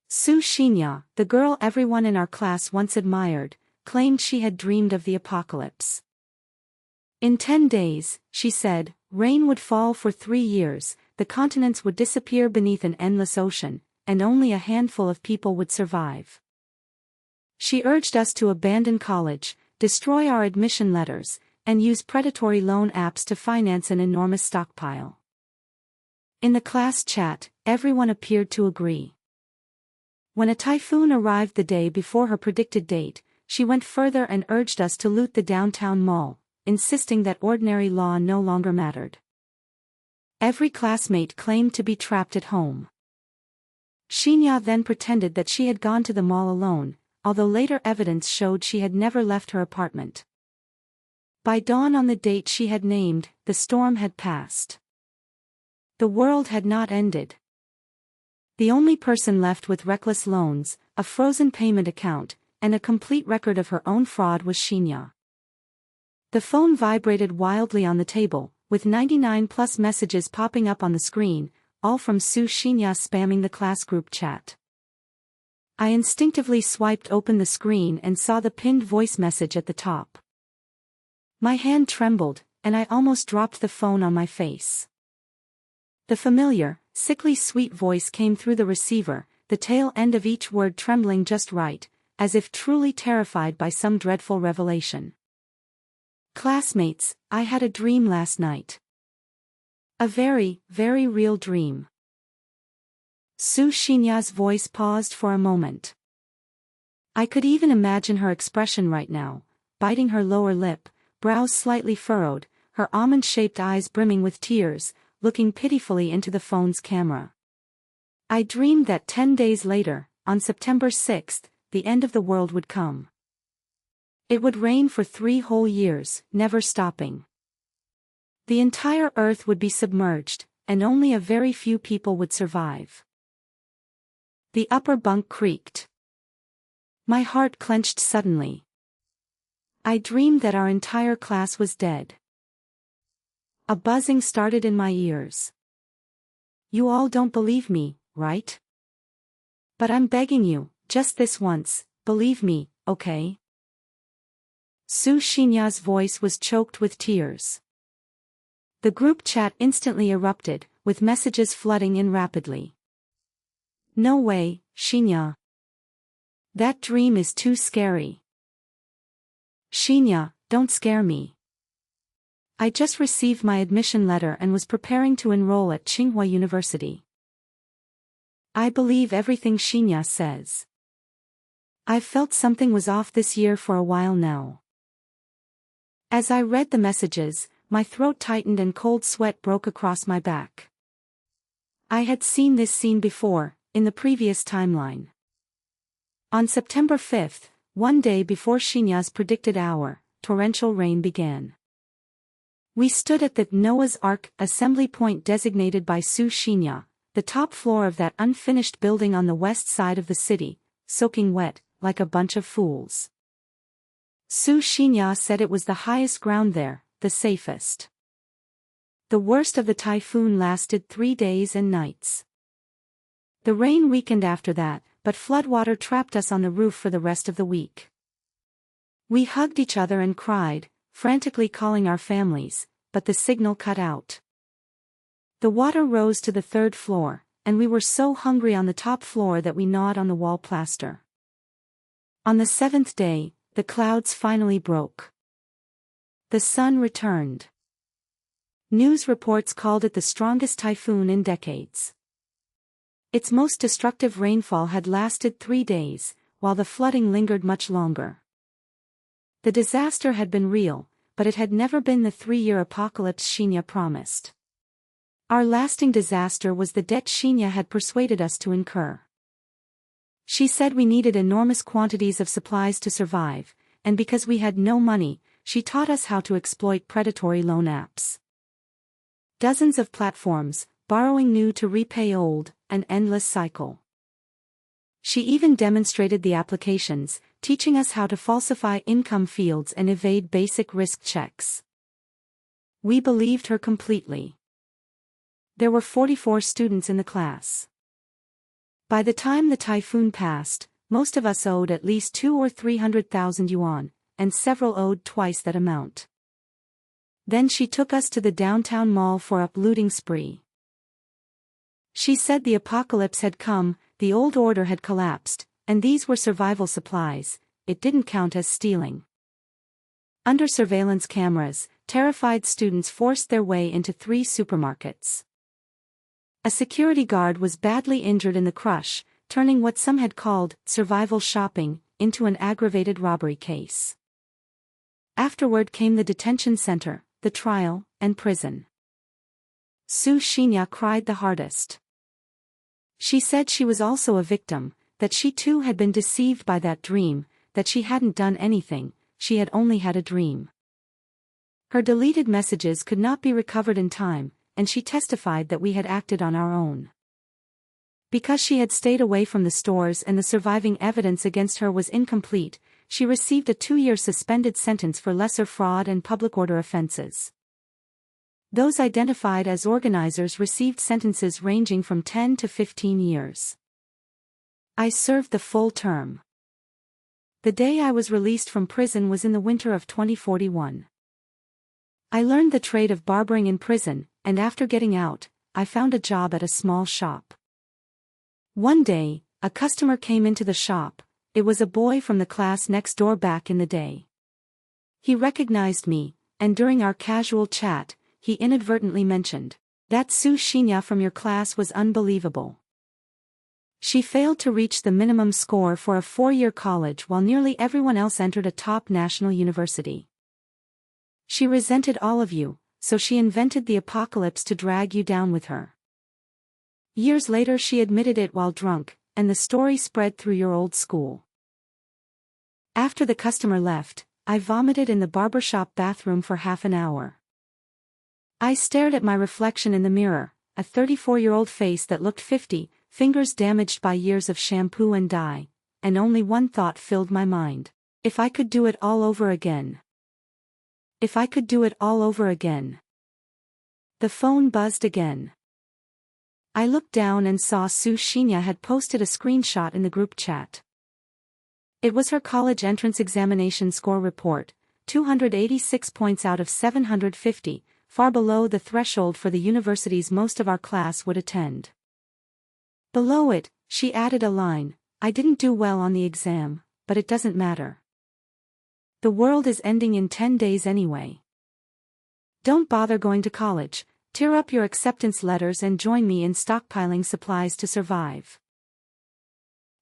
Su Xinya, the girl everyone in our class once admired, claimed she had dreamed of the apocalypse. In 10 days, she said, rain would fall for 3 years, the continents would disappear beneath an endless ocean, and only a handful of people would survive. She urged us to abandon college, destroy our admission letters, and use predatory loan apps to finance an enormous stockpile. In the class chat, everyone appeared to agree. When a typhoon arrived the day before her predicted date, she went further and urged us to loot the downtown mall, insisting that ordinary law no longer mattered. Every classmate claimed to be trapped at home. Xinya then pretended that she had gone to the mall alone, although later evidence showed she had never left her apartment. By dawn on the date she had named, the storm had passed. The world had not ended. The only person left with reckless loans, a frozen payment account, and a complete record of her own fraud was Xinya. The phone vibrated wildly on the table, with 99+ messages popping up on the screen, all from Su Xinya spamming the class group chat. I instinctively swiped open the screen and saw the pinned voice message at the top. My hand trembled, and I almost dropped the phone on my face. The familiar, sickly sweet voice came through the receiver, the tail end of each word trembling just right, as if truly terrified by some dreadful revelation. Classmates, I had a dream last night. A very, very real dream. Su Xinya's voice paused for a moment. I could even imagine her expression right now, biting her lower lip, brows slightly furrowed, her almond-shaped eyes brimming with tears, looking pitifully into the phone's camera. I dreamed that 10 days later, on September 6th, the end of the world would come. It would rain for 3 whole years, never stopping. The entire earth would be submerged, and only a very few people would survive. The upper bunk creaked. My heart clenched suddenly. I dreamed that our entire class was dead. A buzzing started in my ears. You all don't believe me, right? But I'm begging you, just this once, believe me, okay? Su Xinya's voice was choked with tears. The group chat instantly erupted, with messages flooding in rapidly. No way, Xinya. That dream is too scary. Xinya, don't scare me. I just received my admission letter and was preparing to enroll at Tsinghua University. I believe everything Xinya says. I've felt something was off this year for a while now. As I read the messages, my throat tightened and cold sweat broke across my back. I had seen this scene before, in the previous timeline. On September 5th, one day before Xinya's predicted hour, torrential rain began. We stood at the Noah's Ark assembly point designated by Su Xinya, the top floor of that unfinished building on the west side of the city, soaking wet, like a bunch of fools. Su Xinya said it was the highest ground there, the safest. The worst of the typhoon lasted 3 days and nights. The rain weakened after that, but floodwater trapped us on the roof for the rest of the week. We hugged each other and cried, frantically calling our families, but the signal cut out. The water rose to the 3rd floor, and we were so hungry on the top floor that we gnawed on the wall plaster. On the 7th day, the clouds finally broke. The sun returned. News reports called it the strongest typhoon in decades. Its most destructive rainfall had lasted 3 days, while the flooding lingered much longer. The disaster had been real, but it had never been the 3-year apocalypse Xinya promised. Our lasting disaster was the debt Xinya had persuaded us to incur. She said we needed enormous quantities of supplies to survive, and because we had no money, she taught us how to exploit predatory loan apps. Dozens of platforms, borrowing new to repay old, an endless cycle. She even demonstrated the applications, teaching us how to falsify income fields and evade basic risk checks. We believed her completely. There were 44 students in the class. By the time the typhoon passed, most of us owed at least 200,000 or 300,000 yuan, and several owed twice that amount. Then she took us to the downtown mall for a looting spree. She said the apocalypse had come, the old order had collapsed, and these were survival supplies. It didn't count as stealing. Under surveillance cameras, terrified students forced their way into 3 supermarkets. A security guard was badly injured in the crush, turning what some had called survival shopping into an aggravated robbery case. Afterward came the detention center, the trial, and prison. Su Xinya cried the hardest. She said she was also a victim, that she too had been deceived by that dream, that she hadn't done anything, she had only had a dream. Her deleted messages could not be recovered in time, and she testified that we had acted on our own. Because she had stayed away from the stores and the surviving evidence against her was incomplete, she received a 2-year suspended sentence for lesser fraud and public order offenses. Those identified as organizers received sentences ranging from 10 to 15 years. I served the full term. The day I was released from prison was in the winter of 2041. I learned the trade of barbering in prison, and after getting out, I found a job at a small shop. One day, a customer came into the shop. It was a boy from the class next door back in the day. He recognized me, and during our casual chat, he inadvertently mentioned, "That Su Xinya from your class was unbelievable. She failed to reach the minimum score for a 4-year college while nearly everyone else entered a top national university. She resented all of you, so she invented the apocalypse to drag you down with her. Years later she admitted it while drunk, and the story spread through your old school." After the customer left, I vomited in the barbershop bathroom for half an hour. I stared at my reflection in the mirror, a 34-year-old face that looked 50, fingers damaged by years of shampoo and dye, and only one thought filled my mind. If I could do it all over again. If I could do it all over again. The phone buzzed again. I looked down and saw Su Xinya had posted a screenshot in the group chat. It was her college entrance examination score report, 286 points out of 750, far below the threshold for the universities most of our class would attend. Below it, she added a line, "I didn't do well on the exam, but it doesn't matter. The world is ending in 10 days anyway. Don't bother going to college, tear up your acceptance letters and join me in stockpiling supplies to survive."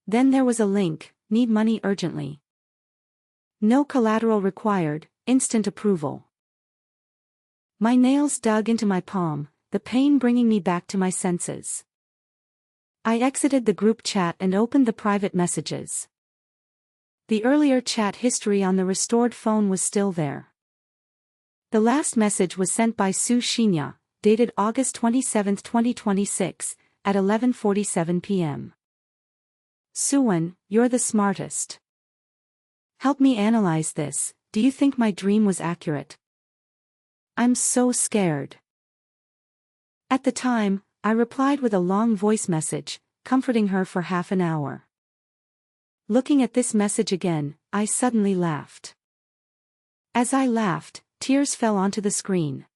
Then there was a link, "Need money urgently. No collateral required, instant approval." My nails dug into my palm, the pain bringing me back to my senses. I exited the group chat and opened the private messages. The earlier chat history on the restored phone was still there. The last message was sent by Su Xinya, dated August 27, 2026, at 11:47 p.m. "Suwen, you're the smartest. Help me analyze this. Do you think my dream was accurate? I'm so scared." At the time, I replied with a long voice message, comforting her for half an hour. Looking at this message again, I suddenly laughed. As I laughed, tears fell onto the screen.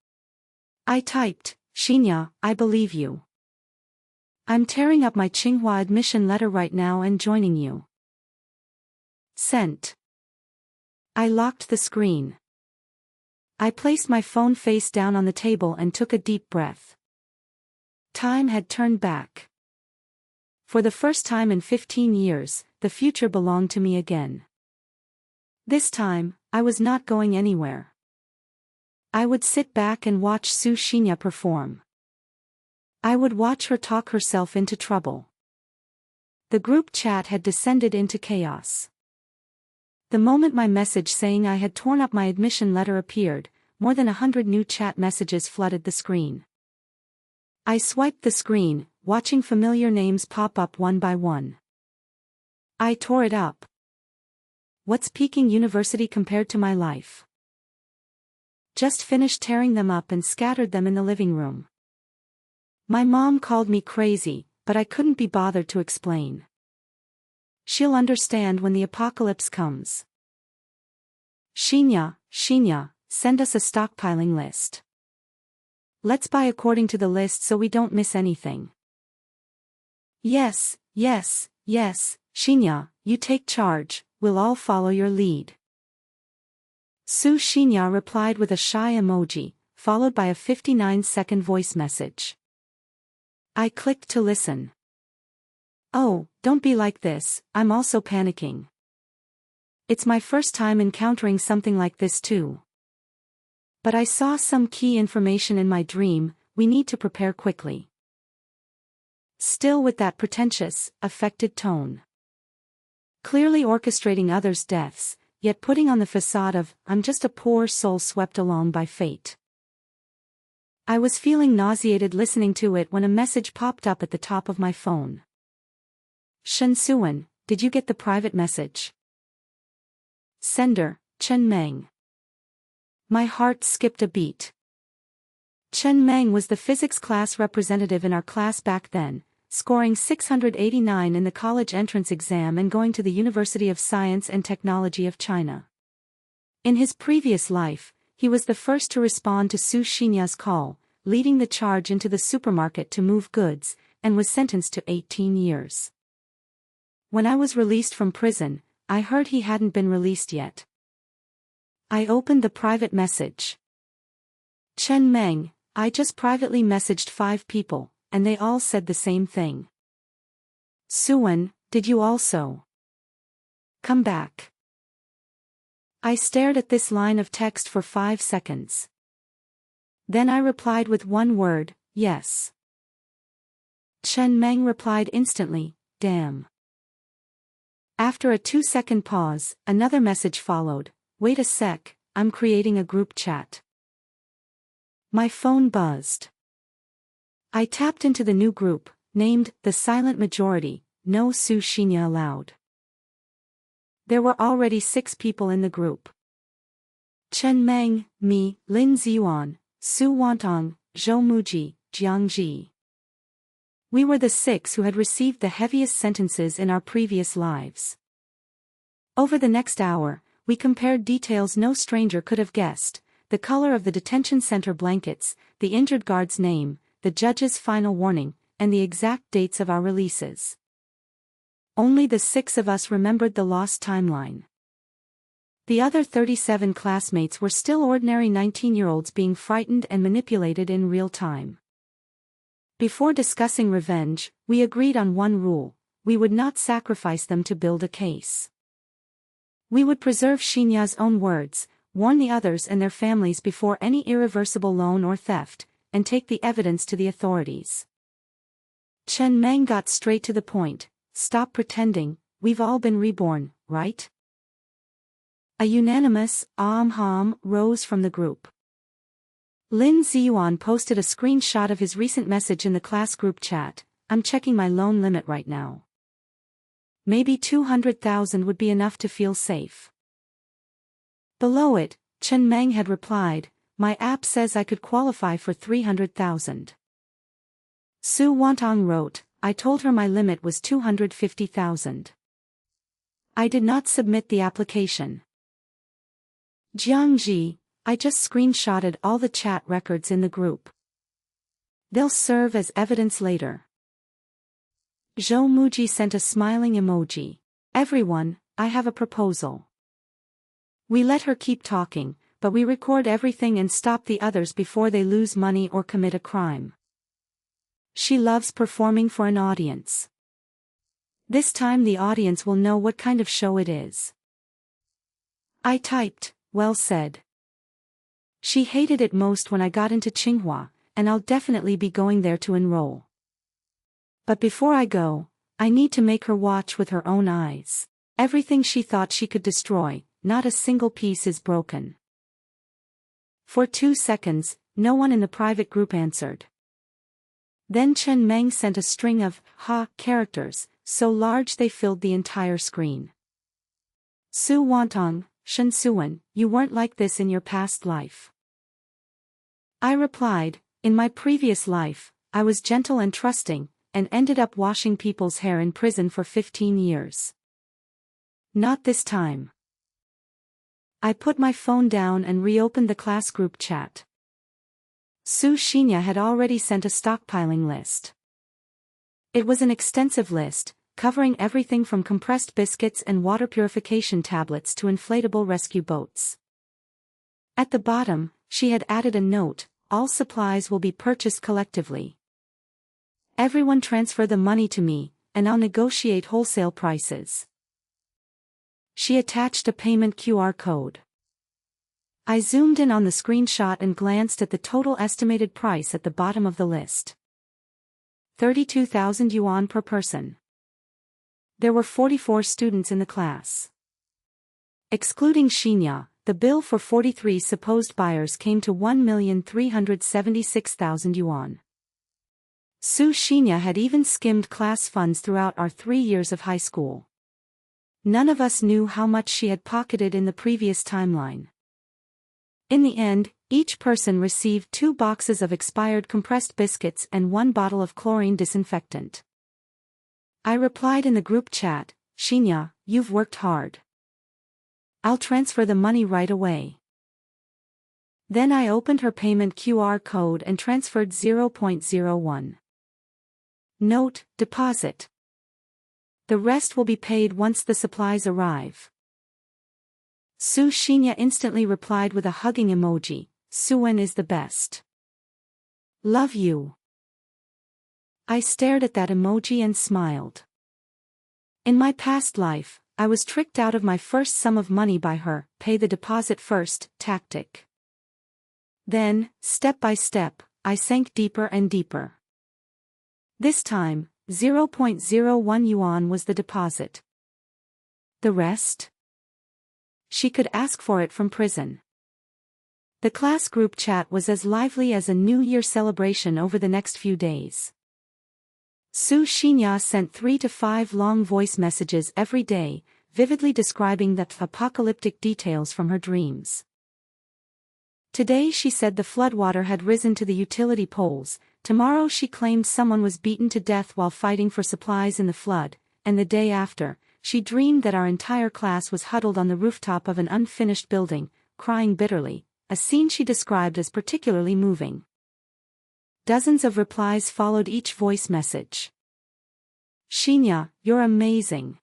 I typed, "Xinya, I believe you. I'm tearing up my Tsinghua admission letter right now and joining you." Sent. I locked the screen. I placed my phone face down on the table and took a deep breath. Time had turned back. For the first time in 15 years, the future belonged to me again. This time, I was not going anywhere. I would sit back and watch Su Xinya perform. I would watch her talk herself into trouble. The group chat had descended into chaos. The moment my message saying I had torn up my admission letter appeared, more than 100 new chat messages flooded the screen. I swiped the screen, watching familiar names pop up one by one. I tore it up. What's Peking University compared to my life? Just finished tearing them up and scattered them in the living room. My mom called me crazy, but I couldn't be bothered to explain. She'll understand when the apocalypse comes. Shinya, send us a stockpiling list. Let's buy according to the list so we don't miss anything. Yes, Shinya, you take charge, we'll all follow your lead. Shinya replied with a shy emoji, followed by a 59-second voice message. I clicked to listen. Oh, don't be like this, I'm also panicking. It's my first time encountering something like this too. But I saw some key information in my dream, we need to prepare quickly. Still with that pretentious, affected tone. Clearly orchestrating others' deaths, yet putting on the facade of, I'm just a poor soul swept along by fate. I was feeling nauseated listening to it when a message popped up at the top of my phone. Shen Suan, did you get the private message? Sender, Chen Meng. My heart skipped a beat. Chen Meng was the physics class representative in our class back then, scoring 689 in the college entrance exam and going to the University of Science and Technology of China. In his previous life, he was the first to respond to Su Xinya's call, leading the charge into the supermarket to move goods, and was sentenced to 18 years. When I was released from prison, I heard he hadn't been released yet. I opened the private message. Chen Meng, I just privately messaged 5 people, and they all said the same thing. Suan, did you also? Come back. I stared at this line of text for 5 seconds. Then I replied with one word, yes. Chen Meng replied instantly, damn. After a 2-second pause, another message followed, wait a sec, I'm creating a group chat. My phone buzzed. I tapped into the new group, named The Silent Majority, No Su Shinya Allowed. There were already 6 people in the group. Chen Meng, me, Lin Ziyuan, Su Wantong, Zhou Muji, Jiang Ji. We were the 6 who had received the heaviest sentences in our previous lives. Over the next hour, we compared details no stranger could have guessed, the color of the detention center blankets, the injured guard's name, the judge's final warning, and the exact dates of our releases. Only the 6 of us remembered the lost timeline. The other 37 classmates were still ordinary 19-year-olds being frightened and manipulated in real time. Before discussing revenge, we agreed on one rule: we would not sacrifice them to build a case. We would preserve Xinya's own words, warn the others and their families before any irreversible loan or theft, and take the evidence to the authorities. Chen Meng got straight to the point, stop pretending, we've all been reborn, right? A unanimous "Ahm" rose from the group. Lin Ziyuan posted a screenshot of his recent message in the class group chat, I'm checking my loan limit right now. Maybe 200,000 would be enough to feel safe. Below it, Chen Meng had replied, my app says I could qualify for 300,000. Su Wantong wrote, I told her my limit was 250,000. I did not submit the application. Jiang Ji, I just screenshotted all the chat records in the group. They'll serve as evidence later. Zhou Muji sent a smiling emoji. Everyone, I have a proposal. We let her keep talking, but we record everything and stop the others before they lose money or commit a crime. She loves performing for an audience. This time the audience will know what kind of show it is. I typed, well said. She hated it most when I got into Tsinghua, and I'll definitely be going there to enroll. But before I go, I need to make her watch with her own eyes. Everything she thought she could destroy, not a single piece is broken. For 2 seconds, no one in the private group answered. Then Chen Meng sent a string of characters, so large they filled the entire screen. Su Wantong, Shen Suan, you weren't like this in your past life. I replied, in my previous life, I was gentle and trusting, and ended up washing people's hair in prison for 15 years. Not this time. I put my phone down and reopened the class group chat. Su Shinya had already sent a stockpiling list. It was an extensive list, covering everything from compressed biscuits and water purification tablets to inflatable rescue boats. At the bottom, she had added a note: all supplies will be purchased collectively. Everyone transfer the money to me, and I'll negotiate wholesale prices. She attached a payment QR code. I zoomed in on the screenshot and glanced at the total estimated price at the bottom of the list. 32,000 yuan per person. There were 44 students in the class. Excluding Shinya, the bill for 43 supposed buyers came to 1,376,000 yuan. Su Shinya had even skimmed class funds throughout our 3 years of high school. None of us knew how much she had pocketed in the previous timeline. In the end, each person received 2 boxes of expired compressed biscuits and 1 bottle of chlorine disinfectant. I replied in the group chat, "Shinya, you've worked hard. I'll transfer the money right away." Then I opened her payment QR code and transferred 0.01. Note: deposit. The rest will be paid once the supplies arrive. Su Shinya instantly replied with a hugging emoji, "Suen is the best. Love you." I stared at that emoji and smiled. In my past life, I was tricked out of my first sum of money by her "pay the deposit first" tactic. Then, step by step, I sank deeper and deeper. This time, 0.01 yuan was the deposit. The rest? She could ask for it from prison. The class group chat was as lively as a New Year celebration over the next few days. Su Shinya sent 3 to 5 long voice messages every day, vividly describing the apocalyptic details from her dreams. Today she said the floodwater had risen to the utility poles, tomorrow she claimed someone was beaten to death while fighting for supplies in the flood, and the day after, she dreamed that our entire class was huddled on the rooftop of an unfinished building, crying bitterly, a scene she described as particularly moving. Dozens of replies followed each voice message. "Shinya, you're amazing.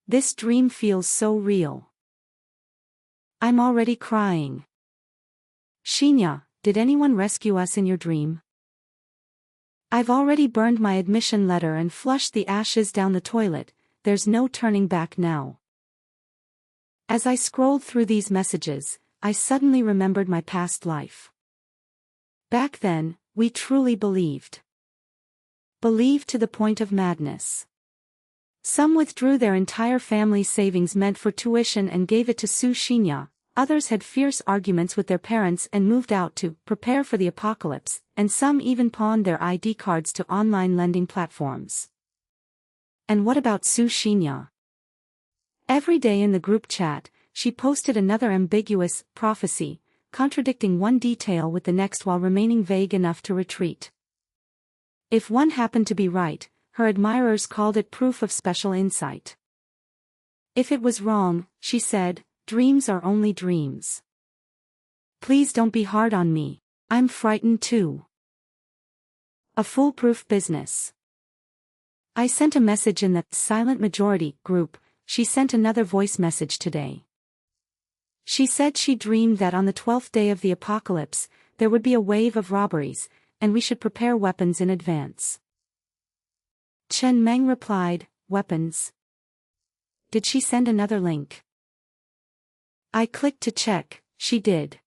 This dream feels so real. I'm already crying. Shinya, did anyone rescue us in your dream? I've already burned my admission letter and flushed the ashes down the toilet, there's no turning back now." As I scrolled through these messages, I suddenly remembered my past life. Back then, we truly believed. Believed to the point of madness. Some withdrew their entire family's savings meant for tuition and gave it to Su Shinya, others had fierce arguments with their parents and moved out to prepare for the apocalypse, and some even pawned their ID cards to online lending platforms. And what about Su Shinya? Every day in the group chat, she posted another ambiguous prophecy, contradicting one detail with the next while remaining vague enough to retreat. If one happened to be right, her admirers called it proof of special insight. If it was wrong, she said, "Dreams are only dreams. Please don't be hard on me, I'm frightened too." A foolproof business. I sent a message in the silent majority group. She sent another voice message today. She said she dreamed that on the 12th day of the apocalypse, there would be a wave of robberies, and we should prepare weapons in advance. Chen Meng replied, "Weapons?" Did she send another link? I clicked to check, she did.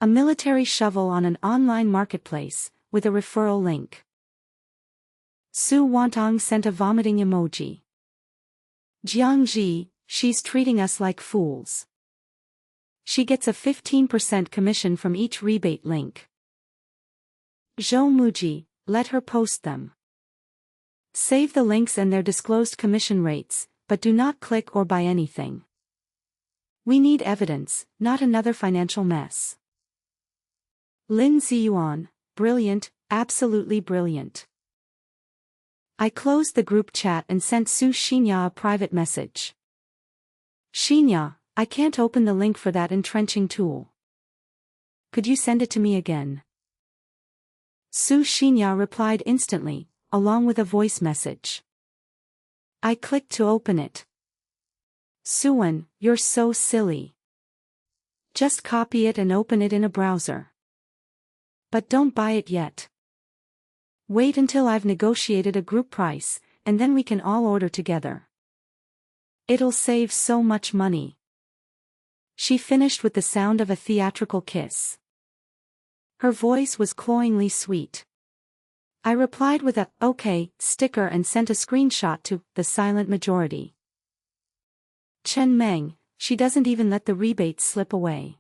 A military shovel on an online marketplace, with a referral link. Su Wantong sent a vomiting emoji. Jiangji, she's treating us like fools. She gets a 15% commission from each rebate link. Zhou Muji, let her post them. Save the links and their disclosed commission rates, but do not click or buy anything. We need evidence, not another financial mess. Lin Ziyuan, brilliant, absolutely brilliant. I closed the group chat and sent Su Xinya a private message. Xinya, I can't open the link for that entrenching tool. Could you send it to me again? Su Xinya replied instantly, along with a voice message. I clicked to open it. Suan, you're so silly. Just copy it and open it in a browser. But don't buy it yet. Wait until I've negotiated a group price, and then we can all order together. It'll save so much money. She finished with the sound of a theatrical kiss. Her voice was cloyingly sweet. I replied with a "okay" sticker and sent a screenshot to the silent majority. Chen Meng, she doesn't even let the rebates slip away.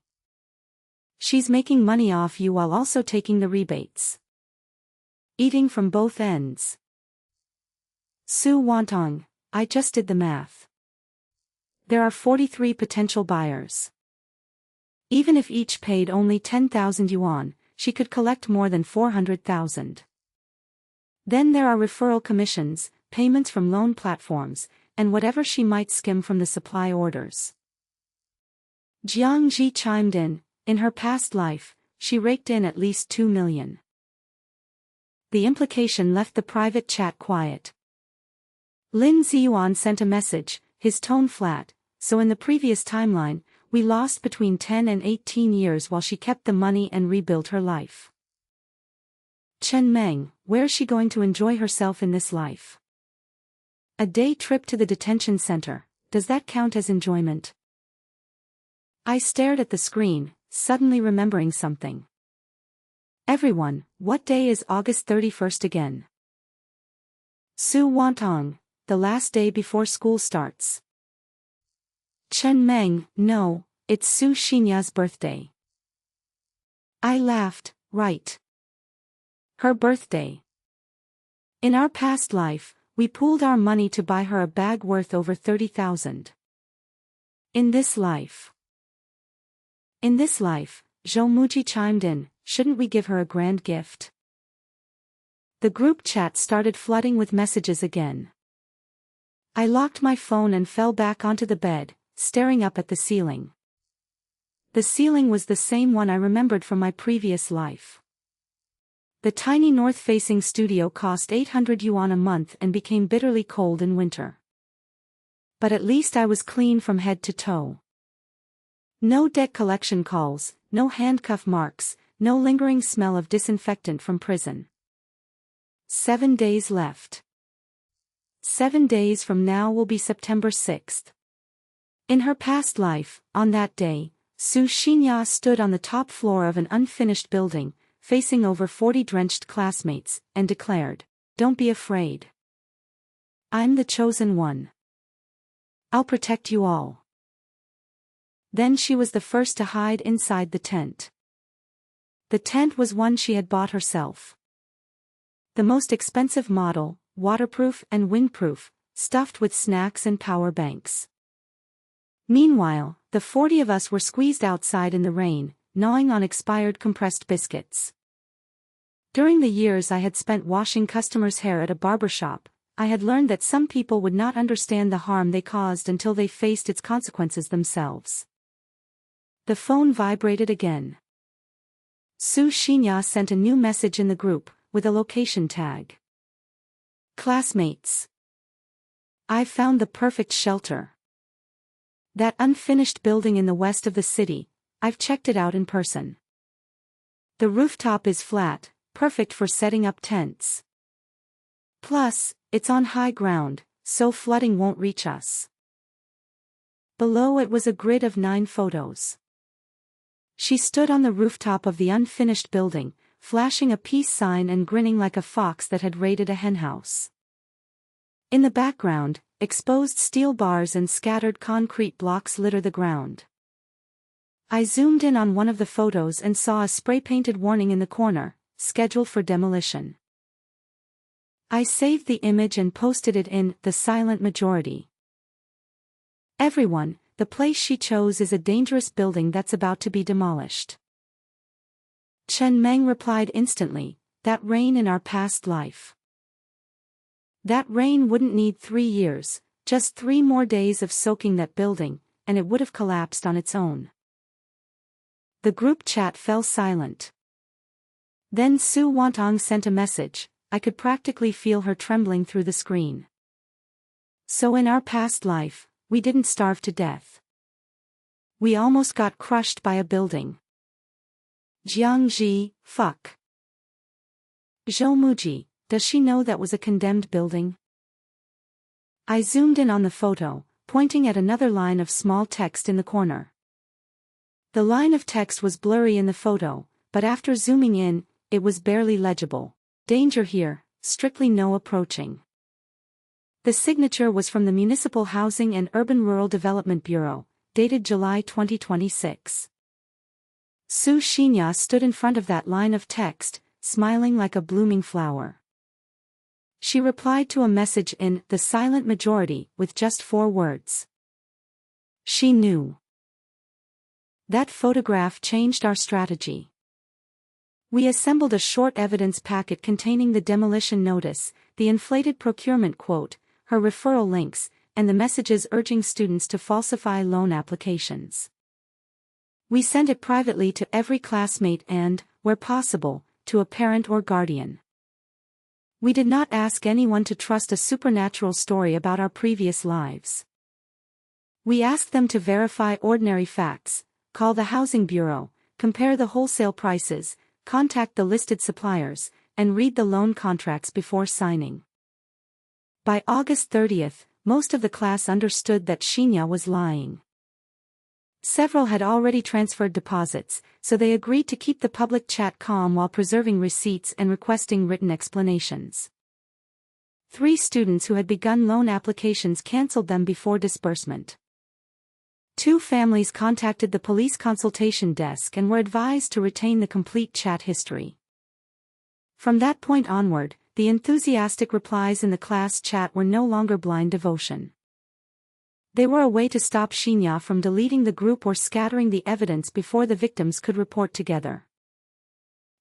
She's making money off you while also taking the rebates. Eating from both ends. Su Wantong, I just did the math. There are 43 potential buyers. Even if each paid only 10,000 yuan, she could collect more than 400,000. Then there are referral commissions, payments from loan platforms, and whatever she might skim from the supply orders. Jiang Ji chimed in her past life, she raked in at least 2 million. The implication left the private chat quiet. Lin Ziyuan sent a message, his tone flat, so in the previous timeline, we lost between 10 and 18 years while she kept the money and rebuilt her life. Chen Meng, where's she going to enjoy herself in this life? A day trip to the detention center, does that count as enjoyment? I stared at the screen, suddenly remembering something. Everyone, what day is August 31st again? Su Wantong, the last day before school starts. Chen Meng, no, it's Su Xinya's birthday. I laughed, right. Her birthday. In our past life, we pooled our money to buy her a bag worth over 30,000. In this life, Zhou Muji chimed in, shouldn't we give her a grand gift? The group chat started flooding with messages again. I locked my phone and fell back onto the bed, staring up at the ceiling. The ceiling was the same one I remembered from my previous life. The tiny north-facing studio cost 800 yuan a month and became bitterly cold in winter. But at least I was clean from head to toe. No debt collection calls, no handcuff marks, no lingering smell of disinfectant from prison. 7 days left. 7 days from now will be September 6th. In her past life, on that day, Su Xinya stood on the top floor of an unfinished building, facing over 40 drenched classmates, and declared, "Don't be afraid. I'm the chosen one. I'll protect you all." Then she was the first to hide inside the tent. The tent was one she had bought herself. The most expensive model, waterproof and windproof, stuffed with snacks and power banks. Meanwhile, the 40 of us were squeezed outside in the rain, gnawing on expired compressed biscuits. During the years I had spent washing customers' hair at a barber shop, I had learned that some people would not understand the harm they caused until they faced its consequences themselves. The phone vibrated again. Su Xinya sent a new message in the group, with a location tag. Classmates. I've found the perfect shelter. That unfinished building in the west of the city, I've checked it out in person. The rooftop is flat, perfect for setting up tents. Plus, it's on high ground, so flooding won't reach us. Below it was a grid of 9 photos. She stood on the rooftop of the unfinished building, flashing a peace sign and grinning like a fox that had raided a henhouse. In the background, exposed steel bars and scattered concrete blocks litter the ground. I zoomed in on one of the photos and saw a spray-painted warning in the corner, scheduled for demolition. I saved the image and posted it in the silent majority. Everyone, the place she chose is a dangerous building that's about to be demolished. Chen Meng replied instantly, that rain in our past life. That rain wouldn't need 3 years, just 3 more days of soaking that building, and it would have collapsed on its own. The group chat fell silent. Then Su Wantong sent a message. I could practically feel her trembling through the screen. So in our past life, we didn't starve to death. We almost got crushed by a building. Jiangji, fuck. Zhou Muji, does she know that was a condemned building? I zoomed in on the photo, pointing at another line of small text in the corner. The line of text was blurry in the photo, but after zooming in, it was barely legible. Danger here, strictly no approaching. The signature was from the Municipal Housing and Urban Rural Development Bureau, dated July 2026. Su Xinya stood in front of that line of text, smiling like a blooming flower. She replied to a message in the silent majority with just 4 words. She knew. That photograph changed our strategy. We assembled a short evidence packet containing the demolition notice, the inflated procurement quote, her referral links, and the messages urging students to falsify loan applications. We sent it privately to every classmate and, where possible, to a parent or guardian. We did not ask anyone to trust a supernatural story about our previous lives. We asked them to verify ordinary facts, call the Housing Bureau, compare the wholesale prices, contact the listed suppliers, and read the loan contracts before signing. By August 30th, most of the class understood that Xinya was lying. Several had already transferred deposits, so they agreed to keep the public chat calm while preserving receipts and requesting written explanations. 3 students who had begun loan applications cancelled them before disbursement. 2 families contacted the police consultation desk and were advised to retain the complete chat history. From that point onward, the enthusiastic replies in the class chat were no longer blind devotion. They were a way to stop Xinya from deleting the group or scattering the evidence before the victims could report together.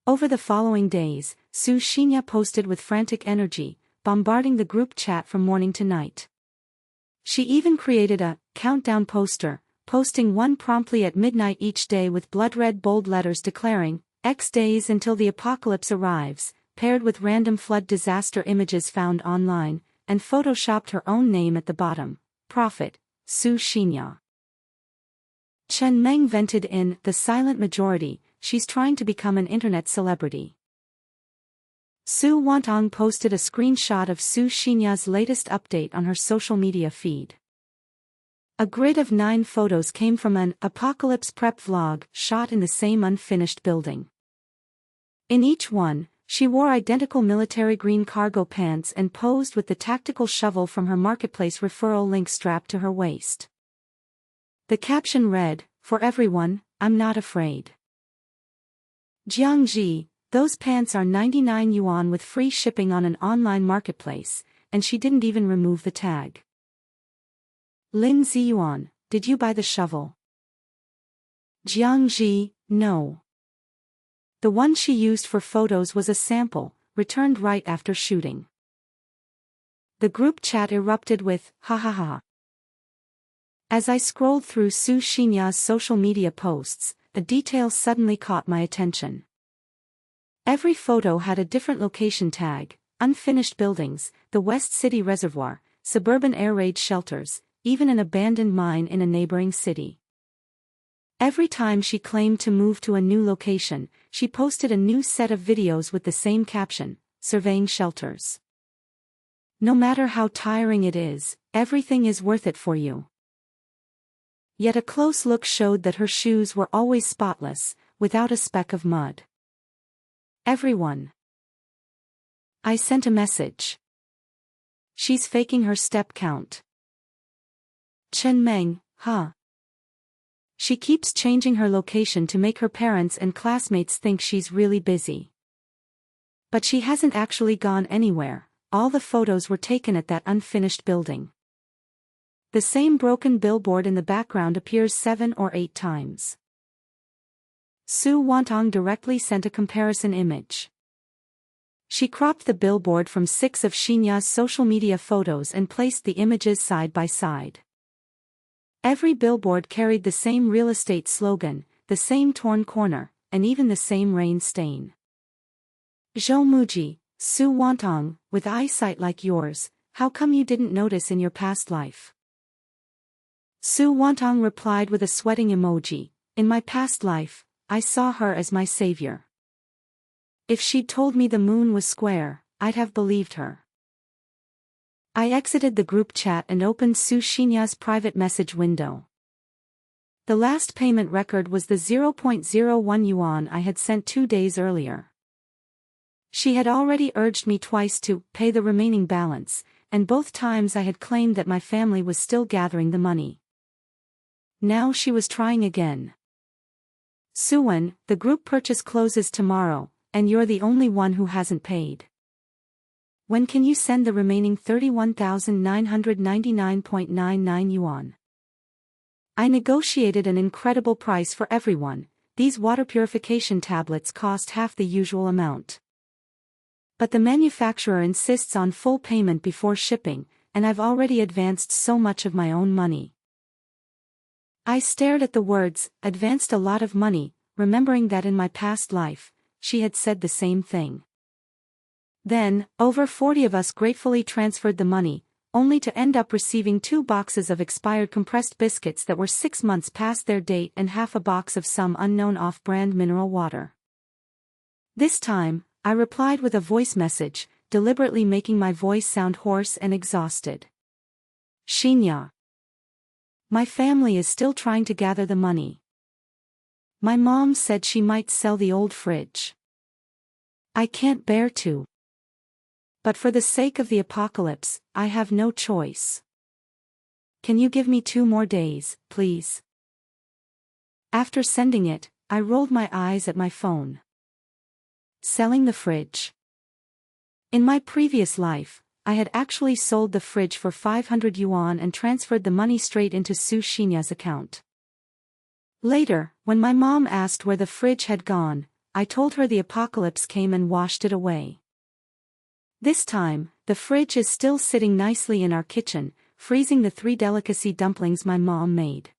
Over the following days, Su Xinya posted with frantic energy, bombarding the group chat from morning to night. She even created a countdown poster, posting one promptly at midnight each day with blood-red bold letters declaring, X days until the apocalypse arrives, paired with random flood disaster images found online, and photoshopped her own name at the bottom, Prophet, Su Xinya. Chen Meng vented in the silent majority, she's trying to become an internet celebrity. Su Wantong posted a screenshot of Su Xinya's latest update on her social media feed. A grid of 9 photos came from an apocalypse prep vlog shot in the same unfinished building. In each one, she wore identical military green cargo pants and posed with the tactical shovel from her marketplace referral link strapped to her waist. The caption read, "For everyone, I'm not afraid." Jiangji, those pants are 99 yuan with free shipping on an online marketplace, and she didn't even remove the tag. Lin Ziyuan, did you buy the shovel? Jiangji, no. The one she used for photos was a sample, returned right after shooting. The group chat erupted with, ha ha ha. As I scrolled through Su Xinya's social media posts, a detail suddenly caught my attention. Every photo had a different location tag: unfinished buildings, the West City Reservoir, suburban air raid shelters, even an abandoned mine in a neighboring city. Every time she claimed to move to a new location, she posted a new set of videos with the same caption, surveying shelters. No matter how tiring it is, everything is worth it for you. Yet a close look showed that her shoes were always spotless, without a speck of mud. Everyone. I sent a message. She's faking her step count. Chen Meng, huh? She keeps changing her location to make her parents and classmates think she's really busy. But she hasn't actually gone anywhere, all the photos were taken at that unfinished building. The same broken billboard in the background appears 7 or 8 times. Su Wantong directly sent a comparison image. She cropped the billboard from 6 of Shinya's social media photos and placed the images side by side. Every billboard carried the same real estate slogan, the same torn corner, and even the same rain stain. Zhou Muji, Su Wantong, with eyesight like yours, how come you didn't notice in your past life? Su Wantong replied with a sweating emoji, in my past life, I saw her as my savior. If she'd told me the moon was square, I'd have believed her. I exited the group chat and opened Su Xinya's private message window. The last payment record was the 0.01 yuan I had sent 2 days earlier. She had already urged me twice to pay the remaining balance, and both times I had claimed that my family was still gathering the money. Now she was trying again. Suwen, the group purchase closes tomorrow, and you're the only one who hasn't paid. When can you send the remaining 31,999.99 yuan? I negotiated an incredible price for everyone. These water purification tablets cost half the usual amount. But the manufacturer insists on full payment before shipping, and I've already advanced so much of my own money. I stared at the words, advanced a lot of money, remembering that in my past life, she had said the same thing. Then, over 40 of us gratefully transferred the money, only to end up receiving 2 boxes of expired compressed biscuits that were 6 months past their date and half a box of some unknown off-brand mineral water. This time, I replied with a voice message, deliberately making my voice sound hoarse and exhausted. Shinya. My family is still trying to gather the money. My mom said she might sell the old fridge. I can't bear to. But for the sake of the apocalypse, I have no choice. Can you give me 2 more days, please? After sending it, I rolled my eyes at my phone. Selling the fridge. In my previous life, I had actually sold the fridge for 500 yuan and transferred the money straight into Su Xinya's account. Later, when my mom asked where the fridge had gone, I told her the apocalypse came and washed it away. This time, the fridge is still sitting nicely in our kitchen, freezing the 3 delicacy dumplings my mom made.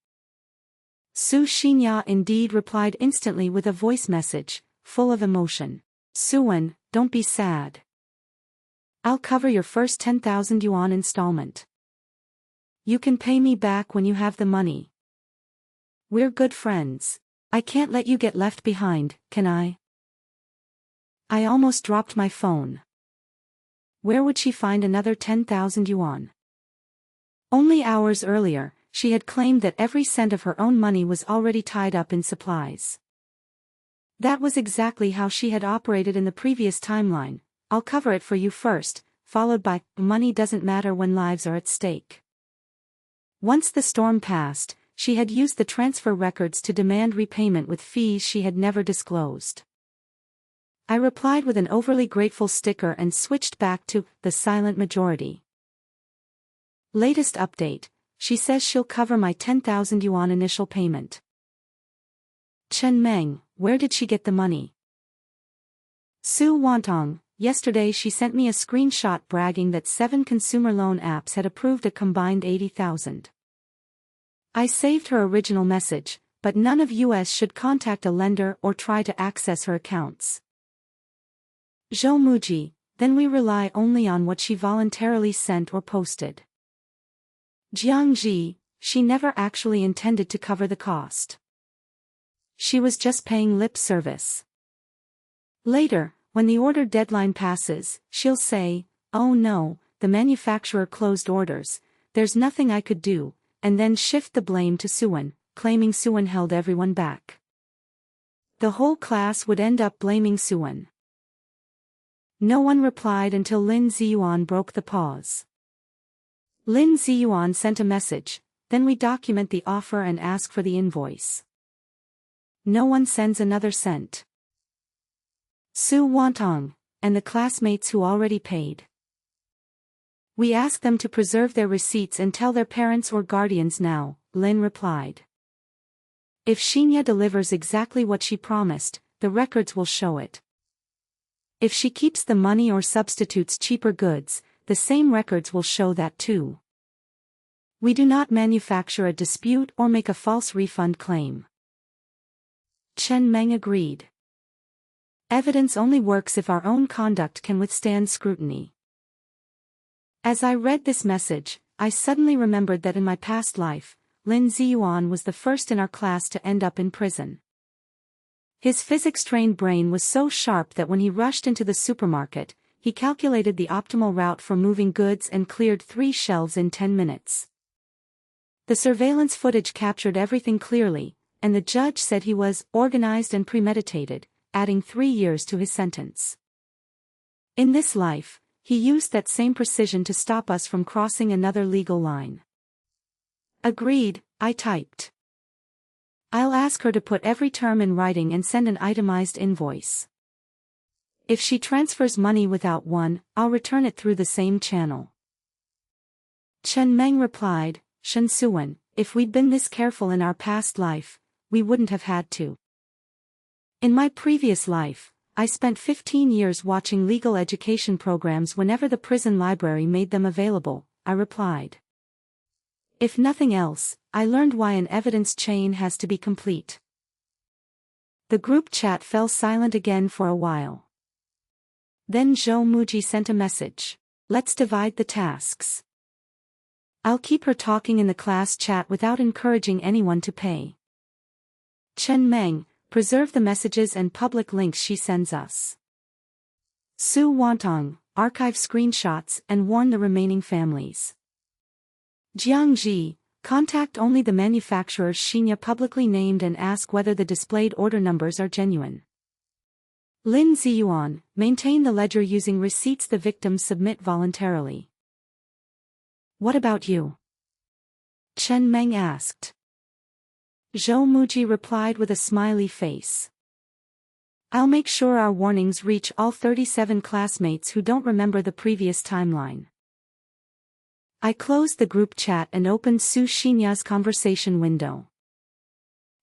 Su Xinya indeed replied instantly with a voice message, full of emotion. Suwen, don't be sad. I'll cover your first 10,000 yuan installment. You can pay me back when you have the money. We're good friends. I can't let you get left behind, can I? I almost dropped my phone. Where would she find another 10,000 yuan? Only hours earlier, she had claimed that every cent of her own money was already tied up in supplies. That was exactly how she had operated in the previous timeline. I'll cover it for you first, followed by, money doesn't matter when lives are at stake. Once the storm passed, she had used the transfer records to demand repayment with fees she had never disclosed. I replied with an overly grateful sticker and switched back to the silent majority. Latest update, she says she'll cover my 10,000 yuan initial payment. Chen Meng, where did she get the money? Su Wantong, yesterday she sent me a screenshot bragging that 7 consumer loan apps had approved a combined 80,000. I saved her original message, but none of us should contact a lender or try to access her accounts. Zhou Muji, then we rely only on what she voluntarily sent or posted. Jiang Ji, she never actually intended to cover the cost. She was just paying lip service. Later, when the order deadline passes, she'll say, oh no, the manufacturer closed orders, there's nothing I could do, and then shift the blame to Suwen, claiming Suwen held everyone back. The whole class would end up blaming Suwen. No one replied until Lin Ziyuan broke the pause. Lin Ziyuan sent a message, then we document the offer and ask for the invoice. No one sends another cent. Su Wantong, and the classmates who already paid. We ask them to preserve their receipts and tell their parents or guardians now, Lin replied. If Xinya delivers exactly what she promised, the records will show it. If she keeps the money or substitutes cheaper goods, the same records will show that too. We do not manufacture a dispute or make a false refund claim. Chen Meng agreed. Evidence only works if our own conduct can withstand scrutiny. As I read this message, I suddenly remembered that in my past life, Lin Ziyuan was the first in our class to end up in prison. His physics-trained brain was so sharp that when he rushed into the supermarket, he calculated the optimal route for moving goods and cleared 3 shelves in 10 minutes. The surveillance footage captured everything clearly, and the judge said he was organized and premeditated, adding 3 years to his sentence. In this life, he used that same precision to stop us from crossing another legal line. Agreed, I typed. I'll ask her to put every term in writing and send an itemized invoice. If she transfers money without one, I'll return it through the same channel. Chen Meng replied, Shen Suwen, if we'd been this careful in our past life, we wouldn't have had to. In my previous life, I spent 15 years watching legal education programs whenever the prison library made them available, I replied. If nothing else, I learned why an evidence chain has to be complete. The group chat fell silent again for a while. Then Zhou Muji sent a message. Let's divide the tasks. I'll keep her talking in the class chat without encouraging anyone to pay. Chen Meng, preserve the messages and public links she sends us. Su Wantong, archive screenshots and warn the remaining families. Jiang Ji, contact only the manufacturers Xinya publicly named and ask whether the displayed order numbers are genuine. Lin Ziyuan, maintain the ledger using receipts the victims submit voluntarily. What about you? Chen Meng asked. Zhou Muji replied with a smiley face. I'll make sure our warnings reach all 37 classmates who don't remember the previous timeline. I closed the group chat and opened Su Xinya's conversation window.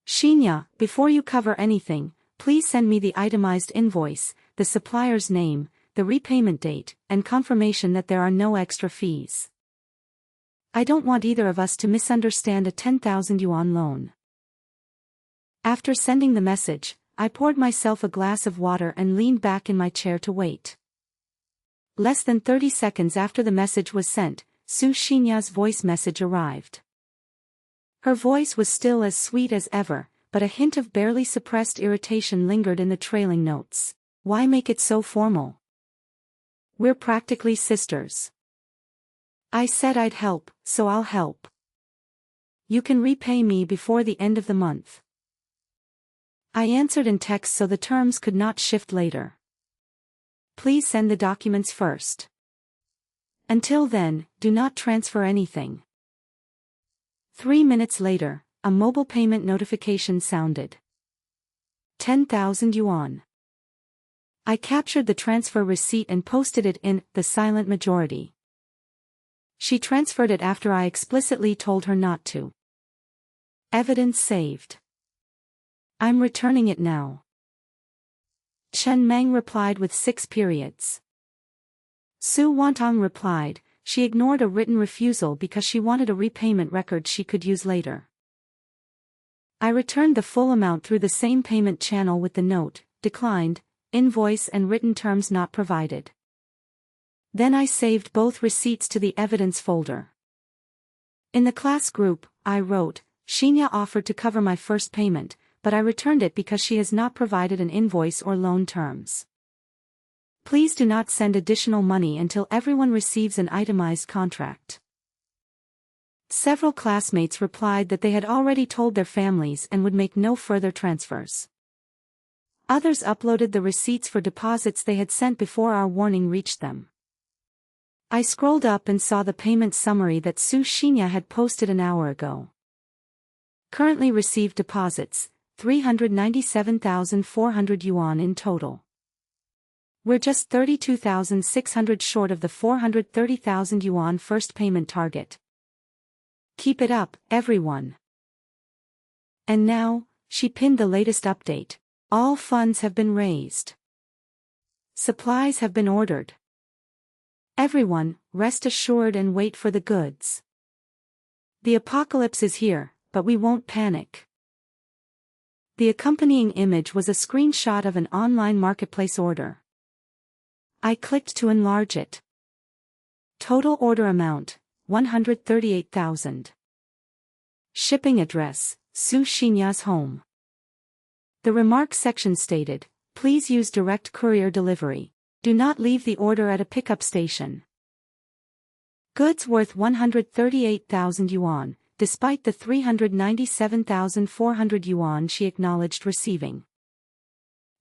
Xinya, before you cover anything, please send me the itemized invoice, the supplier's name, the repayment date, and confirmation that there are no extra fees. I don't want either of us to misunderstand a 10,000 yuan loan. After sending the message, I poured myself a glass of water and leaned back in my chair to wait. Less than 30 seconds after the message was sent, Su Xinya's voice message arrived. Her voice was still as sweet as ever, but a hint of barely suppressed irritation lingered in the trailing notes. Why make it so formal? We're practically sisters. I said I'd help, so I'll help. You can repay me before the end of the month. I answered in text so the terms could not shift later. Please send the documents first. Until then, do not transfer anything. 3 minutes later, a mobile payment notification sounded. 10,000 yuan. I captured the transfer receipt and posted it in the silent majority. She transferred it after I explicitly told her not to. Evidence saved. I'm returning it now. Chen Meng replied with 6 periods. Su Wantong replied, she ignored a written refusal because she wanted a repayment record she could use later. I returned the full amount through the same payment channel with the note, declined, invoice and written terms not provided. Then I saved both receipts to the evidence folder. In the class group, I wrote, Xinya offered to cover my first payment, but I returned it because she has not provided an invoice or loan terms. Please do not send additional money until everyone receives an itemized contract. Several classmates replied that they had already told their families and would make no further transfers. Others uploaded the receipts for deposits they had sent before our warning reached them. I scrolled up and saw the payment summary that Su Xinya had posted an hour ago. Currently received deposits, 397,400 yuan in total. We're just 32,600 short of the 430,000 yuan first payment target. Keep it up, everyone. And now, she pinned the latest update. All funds have been raised. Supplies have been ordered. Everyone, rest assured and wait for the goods. The apocalypse is here, but we won't panic. The accompanying image was a screenshot of an online marketplace order. I clicked to enlarge it. Total order amount, 138,000. Shipping address, Su Xinya's home. The remarks section stated, please use direct courier delivery. Do not leave the order at a pickup station. Goods worth 138,000 yuan, despite the 397,400 yuan she acknowledged receiving.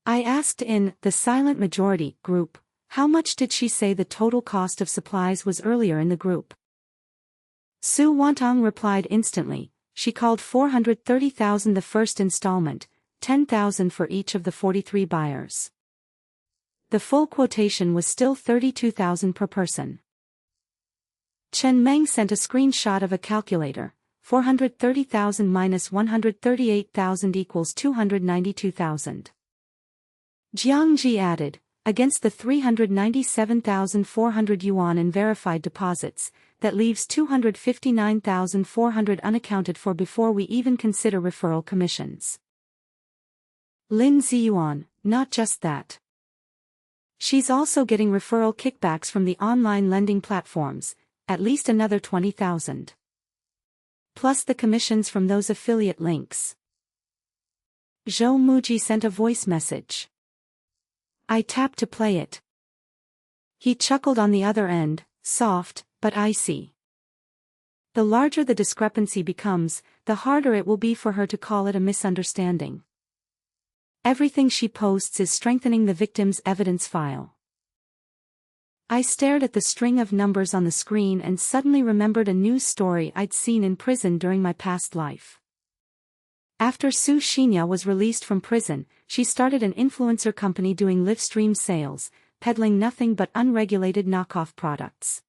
I asked in the silent majority group, how much did she say the total cost of supplies was earlier in the group? Su Wantong replied instantly, she called 430,000 the first installment, 10,000 for each of the 43 buyers. The full quotation was still 32,000 per person. Chen Meng sent a screenshot of a calculator, 430,000 minus 138,000 equals 292,000. Jiang Ji added, against the 397,400 yuan in verified deposits, that leaves 259,400 unaccounted for before we even consider referral commissions. Lin Ziyuan, not just that. She's also getting referral kickbacks from the online lending platforms, at least another 20,000. Plus the commissions from those affiliate links. Zhou Muji sent a voice message. I tapped to play it. He chuckled on the other end, soft, but icy. The larger the discrepancy becomes, the harder it will be for her to call it a misunderstanding. Everything she posts is strengthening the victim's evidence file. I stared at the string of numbers on the screen and suddenly remembered a news story I'd seen in prison during my past life. After Su Xinya was released from prison, she started an influencer company doing live stream sales, peddling nothing but unregulated knockoff products.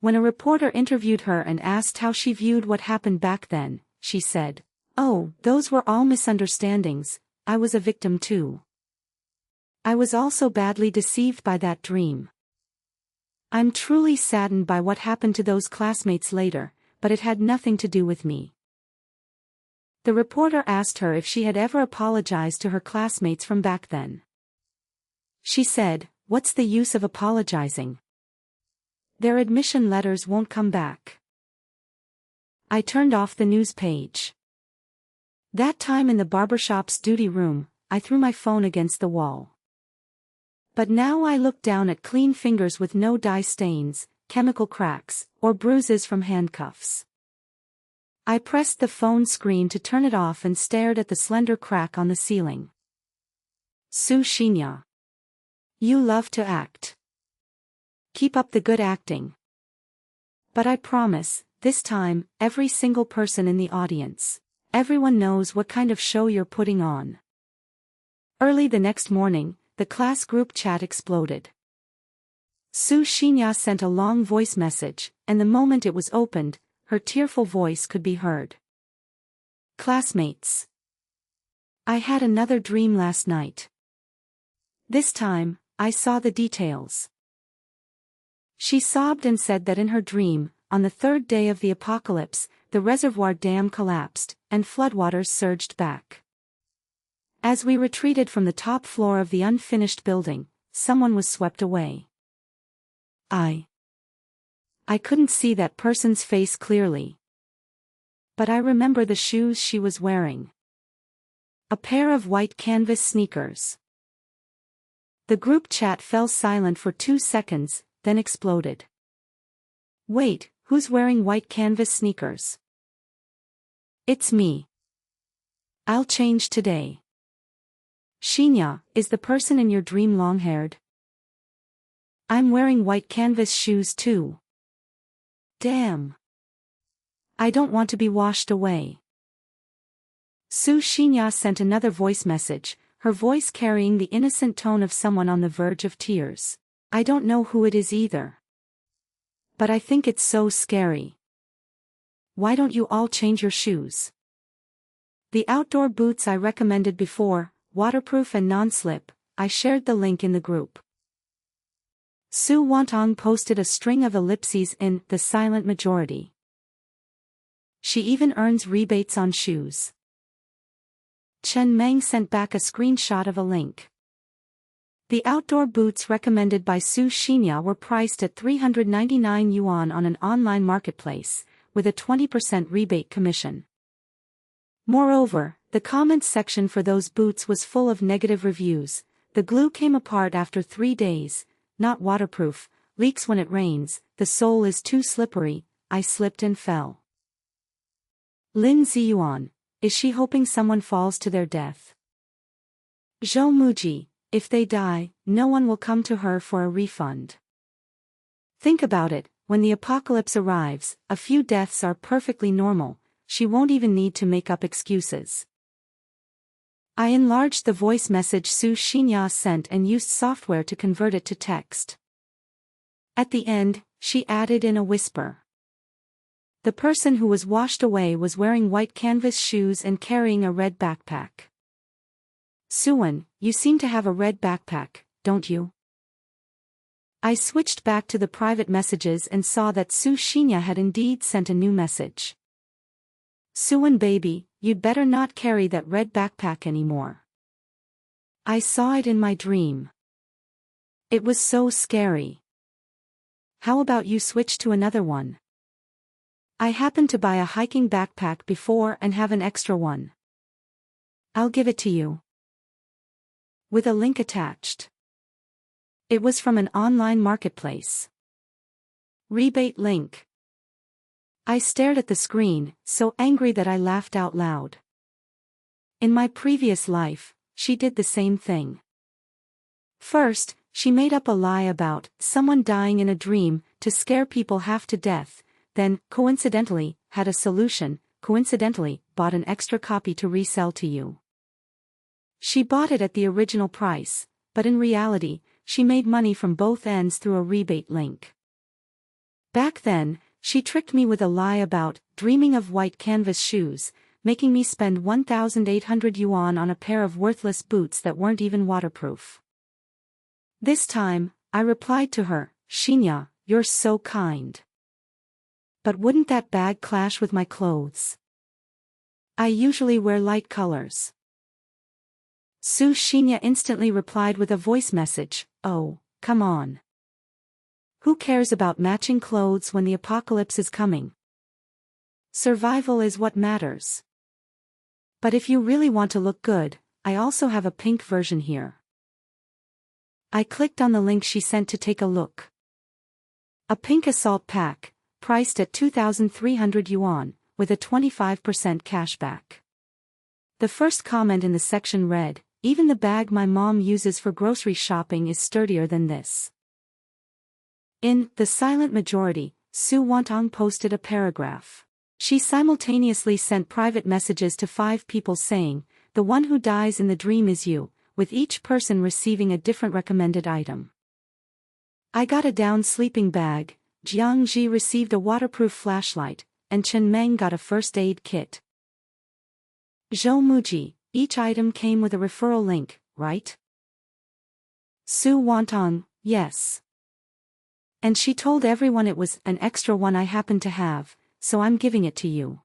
When a reporter interviewed her and asked how she viewed what happened back then, she said, "Oh, those were all misunderstandings, I was a victim too. I was also badly deceived by that dream. I'm truly saddened by what happened to those classmates later, but it had nothing to do with me." The reporter asked her if she had ever apologized to her classmates from back then. She said, "What's the use of apologizing? Their admission letters won't come back." I turned off the news page. That time in the barbershop's duty room, I threw my phone against the wall. But now I look down at clean fingers with no dye stains, chemical cracks, or bruises from handcuffs. I pressed the phone screen to turn it off and stared at the slender crack on the ceiling. Su Xinya. You love to act. Keep up the good acting. But I promise, this time, every single person in the audience, everyone knows what kind of show you're putting on. Early the next morning, the class group chat exploded. Su Xinya sent a long voice message, and the moment it was opened, her tearful voice could be heard. Classmates. I had another dream last night. This time, I saw the details. She sobbed and said that in her dream, on the third day of the apocalypse, the reservoir dam collapsed, and floodwaters surged back. As we retreated from the top floor of the unfinished building, someone was swept away. I couldn't see that person's face clearly. But I remember the shoes she was wearing. A pair of white canvas sneakers. The group chat fell silent for 2 seconds, then exploded. Wait, who's wearing white canvas sneakers? It's me. I'll change today. Xinya, is the person in your dream long-haired? I'm wearing white canvas shoes too. Damn. I don't want to be washed away. Su Xinya sent another voice message, her voice carrying the innocent tone of someone on the verge of tears. I don't know who it is either. But I think it's so scary. Why don't you all change your shoes? The outdoor boots I recommended before, waterproof and non-slip, I shared the link in the group. Su Wantong posted a string of ellipses in the silent majority. She even earns rebates on shoes. Chen Meng sent back a screenshot of a link. The outdoor boots recommended by Su Xinya were priced at 399 yuan on an online marketplace, with a 20% rebate commission. Moreover, the comments section for those boots was full of negative reviews. The glue came apart after 3 days, not waterproof, leaks when it rains, the sole is too slippery, I slipped and fell. Lin Ziyuan, is she hoping someone falls to their death? Zhou Muji, if they die, no one will come to her for a refund. Think about it, when the apocalypse arrives, a few deaths are perfectly normal, she won't even need to make up excuses. I enlarged the voice message Su Xinya sent and used software to convert it to text. At the end, she added in a whisper. The person who was washed away was wearing white canvas shoes and carrying a red backpack. Suan, you seem to have a red backpack, don't you? I switched back to the private messages and saw that Su Xinya had indeed sent a new message. Suan baby, you'd better not carry that red backpack anymore. I saw it in my dream. It was so scary. How about you switch to another one? I happened to buy a hiking backpack before and have an extra one. I'll give it to you. With a link attached. It was from an online marketplace. Rebate link. I stared at the screen, so angry that I laughed out loud. In my previous life, she did the same thing. First, she made up a lie about someone dying in a dream to scare people half to death, then, coincidentally, had a solution, coincidentally, bought an extra copy to resell to you. She bought it at the original price, but in reality, she made money from both ends through a rebate link. Back then, she tricked me with a lie about dreaming of white canvas shoes, making me spend 1,800 yuan on a pair of worthless boots that weren't even waterproof. This time, I replied to her, Xinya, you're so kind. But wouldn't that bag clash with my clothes? I usually wear light colors. Su Xinya instantly replied with a voice message, oh, come on. Who cares about matching clothes when the apocalypse is coming? Survival is what matters. But if you really want to look good, I also have a pink version here. I clicked on the link she sent to take a look. A pink assault pack, priced at 2,300 yuan, with a 25% cashback. The first comment in the section read, even the bag my mom uses for grocery shopping is sturdier than this. In the silent majority, Su Wantong posted a paragraph. She simultaneously sent private messages to 5 people saying, the one who dies in the dream is you, with each person receiving a different recommended item. I got a down sleeping bag, Jiang Ji received a waterproof flashlight, and Chen Meng got a first aid kit. Zhou Muji, each item came with a referral link, right? Su Wantong, yes. And she told everyone it was an extra one I happened to have, so I'm giving it to you.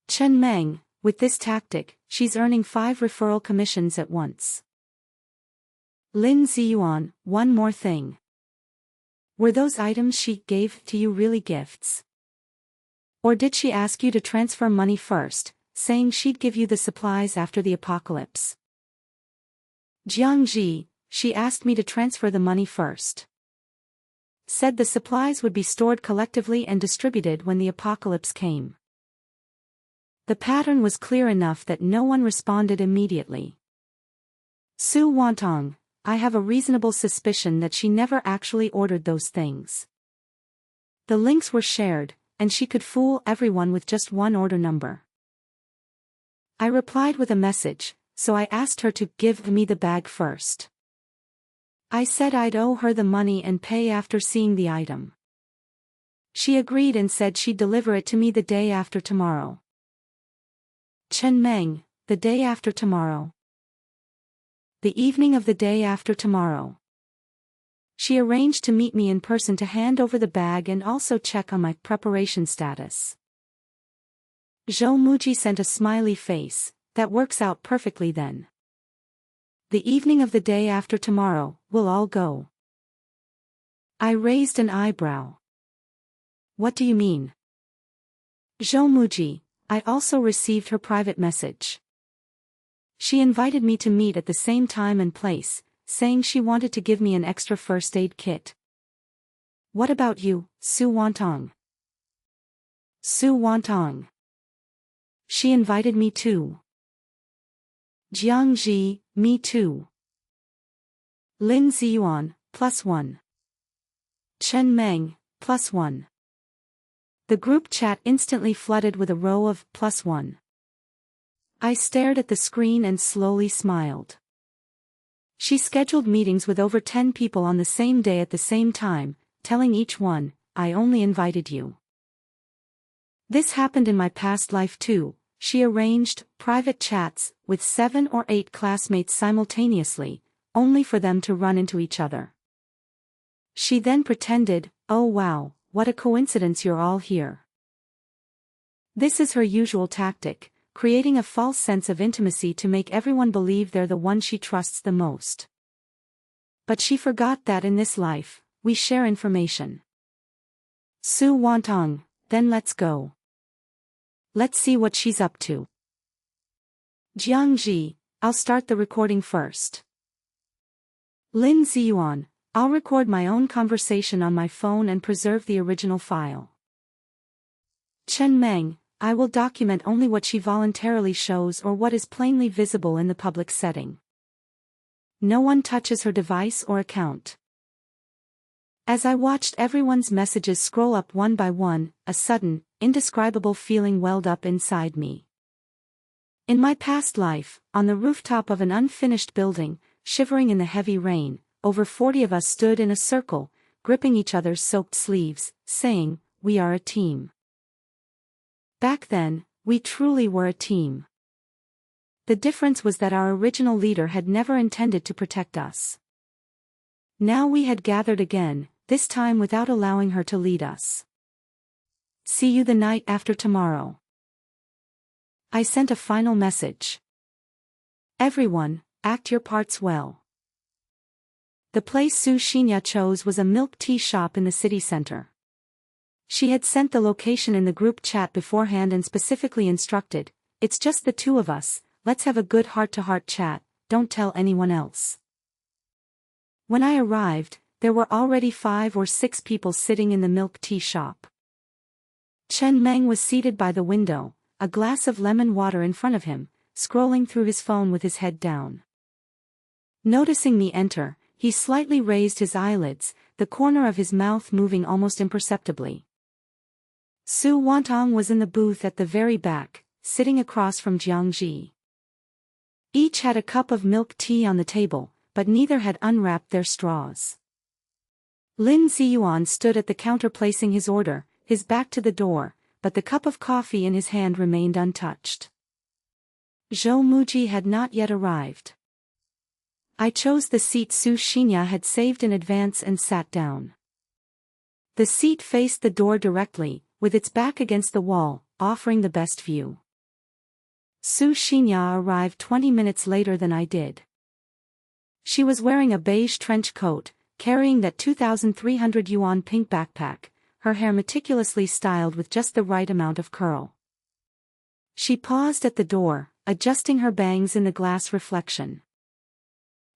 Chen Meng, with this tactic, she's earning 5 referral commissions at once. Lin Ziyuan, one more thing. Were those items she gave to you really gifts? Or did she ask you to transfer money first, saying she'd give you the supplies after the apocalypse? Jiang Ji, she asked me to transfer the money first. Said the supplies would be stored collectively and distributed when the apocalypse came. The pattern was clear enough that no one responded immediately. Su Wantong, I have a reasonable suspicion that she never actually ordered those things. The links were shared, and she could fool everyone with just one order number. I replied with a message, so I asked her to give me the bag first. I said I'd owe her the money and pay after seeing the item. She agreed and said she'd deliver it to me the day after tomorrow. Chen Meng, the day after tomorrow. The evening of the day after tomorrow. She arranged to meet me in person to hand over the bag and also check on my preparation status. Zhou Muji sent a smiley face. That works out perfectly then. The evening of the day after tomorrow, we'll all go. I raised an eyebrow. What do you mean? Zhou Muji, I also received her private message. She invited me to meet at the same time and place, saying she wanted to give me an extra first aid kit. What about you, Su Wantong? Su Wantong. She invited me too. Jiangji, me too. Lin Ziyuan, +1. Chen Meng, +1. The group chat instantly flooded with a row of +1. I stared at the screen and slowly smiled. She scheduled meetings with over 10 people on the same day at the same time, telling each one, I only invited you. This happened in my past life too. She arranged private chats with 7 or 8 classmates simultaneously, only for them to run into each other. She then pretended, oh wow, what a coincidence you're all here. This is her usual tactic, creating a false sense of intimacy to make everyone believe they're the one she trusts the most. But she forgot that in this life, we share information. Su Wantong, then let's go. Let's see what she's up to. Jiangji, I'll start the recording first. Lin Ziyuan, I'll record my own conversation on my phone and preserve the original file. Chen Meng, I will document only what she voluntarily shows or what is plainly visible in the public setting. No one touches her device or account. As I watched everyone's messages scroll up one by one, a sudden, indescribable feeling welled up inside me. In my past life, on the rooftop of an unfinished building, shivering in the heavy rain, over 40 of us stood in a circle, gripping each other's soaked sleeves, saying, we are a team. Back then, we truly were a team. The difference was that our original leader had never intended to protect us. Now we had gathered again, this time without allowing her to lead us. See you the night after tomorrow. I sent a final message. Everyone, act your parts well. The place Su Xinya chose was a milk tea shop in the city center. She had sent the location in the group chat beforehand and specifically instructed, it's just the two of us, let's have a good heart-to-heart chat, don't tell anyone else. When I arrived, there were already 5 or 6 people sitting in the milk tea shop. Chen Meng was seated by the window, a glass of lemon water in front of him, scrolling through his phone with his head down. Noticing me enter, he slightly raised his eyelids, the corner of his mouth moving almost imperceptibly. Su Wantong was in the booth at the very back, sitting across from Jiangji. Each had a cup of milk tea on the table, but neither had unwrapped their straws. Lin Ziyuan stood at the counter placing his order, his back to the door, but the cup of coffee in his hand remained untouched. Zhou Muji had not yet arrived. I chose the seat Su Xinya had saved in advance and sat down. The seat faced the door directly, with its back against the wall, offering the best view. Su Xinya arrived 20 minutes later than I did. She was wearing a beige trench coat, carrying that 2,300 yuan pink backpack, her hair meticulously styled with just the right amount of curl. She paused at the door, adjusting her bangs in the glass reflection.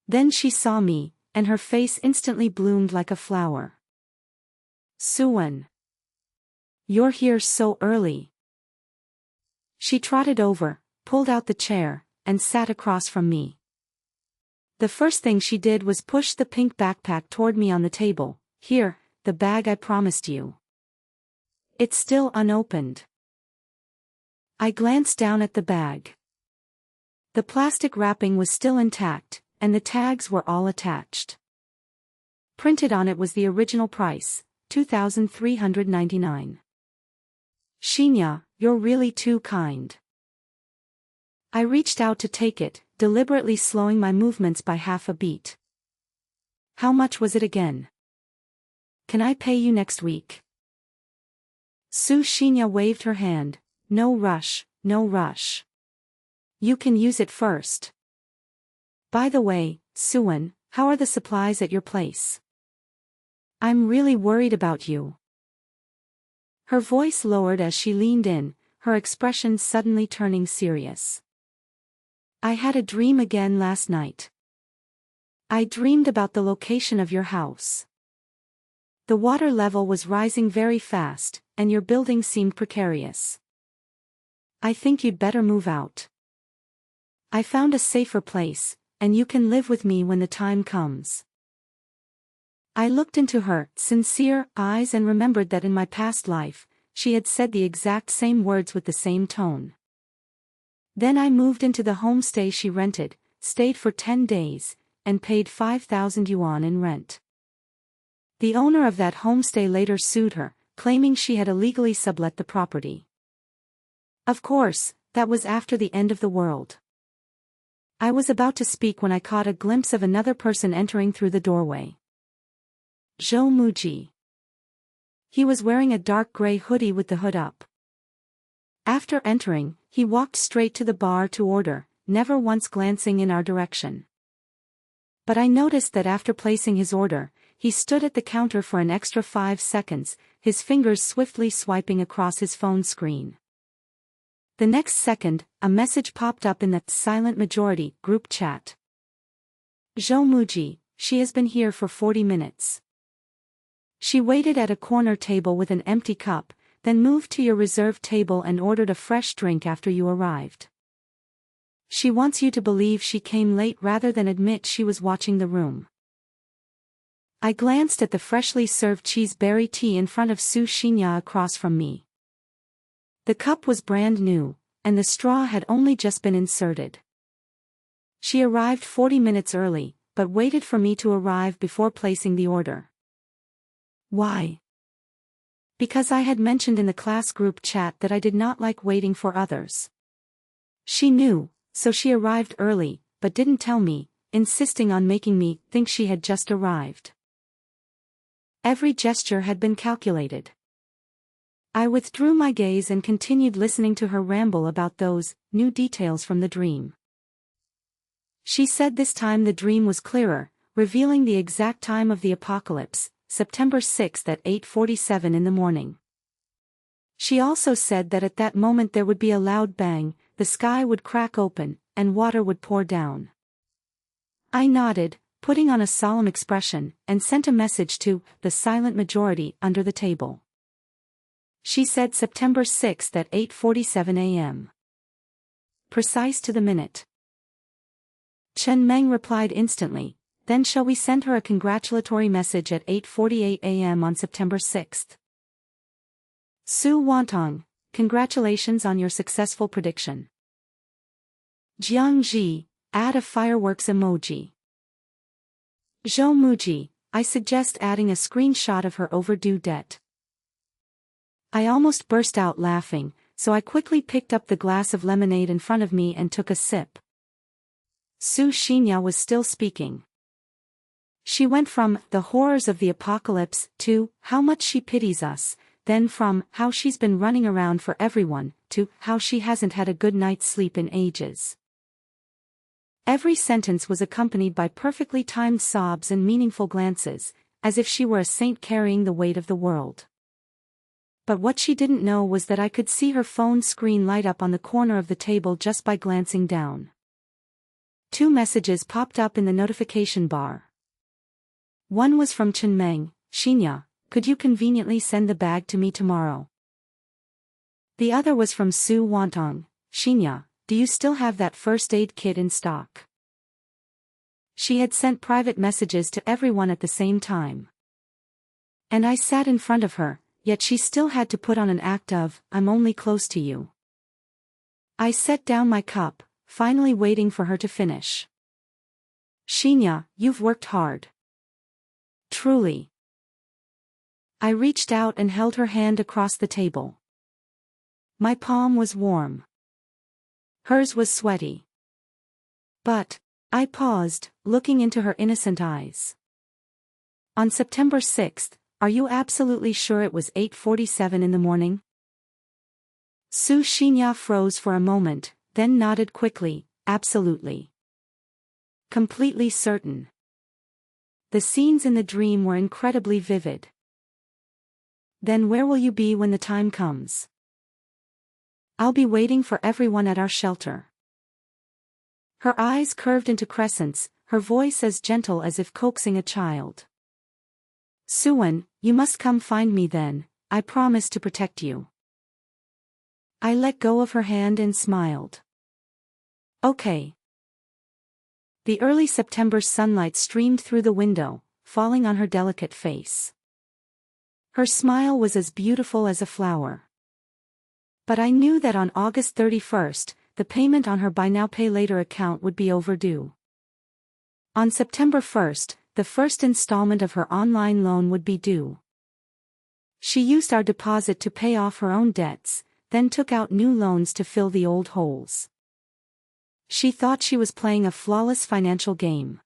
Then she saw me, and her face instantly bloomed like a flower. Suwen. You're here so early. She trotted over, pulled out the chair, and sat across from me. The first thing she did was push the pink backpack toward me on the table. Here, the bag I promised you. It's still unopened. I glanced down at the bag. The plastic wrapping was still intact, and the tags were all attached. Printed on it was the original price, 2,399. Xinya, you're really too kind. I reached out to take it, deliberately slowing my movements by half a beat. How much was it again? Can I pay you next week? Su Xinya waved her hand. No rush, no rush. You can use it first. By the way, Suan, how are the supplies at your place? I'm really worried about you. Her voice lowered as she leaned in, her expression suddenly turning serious. I had a dream again last night. I dreamed about the location of your house. The water level was rising very fast, and your building seemed precarious. I think you'd better move out. I found a safer place, and you can live with me when the time comes. I looked into her sincere eyes and remembered that in my past life, she had said the exact same words with the same tone. Then I moved into the homestay she rented, stayed for 10 days, and paid 5,000 yuan in rent. The owner of that homestay later sued her, claiming she had illegally sublet the property. Of course, that was after the end of the world. I was about to speak when I caught a glimpse of another person entering through the doorway. Zhou Muji. He was wearing a dark gray hoodie with the hood up. After entering, he walked straight to the bar to order, never once glancing in our direction. But I noticed that after placing his order, he stood at the counter for an extra 5 seconds, his fingers swiftly swiping across his phone screen. The next second, a message popped up in the silent majority group chat. Zhou Muji, she has been here for 40 minutes. She waited at a corner table with an empty cup, then moved to your reserved table and ordered a fresh drink after you arrived. She wants you to believe she came late rather than admit she was watching the room. I glanced at the freshly served cheeseberry tea in front of Su Xinya across from me. The cup was brand new, and the straw had only just been inserted. She arrived 40 minutes early, but waited for me to arrive before placing the order. Why? Because I had mentioned in the class group chat that I did not like waiting for others. She knew, so she arrived early, but didn't tell me, insisting on making me think she had just arrived. Every gesture had been calculated. I withdrew my gaze and continued listening to her ramble about those new details from the dream. She said this time the dream was clearer, revealing the exact time of the apocalypse, September 6th at 8:47 in the morning. She also said that at that moment there would be a loud bang, the sky would crack open, and water would pour down. I nodded, putting on a solemn expression, and sent a message to the silent majority under the table. She said September 6th at 8:47 a.m. Precise to the minute. Chen Meng replied instantly, then shall we send her a congratulatory message at 8:48 a.m. on September 6th? Su Wantong, congratulations on your successful prediction. Jiang Ji, add a fireworks emoji. Zhou Muji, I suggest adding a screenshot of her overdue debt. I almost burst out laughing, so I quickly picked up the glass of lemonade in front of me and took a sip. Su Xinya was still speaking. She went from the horrors of the apocalypse to how much she pities us, then from how she's been running around for everyone to how she hasn't had a good night's sleep in ages. Every sentence was accompanied by perfectly timed sobs and meaningful glances, as if she were a saint carrying the weight of the world. But what she didn't know was that I could see her phone screen light up on the corner of the table just by glancing down. 2 messages popped up in the notification bar. One was from Chen Meng, Xinya, could you conveniently send the bag to me tomorrow? The other was from Su Wantong, Xinya, do you still have that first aid kit in stock? She had sent private messages to everyone at the same time. And I sat in front of her, yet she still had to put on an act of, I'm only close to you. I set down my cup, finally waiting for her to finish. Xinya, you've worked hard. Truly. I reached out and held her hand across the table. My palm was warm. Hers was sweaty. But, I paused, looking into her innocent eyes. On September 6th, are you absolutely sure it was 8:47 in the morning? Su Xinya froze for a moment, then nodded quickly, absolutely. Completely certain. The scenes in the dream were incredibly vivid. Then where will you be when the time comes? I'll be waiting for everyone at our shelter. Her eyes curved into crescents, her voice as gentle as if coaxing a child. Suwon, you must come find me then, I promise to protect you. I let go of her hand and smiled. Okay. The early September sunlight streamed through the window, falling on her delicate face. Her smile was as beautiful as a flower. But I knew that on August 31st, the payment on her Buy Now Pay Later account would be overdue. On September 1st, the first installment of her online loan would be due. She used our deposit to pay off her own debts, then took out new loans to fill the old holes. She thought she was playing a flawless financial game.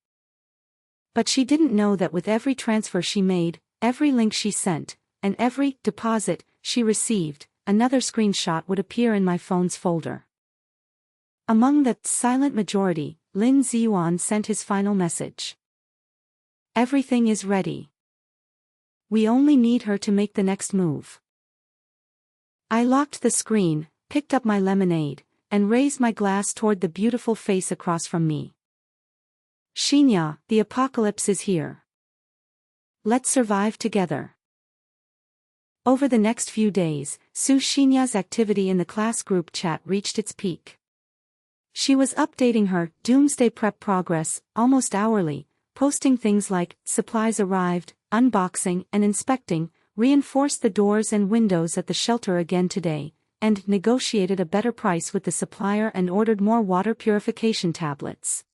But she didn't know that with every transfer she made, every link she sent, and every deposit she received, another screenshot would appear in my phone's folder. Among the silent majority, Lin Ziyuan sent his final message. Everything is ready. We only need her to make the next move. I locked the screen, picked up my lemonade, and raised my glass toward the beautiful face across from me. Xinya, the apocalypse is here. Let's survive together. Over the next few days, Su Xinya's activity in the class group chat reached its peak. She was updating her Doomsday prep progress almost hourly, posting things like, supplies arrived, unboxing and inspecting, reinforced the doors and windows at the shelter again today, and negotiated a better price with the supplier and ordered more water purification tablets.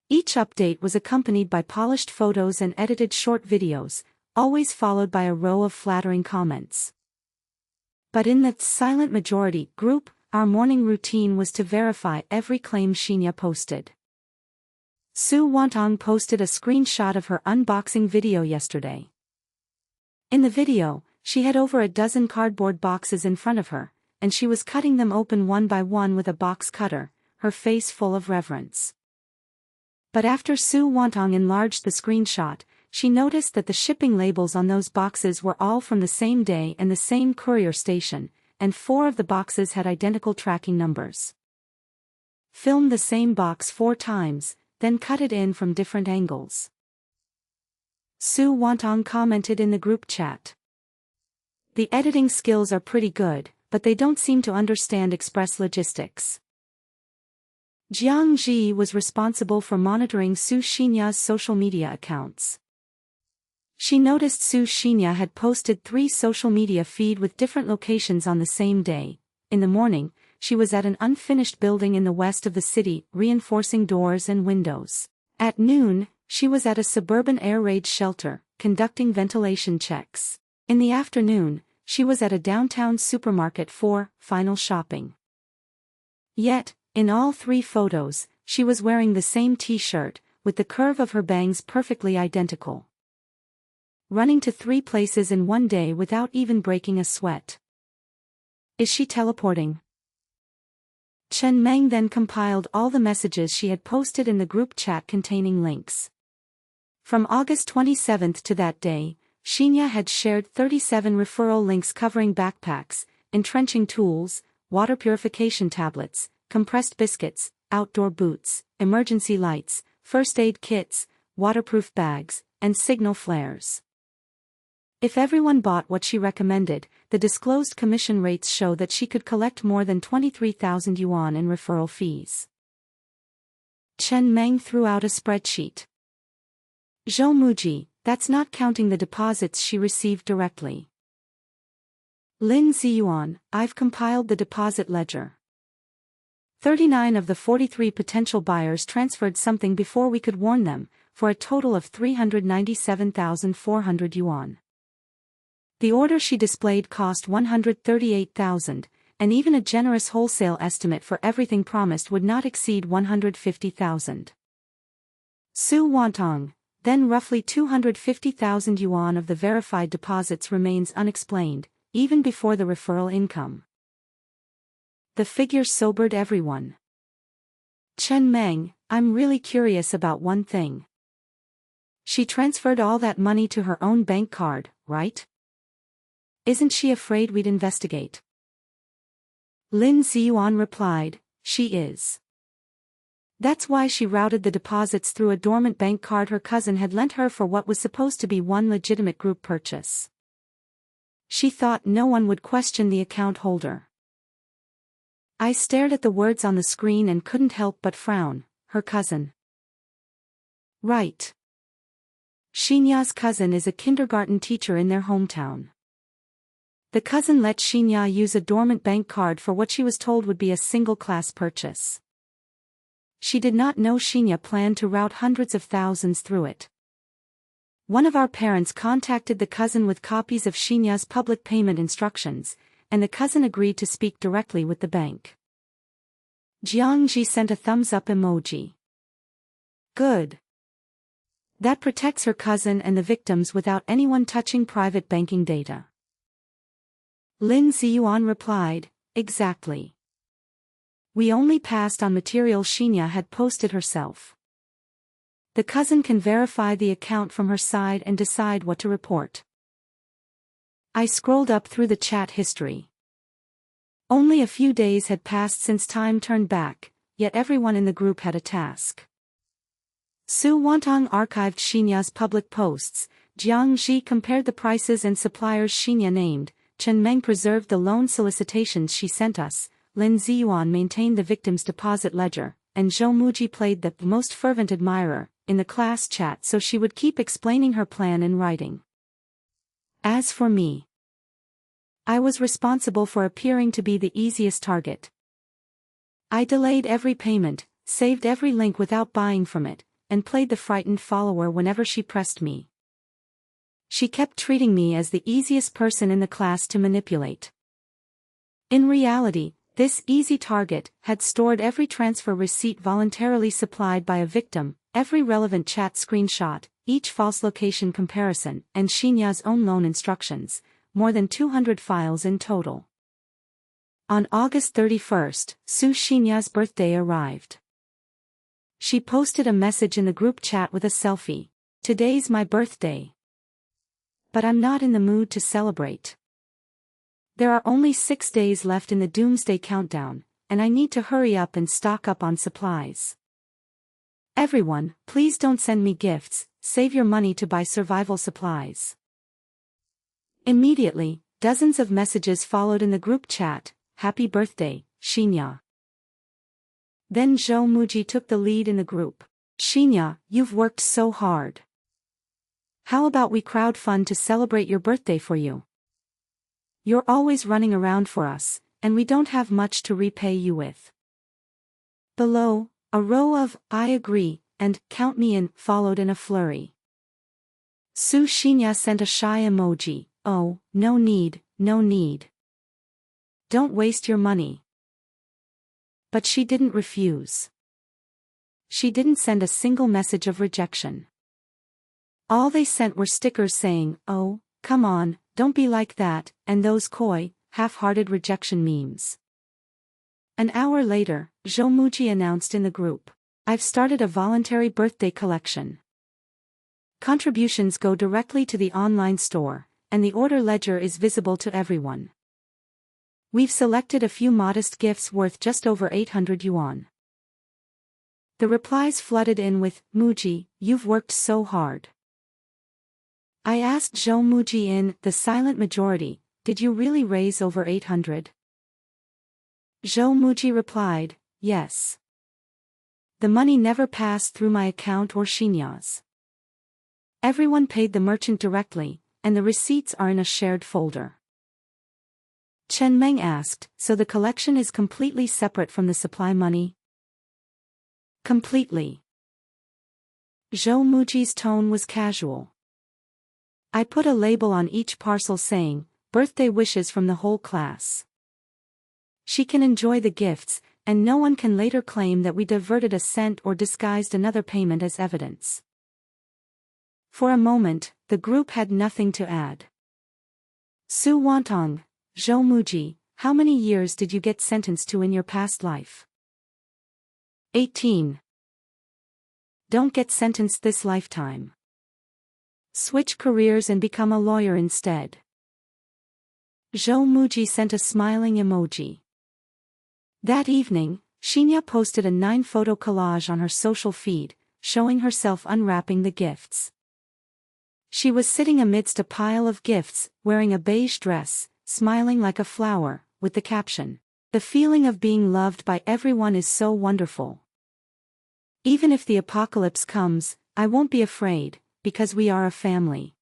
Each update was accompanied by polished photos and edited short videos, always followed by a row of flattering comments. But in the silent majority group, our morning routine was to verify every claim Xinya posted. Su Wantong posted a screenshot of her unboxing video yesterday. In the video, she had over a dozen cardboard boxes in front of her, and she was cutting them open one by one with a box cutter, her face full of reverence. But after Su Wantong enlarged the screenshot, she noticed that the shipping labels on those boxes were all from the same day and the same courier station, and 4 of the boxes had identical tracking numbers. Film the same box 4 times, then cut it in from different angles. Su Wantong commented in the group chat. The editing skills are pretty good, but they don't seem to understand express logistics. Jiang Ji was responsible for monitoring Su Xinya's social media accounts. She noticed Su Xinya had posted 3 social media feeds with different locations on the same day. In the morning, she was at an unfinished building in the west of the city, reinforcing doors and windows. At noon, she was at a suburban air raid shelter, conducting ventilation checks. In the afternoon, she was at a downtown supermarket for final shopping. Yet, in all 3 photos, she was wearing the same t-shirt, with the curve of her bangs perfectly identical. Running to 3 places in one day without even breaking a sweat. Is she teleporting? Chen Meng then compiled all the messages she had posted in the group chat containing links. From August 27th to that day, Xinya had shared 37 referral links covering backpacks, entrenching tools, water purification tablets, compressed biscuits, outdoor boots, emergency lights, first aid kits, waterproof bags, and signal flares. If everyone bought what she recommended, the disclosed commission rates show that she could collect more than 23,000 yuan in referral fees. Chen Meng threw out a spreadsheet. Zhou Muji, that's not counting the deposits she received directly. Lin Ziyuan, I've compiled the deposit ledger. 39 of the 43 potential buyers transferred something before we could warn them, for a total of 397,400 yuan. The order she displayed cost 138,000, and even a generous wholesale estimate for everything promised would not exceed 150,000. Su Wantong, then roughly 250,000 yuan of the verified deposits remains unexplained, even before the referral income. The figure sobered everyone. Chen Meng, I'm really curious about one thing. She transferred all that money to her own bank card, right? Isn't she afraid we'd investigate? Lin Ziyuan replied, she is. That's why she routed the deposits through a dormant bank card her cousin had lent her for what was supposed to be one legitimate group purchase. She thought no one would question the account holder. I stared at the words on the screen and couldn't help but frown. Her cousin. Right. Xinya's cousin is a kindergarten teacher in their hometown. The cousin let Xinya use a dormant bank card for what she was told would be a single-class purchase. She did not know Xinya planned to route hundreds of thousands through it. One of our parents contacted the cousin with copies of Xinya's public payment instructions, and the cousin agreed to speak directly with the bank. Jiangji sent a thumbs-up emoji. Good. That protects her cousin and the victims without anyone touching private banking data. Lin Ziyuan replied, exactly. We only passed on material Xinya had posted herself. The cousin can verify the account from her side and decide what to report. I scrolled up through the chat history. Only a few days had passed since time turned back, yet everyone in the group had a task. Su Wantong archived Xinya's public posts, Jiang Ji compared the prices and suppliers Xinya named, Chen Meng preserved the loan solicitations she sent us, Lin Ziyuan maintained the victim's deposit ledger, and Zhou Muji played the most fervent admirer in the class chat so she would keep explaining her plan in writing. As for me, I was responsible for appearing to be the easiest target. I delayed every payment, saved every link without buying from it, and played the frightened follower whenever she pressed me. She kept treating me as the easiest person in the class to manipulate. In reality, this easy target had stored every transfer receipt voluntarily supplied by a victim, every relevant chat screenshot, each false location comparison, and Xinya's own loan instructions, more than 200 files in total. On August 31st, Su Xinya's birthday arrived. She posted a message in the group chat with a selfie. Today's my birthday. But I'm not in the mood to celebrate. There are only 6 days left in the Doomsday countdown, and I need to hurry up and stock up on supplies. Everyone, please don't send me gifts, save your money to buy survival supplies. Immediately, dozens of messages followed in the group chat. Happy birthday, Xinya. Then Zhou Muji took the lead in the group. Xinya, you've worked so hard. How about we crowdfund to celebrate your birthday for you? You're always running around for us, and we don't have much to repay you with. Below, a row of I agree and count me in followed in a flurry. Su Xinya sent a shy emoji. Oh, no need, no need. Don't waste your money. But she didn't refuse. She didn't send a single message of rejection. All they sent were stickers saying, oh, come on, don't be like that, and those coy, half-hearted rejection memes. An hour later, Zhou Muji announced in the group, I've started a voluntary birthday collection. Contributions go directly to the online store, and the order ledger is visible to everyone. We've selected a few modest gifts worth just over 800 yuan. The replies flooded in with, Muji, you've worked so hard. I asked Zhou Muji in the silent majority, did you really raise over 800? Zhou Muji replied, yes. The money never passed through my account or Xinya's. Everyone paid the merchant directly, and the receipts are in a shared folder. Chen Meng asked, so the collection is completely separate from the supply money? Completely. Zhou Muji's tone was casual. I put a label on each parcel saying, birthday wishes from the whole class. She can enjoy the gifts, and no one can later claim that we diverted a cent or disguised another payment as evidence. For a moment, the group had nothing to add. Su Wantong, Zhou Muji, how many years did you get sentenced to in your past life? 18. Don't get sentenced this lifetime. Switch careers and become a lawyer instead. Zhou Muji sent a smiling emoji. That evening, Xinya posted a 9-photo collage on her social feed, showing herself unwrapping the gifts. She was sitting amidst a pile of gifts, wearing a beige dress, smiling like a flower, with the caption, "The feeling of being loved by everyone is so wonderful. Even if the apocalypse comes, I won't be afraid, because we are a family."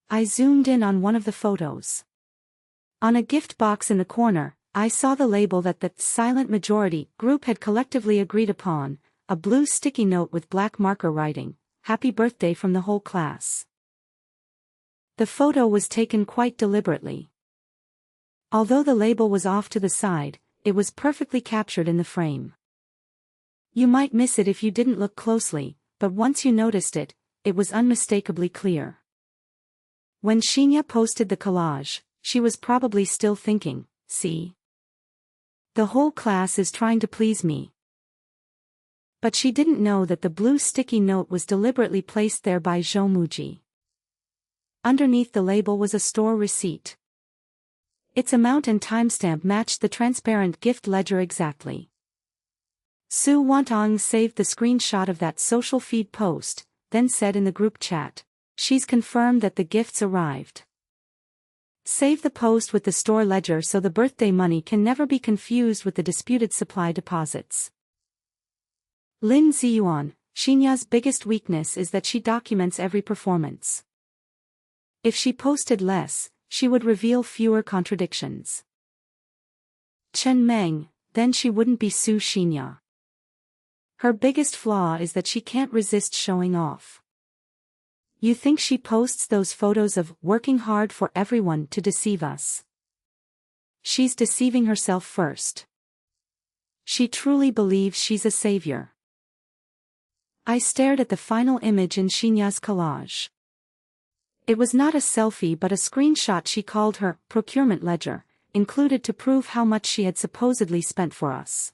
I zoomed in on one of the photos. On a gift box in the corner, I saw the label that the silent majority group had collectively agreed upon, a blue sticky note with black marker writing, "Happy birthday" from the whole class. The photo was taken quite deliberately. Although the label was off to the side, it was perfectly captured in the frame. You might miss it if you didn't look closely, but once you noticed it, it was unmistakably clear. When Xinya posted the collage, she was probably still thinking, "See? The whole class is trying to please me." But she didn't know that the blue sticky note was deliberately placed there by Zhou Muji. Underneath the label was a store receipt. Its amount and timestamp matched the transparent gift ledger exactly. Su Wantong saved the screenshot of that social feed post, then said in the group chat, "She's confirmed that the gifts arrived. Save the post with the store ledger so the birthday money can never be confused with the disputed supply deposits." Lin Ziyuan, Xinya's biggest weakness is that she documents every performance. If she posted less, she would reveal fewer contradictions. Chen Meng, then she wouldn't be Su Xinya. Her biggest flaw is that she can't resist showing off. You think she posts those photos of working hard for everyone to deceive us? She's deceiving herself first. She truly believes she's a savior. I stared at the final image in Xinya's collage. It was not a selfie but a screenshot she called her procurement ledger, included to prove how much she had supposedly spent for us.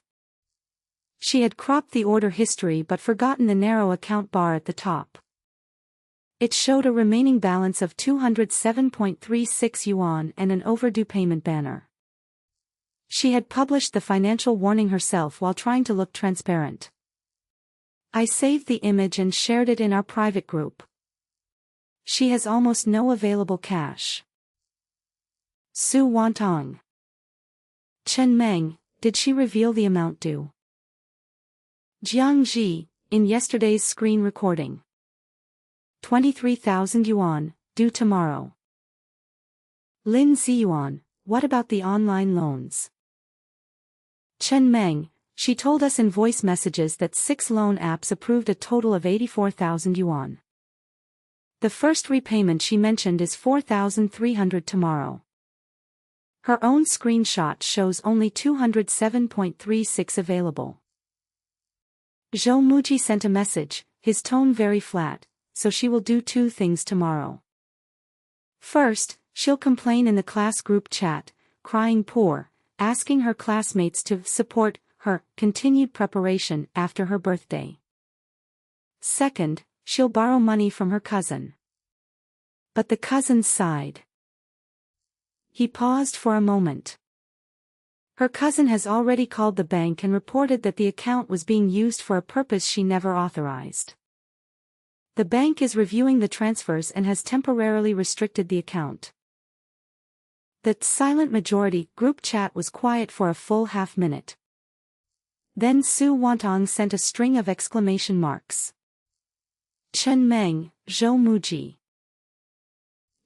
She had cropped the order history but forgotten the narrow account bar at the top. It showed a remaining balance of 207.36 yuan and an overdue payment banner. She had published the financial warning herself while trying to look transparent. I saved the image and shared it in our private group. She has almost no available cash. Su Wantong. Chen Meng, did she reveal the amount due? Jiang Ji, in yesterday's screen recording. 23,000 yuan, due tomorrow. Lin Ziyuan, what about the online loans? Chen Meng, she told us in voice messages that 6 loan apps approved a total of 84,000 yuan. The first repayment she mentioned is 4,300 tomorrow. Her own screenshot shows only 207.36 available. Zhou Muji sent a message, his tone very flat, so she will do 2 things tomorrow. First, she'll complain in the class group chat, crying poor, asking her classmates to support her continued preparation after her birthday. Second, she'll borrow money from her cousin. But the cousin sighed. He paused for a moment. Her cousin has already called the bank and reported that the account was being used for a purpose she never authorized. The bank is reviewing the transfers and has temporarily restricted the account. The silent majority group chat was quiet for a full half-minute. Then Su Wantong sent a string of exclamation marks. Chen Meng, Zhou Muji.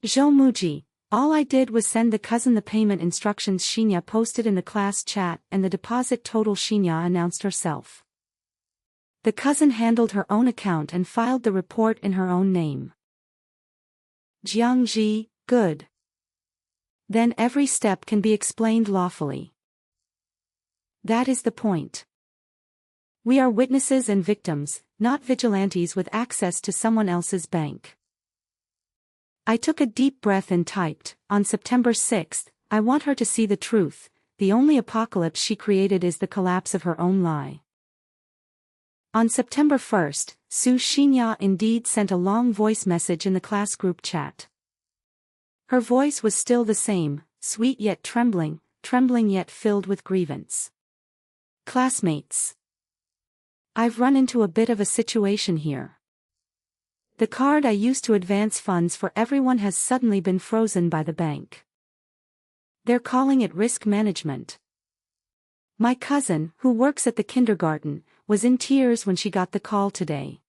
Zhou Muji, all I did was send the cousin the payment instructions Xinya posted in the class chat and the deposit total Xinya announced herself. The cousin handled her own account and filed the report in her own name. Jiang Ji, good. Then every step can be explained lawfully. That is the point. We are witnesses and victims, not vigilantes with access to someone else's bank. I took a deep breath and typed, on September 6th, I want her to see the truth, the only apocalypse she created is the collapse of her own lie. On September 1st, Su Xinya indeed sent a long voice message in the class group chat. Her voice was still the same, sweet yet trembling yet filled with grievance. Classmates. I've run into a bit of a situation here. The card I used to advance funds for everyone has suddenly been frozen by the bank. They're calling it risk management. My cousin, who works at the kindergarten, was in tears when she got the call today.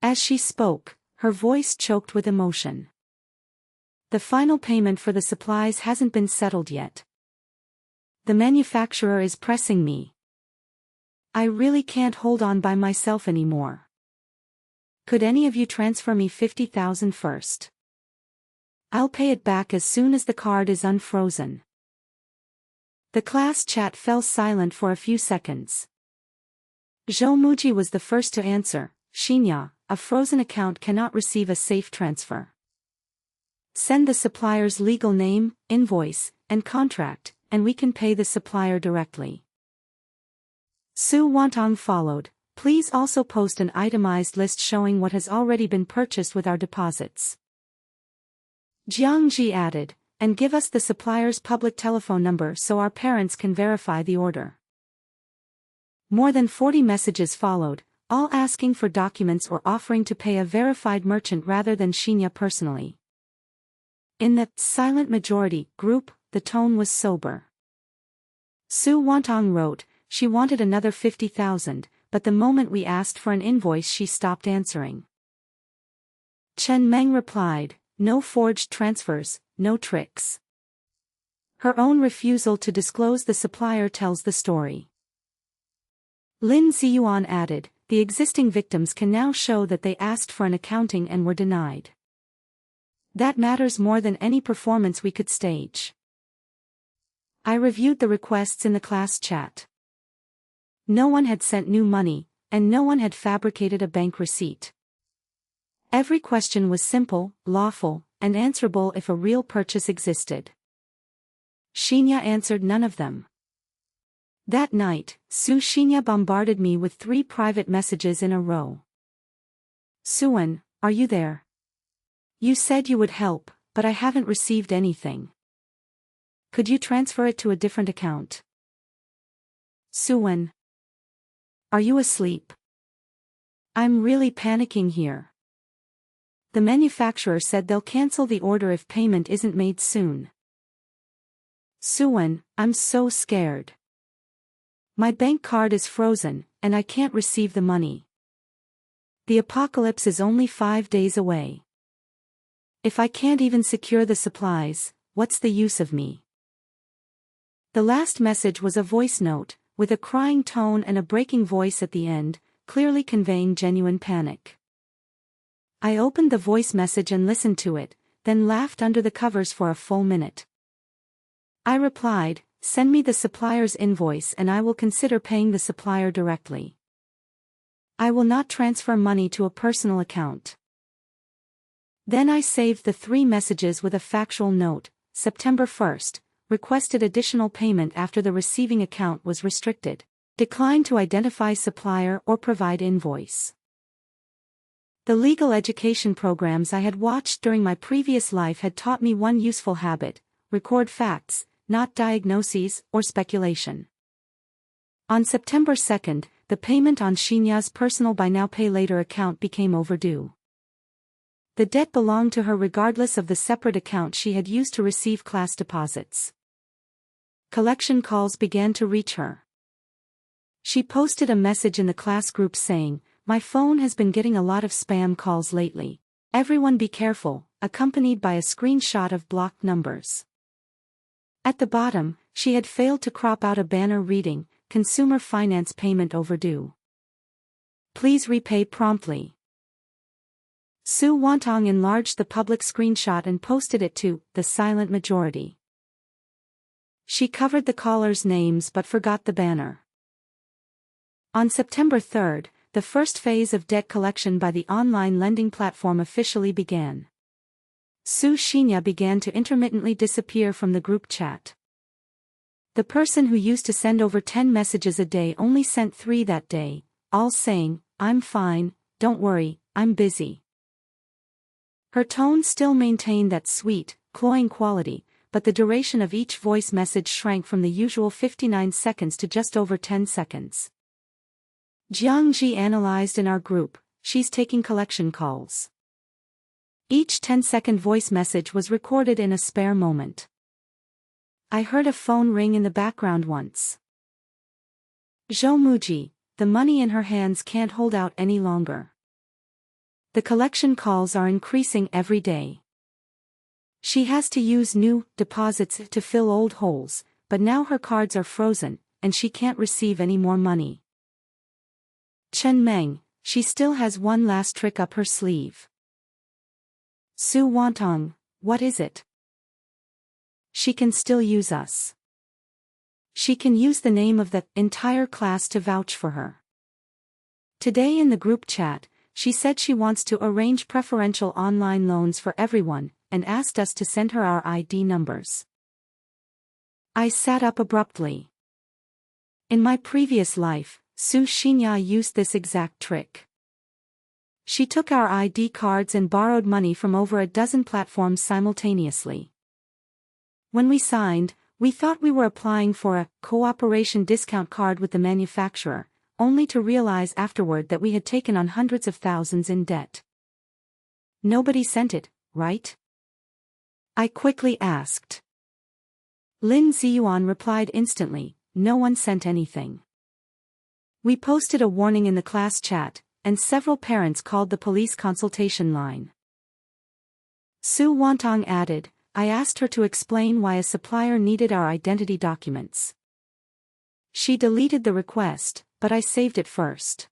As she spoke, her voice choked with emotion. The final payment for the supplies hasn't been settled yet. The manufacturer is pressing me. I really can't hold on by myself anymore. Could any of you transfer me 50,000 first? I'll pay it back as soon as the card is unfrozen. The class chat fell silent for a few seconds. Zhou Muji was the first to answer, Xinya, a frozen account cannot receive a safe transfer. Send the supplier's legal name, invoice, and contract, and we can pay the supplier directly. Su Wantong followed, please also post an itemized list showing what has already been purchased with our deposits. Jiang Ji added, and give us the supplier's public telephone number so our parents can verify the order. More than 40 messages followed, all asking for documents or offering to pay a verified merchant rather than Xinya personally. In the silent majority group, the tone was sober. Su Wantong wrote, she wanted another 50,000, but the moment we asked for an invoice she stopped answering. Chen Meng replied, no forged transfers, no tricks. Her own refusal to disclose the supplier tells the story. Lin Ziyuan added, the existing victims can now show that they asked for an accounting and were denied. That matters more than any performance we could stage. I reviewed the requests in the class chat. No one had sent new money, and no one had fabricated a bank receipt. Every question was simple, lawful, and answerable if a real purchase existed. Xinya answered none of them. That night, Su Xinya bombarded me with 3 private messages in a row. Suan, are you there? You said you would help, but I haven't received anything. Could you transfer it to a different account? Suan. Are you asleep? I'm really panicking here. The manufacturer said they'll cancel the order if payment isn't made soon. Suan, I'm so scared. My bank card is frozen, and I can't receive the money. The apocalypse is only 5 days away. If I can't even secure the supplies, what's the use of me? The last message was a voice note, with a crying tone and a breaking voice at the end, clearly conveying genuine panic. I opened the voice message and listened to it, then laughed under the covers for a full minute. I replied, send me the supplier's invoice and I will consider paying the supplier directly. I will not transfer money to a personal account. Then I saved the 3 messages with a factual note, September 1st, requested additional payment after the receiving account was restricted, declined to identify supplier or provide invoice. The legal education programs I had watched during my previous life had taught me one useful habit: record facts, not diagnoses or speculation. On September 2nd, the payment on Xinya's personal Buy Now Pay Later account became overdue. The debt belonged to her regardless of the separate account she had used to receive class deposits. Collection calls began to reach her. She posted a message in the class group saying, my phone has been getting a lot of spam calls lately. Everyone be careful, accompanied by a screenshot of blocked numbers. At the bottom, she had failed to crop out a banner reading, Consumer Finance Payment Overdue. Please repay promptly. Su Wantong enlarged the public screenshot and posted it to the silent majority. She covered the callers' names but forgot the banner. On September 3rd, the first phase of debt collection by the online lending platform officially began. Su Xinya began to intermittently disappear from the group chat. The person who used to send over 10 messages a day only sent 3 that day, all saying, "I'm fine, don't worry, I'm busy." Her tone still maintained that sweet, cloying quality, but the duration of each voice message shrank from the usual 59 seconds to just over 10 seconds. Jiang Ji analyzed in our group, "She's taking collection calls." Each 10-second voice message was recorded in a spare moment. I heard a phone ring in the background once. Zhou Muji, the money in her hands can't hold out any longer. The collection calls are increasing every day. She has to use new deposits to fill old holes, but now her cards are frozen, and she can't receive any more money. Chen Meng, she still has one last trick up her sleeve. Su Wantong, what is it? She can still use us. She can use the name of the entire class to vouch for her. Today in the group chat, she said she wants to arrange preferential online loans for everyone, and asked us to send her our ID numbers. I sat up abruptly. In my previous life, Su Xinya used this exact trick. She took our ID cards and borrowed money from over a dozen platforms simultaneously. When we signed, we thought we were applying for a cooperation discount card with the manufacturer, only to realize afterward that we had taken on hundreds of thousands in debt. Nobody sent it, right? I quickly asked. Lin Ziyuan replied instantly, no one sent anything. We posted a warning in the class chat, and several parents called the police consultation line. Su Wantong added, I asked her to explain why a supplier needed our identity documents. She deleted the request, but I saved it first.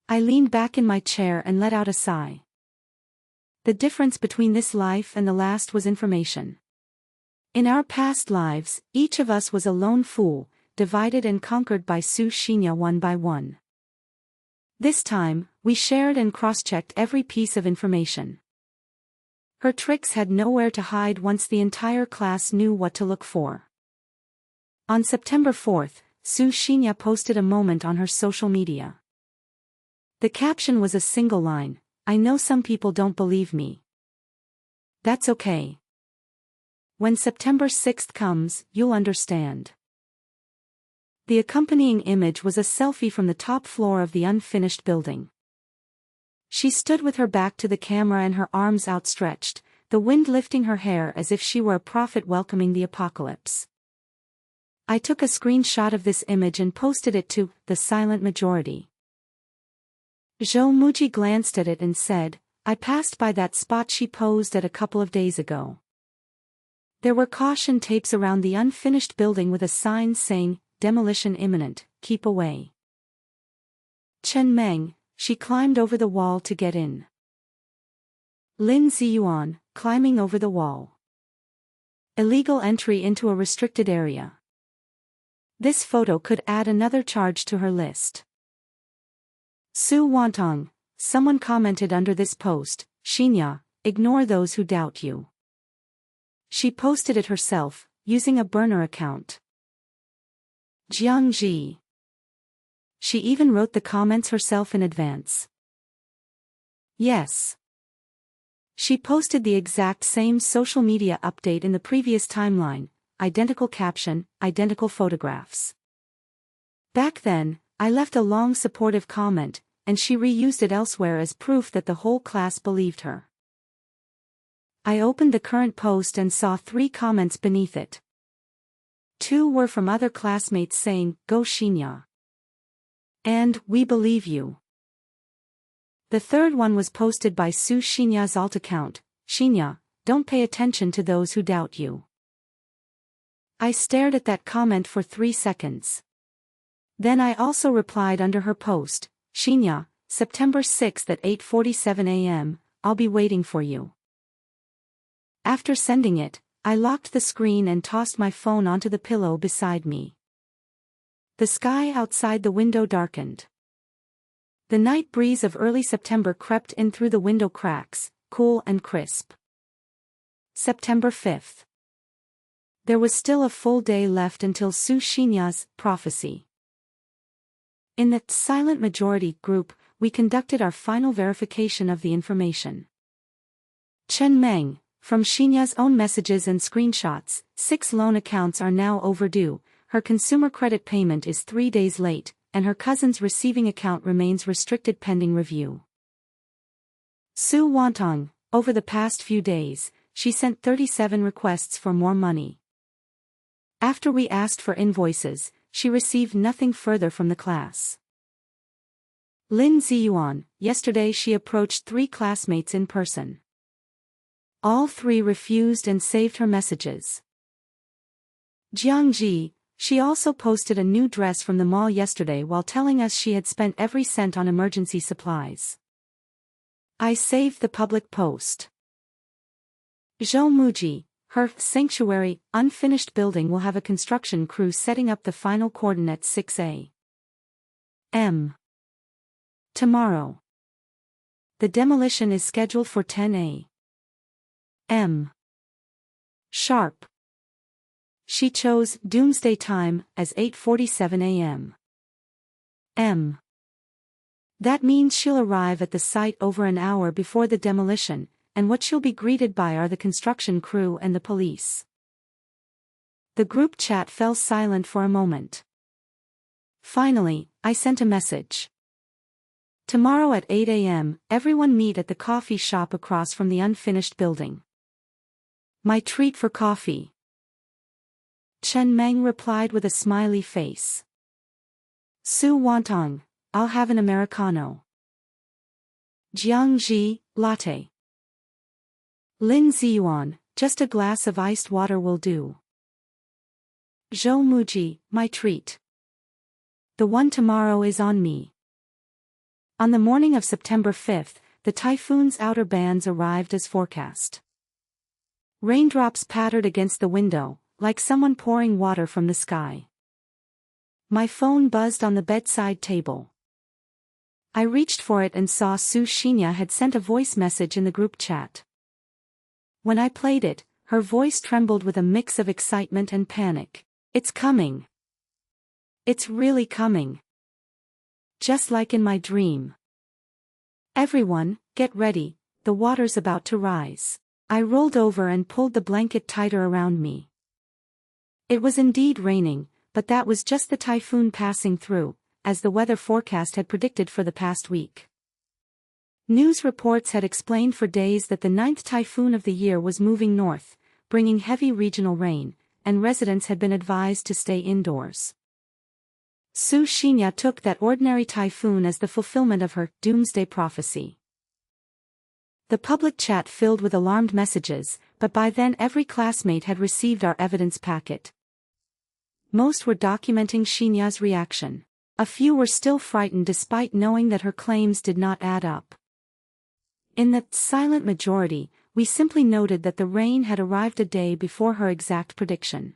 I leaned back in my chair and let out a sigh. The difference between this life and the last was information. In our past lives, each of us was a lone fool, divided and conquered by Su Xinya one by one. This time, we shared and cross-checked every piece of information. Her tricks had nowhere to hide once the entire class knew what to look for. On September 4th, Su Xinya posted a moment on her social media. The caption was a single line, I know some people don't believe me. That's okay. When September 6th comes, you'll understand. The accompanying image was a selfie from the top floor of the unfinished building. She stood with her back to the camera and her arms outstretched, the wind lifting her hair as if she were a prophet welcoming the apocalypse. I took a screenshot of this image and posted it to the silent majority. Zhou Muji glanced at it and said, I passed by that spot she posed at a couple of days ago. There were caution tapes around the unfinished building with a sign saying, demolition imminent, keep away. Chen Meng, she climbed over the wall to get in. Lin Ziyuan, climbing over the wall. Illegal entry into a restricted area. This photo could add another charge to her list. Su Wantong, someone commented under this post, Xinya, ignore those who doubt you. She posted it herself, using a burner account. Jiang Ji. She even wrote the comments herself in advance. Yes. She posted the exact same social media update in the previous timeline, identical caption, identical photographs. Back then, I left a long supportive comment, and she reused it elsewhere as proof that the whole class believed her. I opened the current post and saw 3 comments beneath it. 2 were from other classmates saying, Go Xinya. And, we believe you. The third one was posted by Su Xinya's alt account, Xinya, don't pay attention to those who doubt you. I stared at that comment for 3 seconds. Then I also replied under her post, Xinya, September 6th at 8:47 a.m., I'll be waiting for you. After sending it, I locked the screen and tossed my phone onto the pillow beside me. The sky outside the window darkened. The night breeze of early September crept in through the window cracks, cool and crisp. September 5th. There was still a full day left until Su Xinya's prophecy. In the silent majority group, we conducted our final verification of the information. Chen Meng, from Xinya's own messages and screenshots, 6 loan accounts are now overdue, her consumer credit payment is 3 days late, and her cousin's receiving account remains restricted pending review. Su Wantong, over the past few days, she sent 37 requests for more money. After we asked for invoices, she received nothing further from the class. Lin Ziyuan, yesterday she approached 3 classmates in person. All 3 refused and saved her messages. Jiang Ji, she also posted a new dress from the mall yesterday while telling us she had spent every cent on emergency supplies. I saved the public post. Zhou Muji, her sanctuary, unfinished building will have a construction crew setting up the final coordinate 6 a.m. tomorrow. The demolition is scheduled for 10 a.m. sharp. She chose Doomsday time as 8:47 a.m. That means she'll arrive at the site over an hour before the demolition, and what she'll be greeted by are the construction crew and the police. The group chat fell silent for a moment. Finally, I sent a message. Tomorrow at 8 a.m., everyone meet at the coffee shop across from the unfinished building. My treat for coffee. Chen Meng replied with a smiley face. Su Wantong, I'll have an Americano. Jiang Ji, latte. Lin Ziyuan, just a glass of iced water will do. Zhou Muji, my treat. The one tomorrow is on me. On the morning of September 5th, the typhoon's outer bands arrived as forecast. Raindrops pattered against the window, like someone pouring water from the sky. My phone buzzed on the bedside table. I reached for it and saw Su Xinya had sent a voice message in the group chat. When I played it, her voice trembled with a mix of excitement and panic. It's coming. It's really coming. Just like in my dream. Everyone, get ready, the water's about to rise. I rolled over and pulled the blanket tighter around me. It was indeed raining, but that was just the typhoon passing through, as the weather forecast had predicted for the past week. News reports had explained for days that the 9th typhoon of the year was moving north, bringing heavy regional rain, and residents had been advised to stay indoors. Su Xinya took that ordinary typhoon as the fulfillment of her Doomsday prophecy. The public chat filled with alarmed messages, but by then every classmate had received our evidence packet. Most were documenting Xinya's reaction. A few were still frightened despite knowing that her claims did not add up. In the silent majority, we simply noted that the rain had arrived a day before her exact prediction.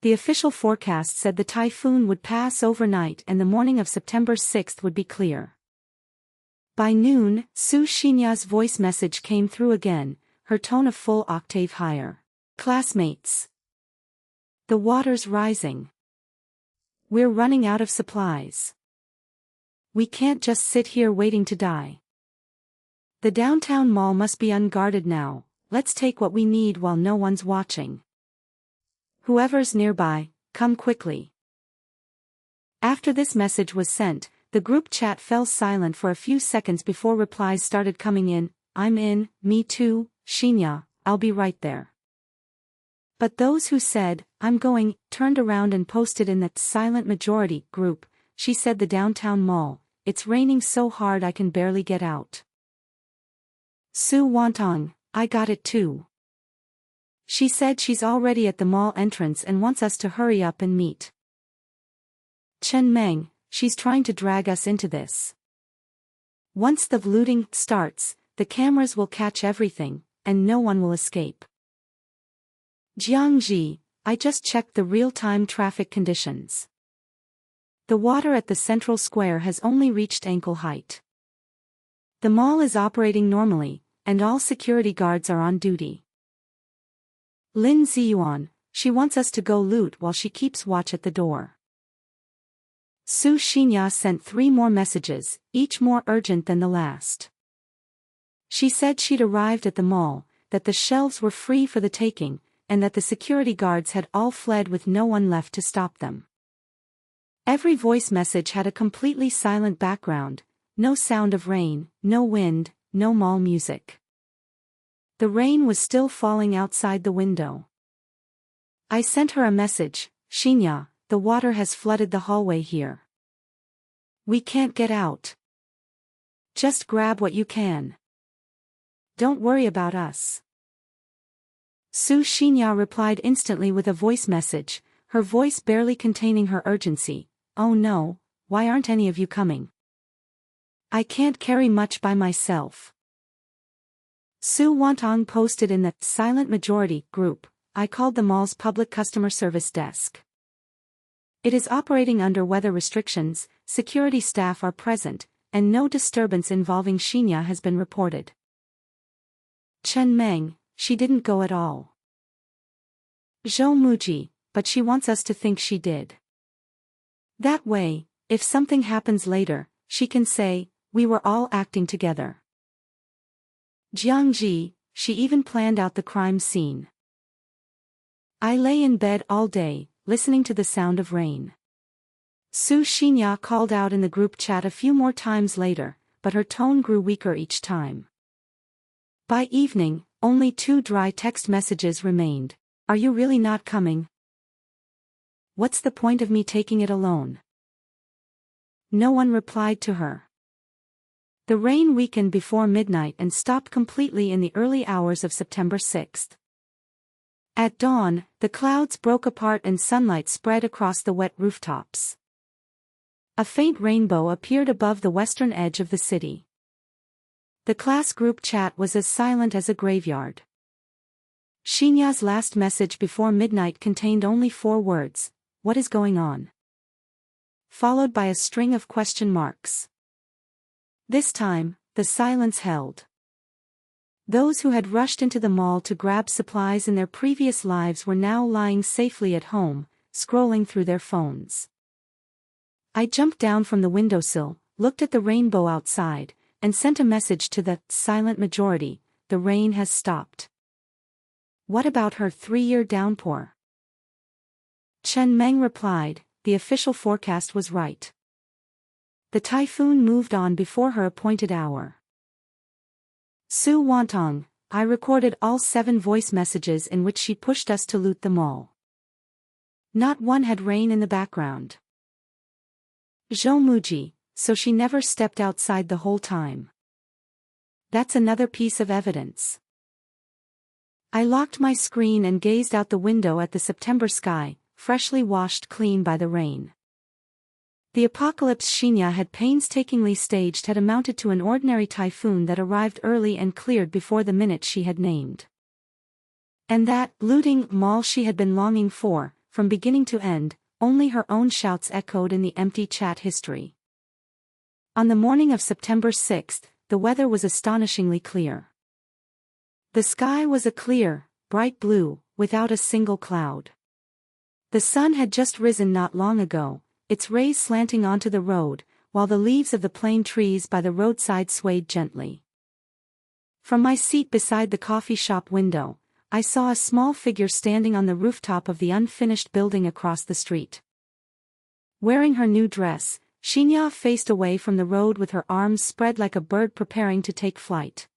The official forecast said the typhoon would pass overnight and the morning of September 6th would be clear. By noon, Su Xinya's voice message came through again, her tone a full octave higher. Classmates. The water's rising. We're running out of supplies. We can't just sit here waiting to die. The downtown mall must be unguarded now, let's take what we need while no one's watching. Whoever's nearby, come quickly. After this message was sent, the group chat fell silent for a few seconds before replies started coming in. I'm in, me too, Xinya, I'll be right there. But those who said, I'm going, turned around and posted in that silent majority group. She said the downtown mall, it's raining so hard I can barely get out. Su Wantong, I got it too. She said she's already at the mall entrance and wants us to hurry up and meet. Chen Meng, she's trying to drag us into this. Once the looting starts, the cameras will catch everything, and no one will escape. Jiangji, I just checked the real-time traffic conditions. The water at the central square has only reached ankle height. The mall is operating normally, and all security guards are on duty. Lin Ziyuan, she wants us to go loot while she keeps watch at the door. Su Xinya sent 3 more messages, each more urgent than the last. She said she'd arrived at the mall, that the shelves were free for the taking, and that the security guards had all fled with no one left to stop them. Every voice message had a completely silent background, no sound of rain, no wind, no mall music. The rain was still falling outside the window. I sent her a message, Xinya, the water has flooded the hallway here. We can't get out. Just grab what you can. Don't worry about us. Su Xinya replied instantly with a voice message, her voice barely containing her urgency. Oh no, why aren't any of you coming? I can't carry much by myself. Su Wantong posted in the silent majority group, I called the mall's public customer service desk. It is operating under weather restrictions, security staff are present, and no disturbance involving Xinya has been reported. Chen Meng, she didn't go at all. Zhou Muji, but she wants us to think she did. That way, if something happens later, she can say, we were all acting together. Jiangji, she even planned out the crime scene. I lay in bed all day, listening to the sound of rain. Su Xinya called out in the group chat a few more times later, but her tone grew weaker each time. By evening, only 2 dry text messages remained. Are you really not coming? What's the point of me taking it alone? No one replied to her. The rain weakened before midnight and stopped completely in the early hours of September 6th. At dawn, the clouds broke apart and sunlight spread across the wet rooftops. A faint rainbow appeared above the western edge of the city. The class group chat was as silent as a graveyard. Xinya's last message before midnight contained only 4 words, what is going on? Followed by a string of question marks. This time, the silence held. Those who had rushed into the mall to grab supplies in their previous lives were now lying safely at home, scrolling through their phones. I jumped down from the windowsill, looked at the rainbow outside, and sent a message to the silent majority, the rain has stopped. What about her 3-year downpour? Chen Meng replied, the official forecast was right. The typhoon moved on before her appointed hour. Su Wantong, I recorded all 7 voice messages in which she pushed us to loot the mall. Not one had rain in the background. Zhou Muji, so she never stepped outside the whole time. That's another piece of evidence. I locked my screen and gazed out the window at the September sky, freshly washed clean by the rain. The apocalypse Xinya had painstakingly staged had amounted to an ordinary typhoon that arrived early and cleared before the minute she had named. And that looting mall she had been longing for, from beginning to end, only her own shouts echoed in the empty chat history. On the morning of September 6th, the weather was astonishingly clear. The sky was a clear, bright blue, without a single cloud. The sun had just risen not long ago, its rays slanting onto the road, while the leaves of the plane trees by the roadside swayed gently. From my seat beside the coffee shop window, I saw a small figure standing on the rooftop of the unfinished building across the street. Wearing her new dress, Xinya faced away from the road with her arms spread like a bird preparing to take flight.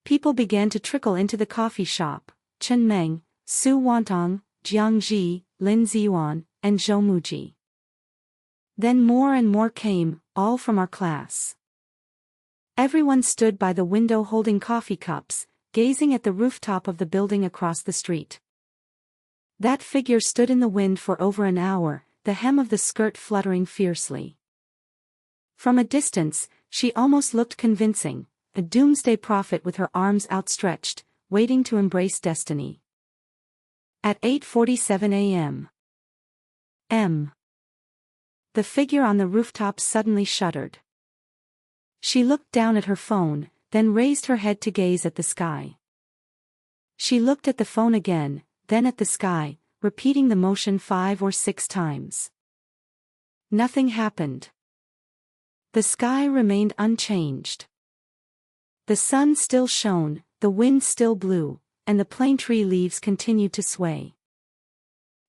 People began to trickle into the coffee shop, Chen Meng, Su Wantong, Jiangji, Lin Ziyuan, and Zhou Muji. Then more and more came, all from our class. Everyone stood by the window holding coffee cups, gazing at the rooftop of the building across the street. That figure stood in the wind for over an hour, the hem of the skirt fluttering fiercely. From a distance, she almost looked convincing, a doomsday prophet with her arms outstretched, waiting to embrace destiny. At 8:47 a.m. The figure on the rooftop suddenly shuddered. She looked down at her phone, then raised her head to gaze at the sky. She looked at the phone again, then at the sky, repeating the motion 5 or 6 times. Nothing happened. The sky remained unchanged. The sun still shone, the wind still blew, and the plane tree leaves continued to sway.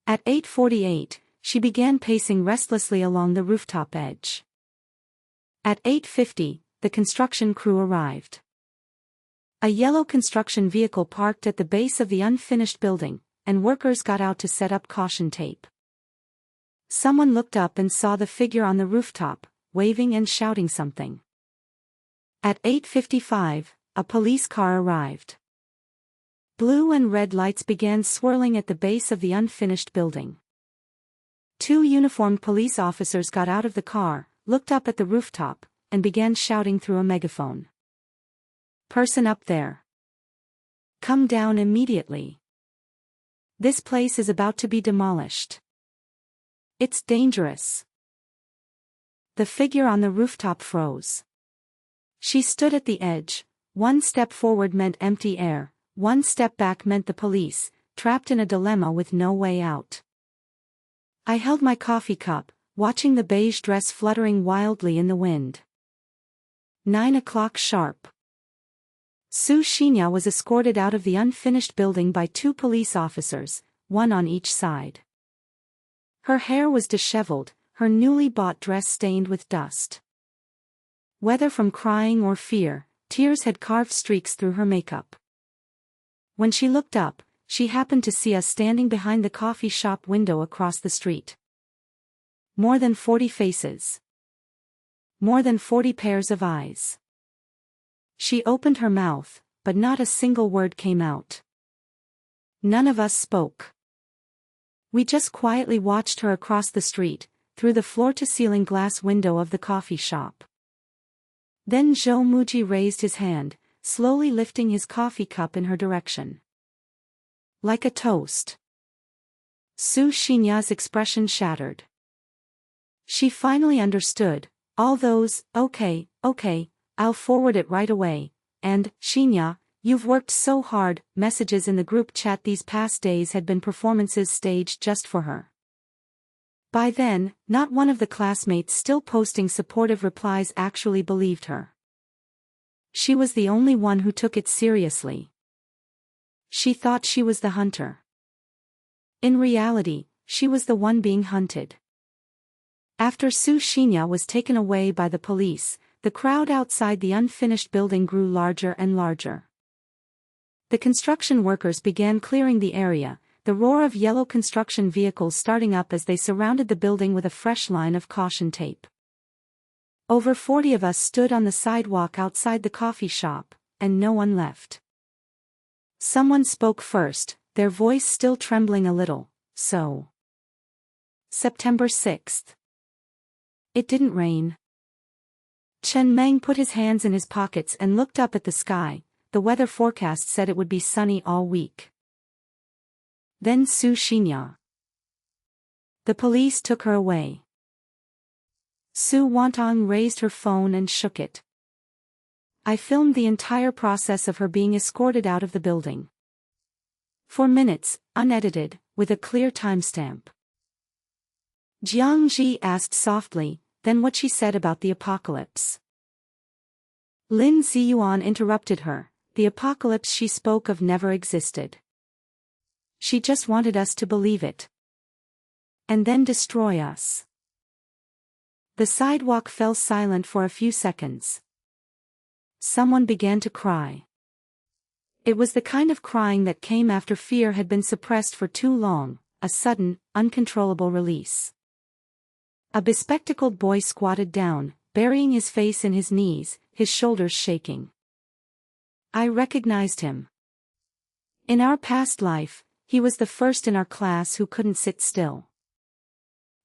At 8:48, she began pacing restlessly along the rooftop edge. At 8:50, the construction crew arrived. A yellow construction vehicle parked at the base of the unfinished building, and workers got out to set up caution tape. Someone looked up and saw the figure on the rooftop, waving and shouting something. At 8:55, a police car arrived. Blue and red lights began swirling at the base of the unfinished building. 2 uniformed police officers got out of the car, looked up at the rooftop, and began shouting through a megaphone. "Person up there. Come down immediately. This place is about to be demolished. It's dangerous." The figure on the rooftop froze. She stood at the edge. 1 step forward meant empty air, 1 step back meant the police, trapped in a dilemma with no way out. I held my coffee cup, watching the beige dress fluttering wildly in the wind. 9 o'clock sharp. Su Xinya was escorted out of the unfinished building by 2 police officers, 1 on each side. Her hair was disheveled, her newly bought dress stained with dust. Whether from crying or fear, tears had carved streaks through her makeup. When she looked up, she happened to see us standing behind the coffee shop window across the street. More than 40 faces. More than 40 pairs of eyes. She opened her mouth, but not a single word came out. None of us spoke. We just quietly watched her across the street, through the floor-to-ceiling glass window of the coffee shop. Then Zhou Muji raised his hand, slowly lifting his coffee cup in her direction. Like a toast. Su Xinya's expression shattered. She finally understood. All those, okay, I'll forward it right away, and, Xinya, you've worked so hard, messages in the group chat these past days had been performances staged just for her. By then, not one of the classmates still posting supportive replies actually believed her. She was the only one who took it seriously. She thought she was the hunter. In reality, she was the one being hunted. After Su Xinya was taken away by the police, the crowd outside the unfinished building grew larger and larger. The construction workers began clearing the area, the roar of yellow construction vehicles starting up as they surrounded the building with a fresh line of caution tape. Over 40 of us stood on the sidewalk outside the coffee shop, and no one left. Someone spoke first, their voice still trembling a little. So. September 6th. It didn't rain. Chen Meng put his hands in his pockets and looked up at the sky. The weather forecast said it would be sunny all week. Then Su Xinya. The police took her away. Su Wantong raised her phone and shook it. I filmed the entire process of her being escorted out of the building. 4 minutes, unedited, with a clear timestamp. Jiang Ji asked softly, then what she said about the apocalypse. Lin Ziyuan interrupted her. The apocalypse she spoke of never existed. She just wanted us to believe it. And then destroy us. The sidewalk fell silent for a few seconds. Someone began to cry. It was the kind of crying that came after fear had been suppressed for too long, a sudden, uncontrollable release. A bespectacled boy squatted down, burying his face in his knees, his shoulders shaking. I recognized him. In our past life, he was the first in our class who couldn't sit still.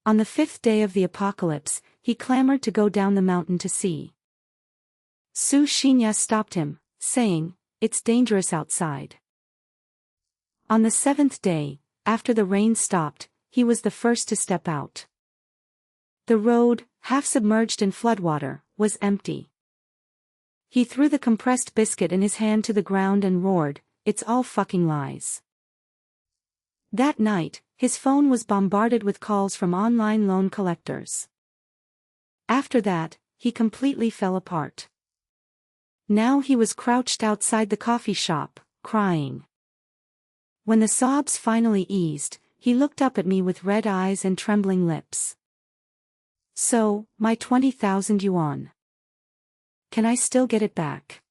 On the 5th day of the apocalypse, he clamored to go down the mountain to see. Su Xinya stopped him, saying, "It's dangerous outside." On the 7th day, after the rain stopped, he was the first to step out. The road, half submerged in floodwater, was empty. He threw the compressed biscuit in his hand to the ground and roared, "It's all fucking lies." That night, his phone was bombarded with calls from online loan collectors. After that, he completely fell apart. Now he was crouched outside the coffee shop, crying. When the sobs finally eased, he looked up at me with red eyes and trembling lips. "So, my 20,000 yuan. Can I still get it back?"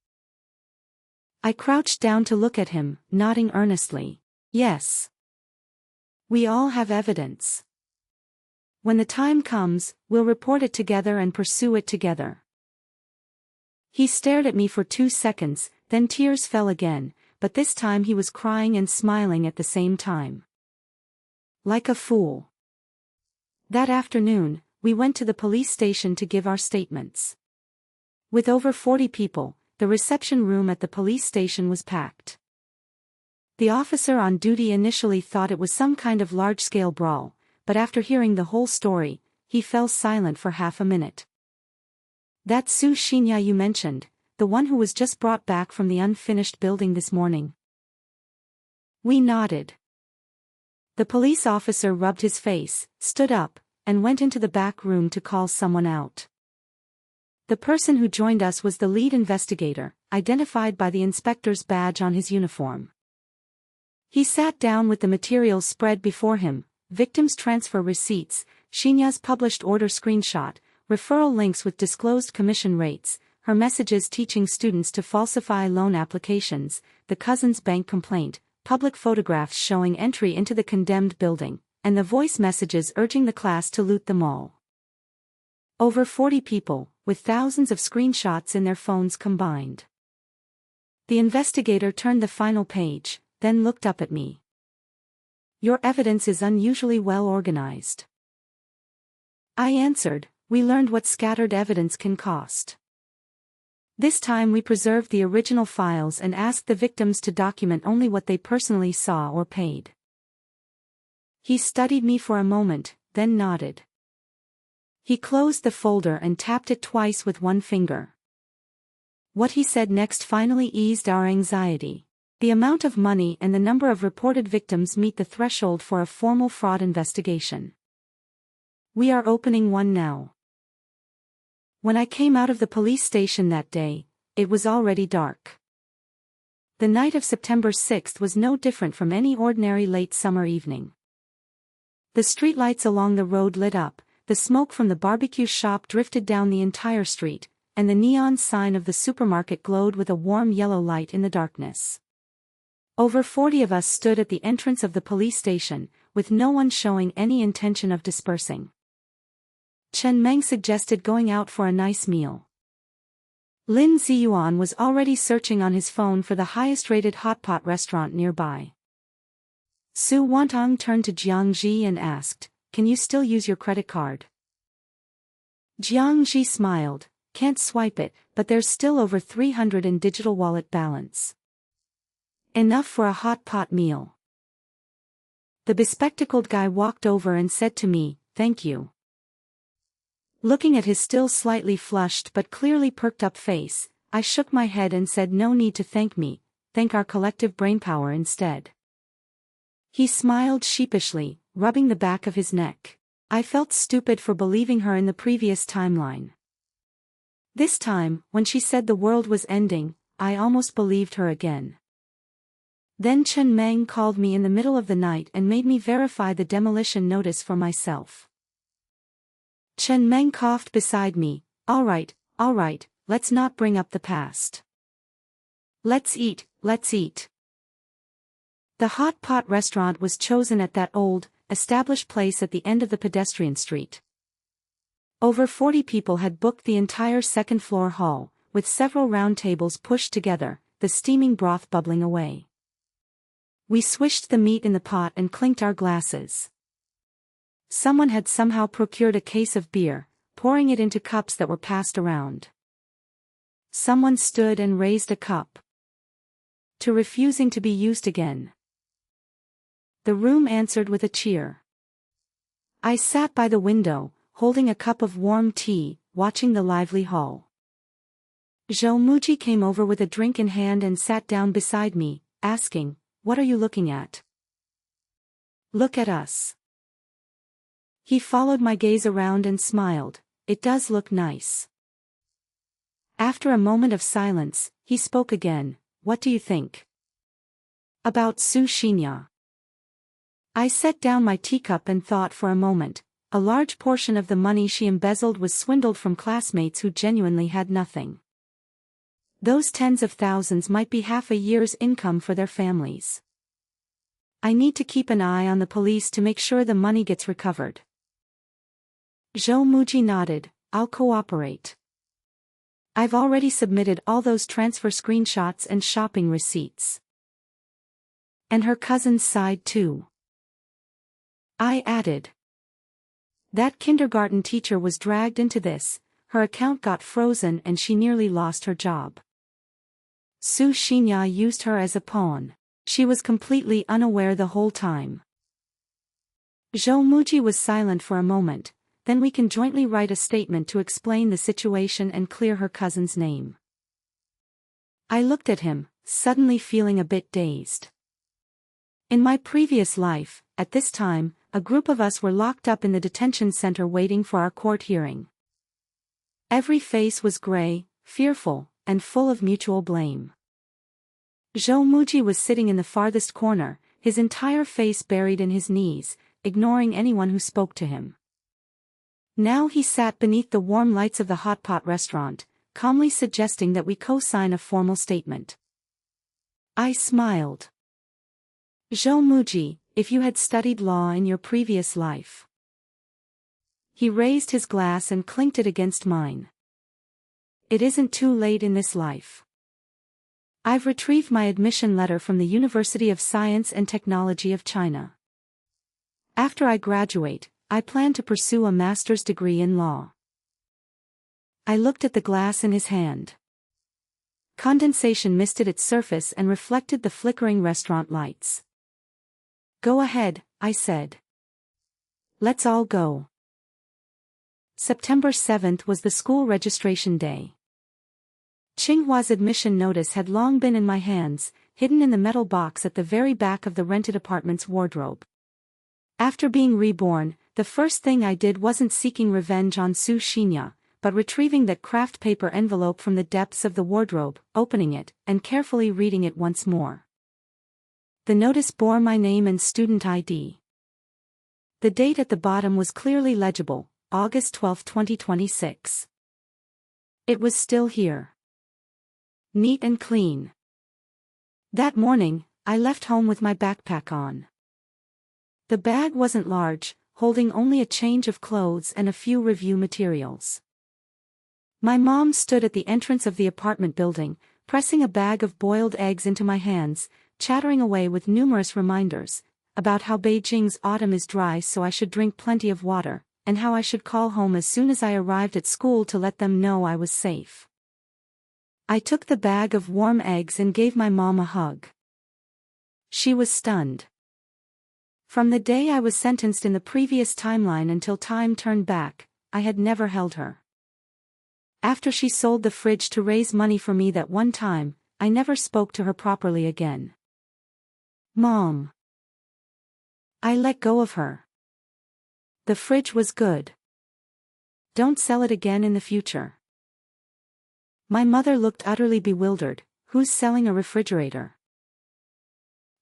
I crouched down to look at him, nodding earnestly. "Yes. We all have evidence. When the time comes, we'll report it together and pursue it together." He stared at me for 2 seconds, then tears fell again, but this time he was crying and smiling at the same time. Like a fool. That afternoon, we went to the police station to give our statements. With over 40 people, the reception room at the police station was packed. The officer on duty initially thought it was some kind of large-scale brawl, but after hearing the whole story, he fell silent for half a minute. "That Su Xinya you mentioned, the one who was just brought back from the unfinished building this morning?" We nodded. The police officer rubbed his face, stood up, and went into the back room to call someone out. The person who joined us was the lead investigator, identified by the inspector's badge on his uniform. He sat down with the materials spread before him: victims' transfer receipts, Shinya's published order screenshot, referral links with disclosed commission rates, her messages teaching students to falsify loan applications, the cousin's bank complaint, public photographs showing entry into the condemned building, and the voice messages urging the class to loot them all. Over 40 people, with thousands of screenshots in their phones combined. The investigator turned the final page, then looked up at me. "Your evidence is unusually well organized." I answered, "We learned what scattered evidence can cost." This time we preserved the original files and asked the victims to document only what they personally saw or paid. He studied me for a moment, then nodded. He closed the folder and tapped it twice with one finger. What he said next finally eased our anxiety. "The amount of money and the number of reported victims meet the threshold for a formal fraud investigation. We are opening one now." When I came out of the police station that day, it was already dark. The night of September 6th was no different from any ordinary late summer evening. The streetlights along the road lit up, the smoke from the barbecue shop drifted down the entire street, and the neon sign of the supermarket glowed with a warm yellow light in the darkness. Over 40 of us stood at the entrance of the police station, with no one showing any intention of dispersing. Chen Meng suggested going out for a nice meal. Lin Ziyuan was already searching on his phone for the highest-rated hotpot restaurant nearby. Su Wantong turned to Jiangji and asked, "Can you still use your credit card?" Jiangji smiled, "Can't swipe it, but there's still over 300 in digital wallet balance. Enough for a hot pot meal." The bespectacled guy walked over and said to me, "Thank you." Looking at his still slightly flushed but clearly perked up face, I shook my head and said, "No need to thank me, thank our collective brainpower instead." He smiled sheepishly, rubbing the back of his neck. I felt stupid for believing her in the previous timeline. This time, when she said the world was ending, I almost believed her again. Then Chen Meng called me in the middle of the night and made me verify the demolition notice for myself. Chen Meng coughed beside me. All right, let's not bring up the past. Let's eat. The hot pot restaurant was chosen at that old, established place at the end of the pedestrian street. Over 40 people had booked the entire second-floor hall, with several round tables pushed together, the steaming broth bubbling away. We swished the meat in the pot and clinked our glasses. Someone had somehow procured a case of beer, pouring it into cups that were passed around. Someone stood and raised a cup. To refusing to be used again. the room answered with a cheer. I sat by the window, holding a cup of warm tea, watching the lively hall. Zhou Muji came over with a drink in hand and sat down beside me, asking, "What are you looking at?" "Look at us." He followed my gaze around and smiled. "It does look nice." After a moment of silence, he spoke again. "What do you think about Su Xinya?" I set down my teacup and thought for a moment. A large portion of the money she embezzled was swindled from classmates who genuinely had nothing. Those tens of thousands might be half a year's income for their families. I need to keep an eye on the police to make sure the money gets recovered. Zhou Muji nodded. "I'll cooperate. I've already submitted all those transfer screenshots and shopping receipts." "And her cousin's side too," I added. "That kindergarten teacher was dragged into this, her account got frozen and she nearly lost her job. Su Xinya used her as a pawn. She was completely unaware the whole time." Zhou Muji was silent for a moment. "Then we can jointly write a statement to explain the situation and clear her cousin's name." I looked at him, suddenly feeling a bit dazed. In my previous life, at this time, a group of us were locked up in the detention center waiting for our court hearing. Every face was gray, fearful, and full of mutual blame. Zhou Muji was sitting in the farthest corner, his entire face buried in his knees, ignoring anyone who spoke to him. Now he sat beneath the warm lights of the hot pot restaurant, calmly suggesting that we co-sign a formal statement. I smiled. "Zhou Muji, if you had studied law in your previous life." He raised his glass and clinked it against mine. "It isn't too late in this life. I've retrieved my admission letter from the University of Science and Technology of China. After I graduate, I plan to pursue a master's degree in law." I looked at the glass in his hand. Condensation misted its surface and reflected the flickering restaurant lights. "Go ahead," I said. "Let's all go." September 7th was the school registration day. Tsinghua's admission notice had long been in my hands, hidden in the metal box at the very back of the rented apartment's wardrobe. After being reborn, the first thing I did wasn't seeking revenge on Su Xinya, but retrieving that craft paper envelope from the depths of the wardrobe, opening it, and carefully reading it once more. The notice bore my name and student ID. The date at the bottom was clearly legible, August 12, 2026. It was still here. Neat and clean. That morning, I left home with my backpack on. The bag wasn't large, holding only a change of clothes and a few review materials. My mom stood at the entrance of the apartment building, pressing a bag of boiled eggs into my hands, chattering away with numerous reminders, about how Beijing's autumn is dry so I should drink plenty of water, and how I should call home as soon as I arrived at school to let them know I was safe. I took the bag of warm eggs and gave my mom a hug. She was stunned. From the day I was sentenced in the previous timeline until time turned back, I had never held her. After she sold the fridge to raise money for me that one time, I never spoke to her properly again. "Mom." I let go of her. "The fridge was good. Don't sell it again in the future." My mother looked utterly bewildered. "Who's selling a refrigerator?"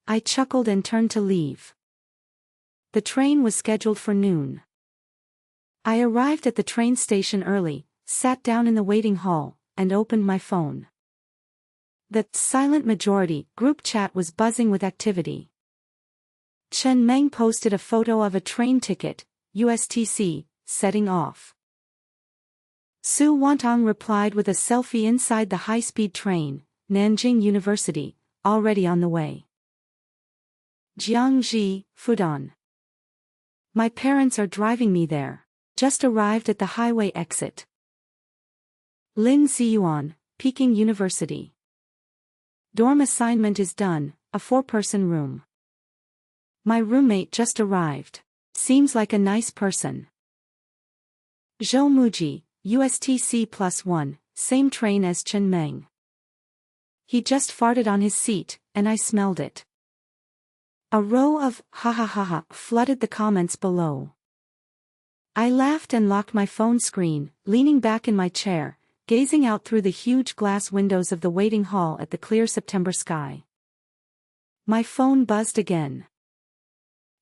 I chuckled and turned to leave. The train was scheduled for noon. I arrived at the train station early, sat down in the waiting hall, and opened my phone. The silent majority group chat was buzzing with activity. Chen Meng posted a photo of a train ticket, USTC, setting off. Su Wantong replied with a selfie inside the high-speed train, Nanjing University, already on the way. Jiangxi, Fudan. My parents are driving me there. Just arrived at the highway exit. Lin Ziyuan, Peking University. Dorm assignment is done, a 4-person room. My roommate just arrived. Seems like a nice person. Zhou Muji, USTC+1, same train as Chen Meng. He just farted on his seat, and I smelled it. A row of ha ha ha ha flooded the comments below. I laughed and locked my phone screen, leaning back in my chair, gazing out through the huge glass windows of the waiting hall at the clear September sky. My phone buzzed again.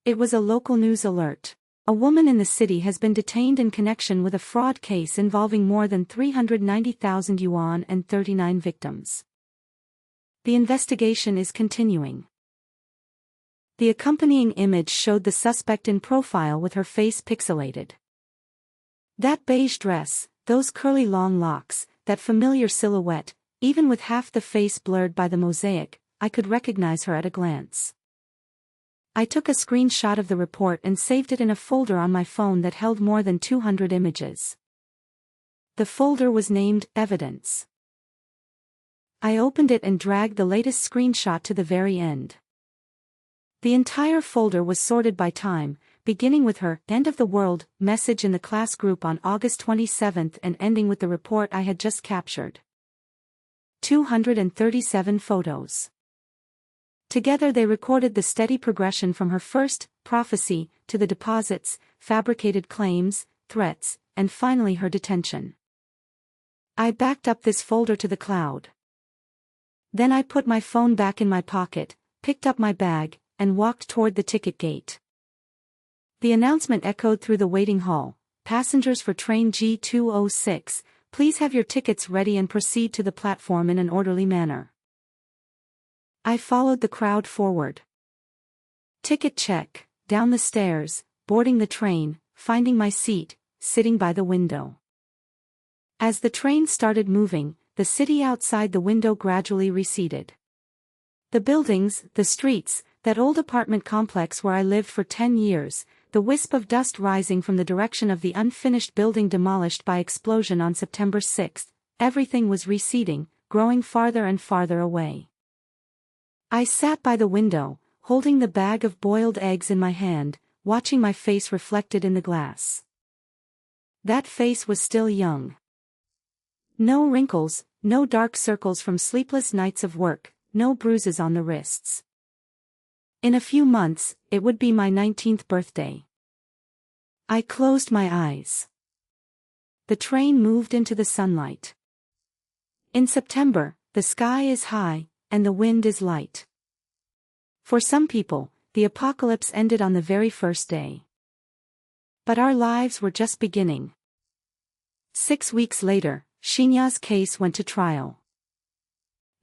It was a local news alert. A woman in the city has been detained in connection with a fraud case involving more than 390,000 yuan and 39 victims. The investigation is continuing. The accompanying image showed the suspect in profile with her face pixelated. That beige dress, those curly long locks, that familiar silhouette, even with half the face blurred by the mosaic, I could recognize her at a glance. I took a screenshot of the report and saved it in a folder on my phone that held more than 200 images. The folder was named Evidence. I opened it and dragged the latest screenshot to the very end. The entire folder was sorted by time, beginning with her "End of the World" message in the class group on August 27 and ending with the report I had just captured. 237 photos. Together they recorded the steady progression from her first prophecy to the deposits, fabricated claims, threats, and finally her detention. I backed up this folder to the cloud. Then I put my phone back in my pocket, picked up my bag, and walked toward the ticket gate. The announcement echoed through the waiting hall: "Passengers for train G206, please have your tickets ready and proceed to the platform in an orderly manner." I followed the crowd forward. Ticket check, down the stairs, boarding the train, finding my seat, sitting by the window. As the train started moving, the city outside the window gradually receded. The buildings, the streets, that old apartment complex where I lived for 10 years, the wisp of dust rising from the direction of the unfinished building demolished by explosion on September 6, everything was receding, growing farther and farther away. I sat by the window, holding the bag of boiled eggs in my hand, watching my face reflected in the glass. That face was still young. No wrinkles, no dark circles from sleepless nights of work, no bruises on the wrists. In a few months, it would be my 19th birthday. I closed my eyes. The train moved into the sunlight. In September, the sky is high, and the wind is light. For some people, the apocalypse ended on the very first day. But our lives were just beginning. 6 weeks later, Xinya's case went to trial.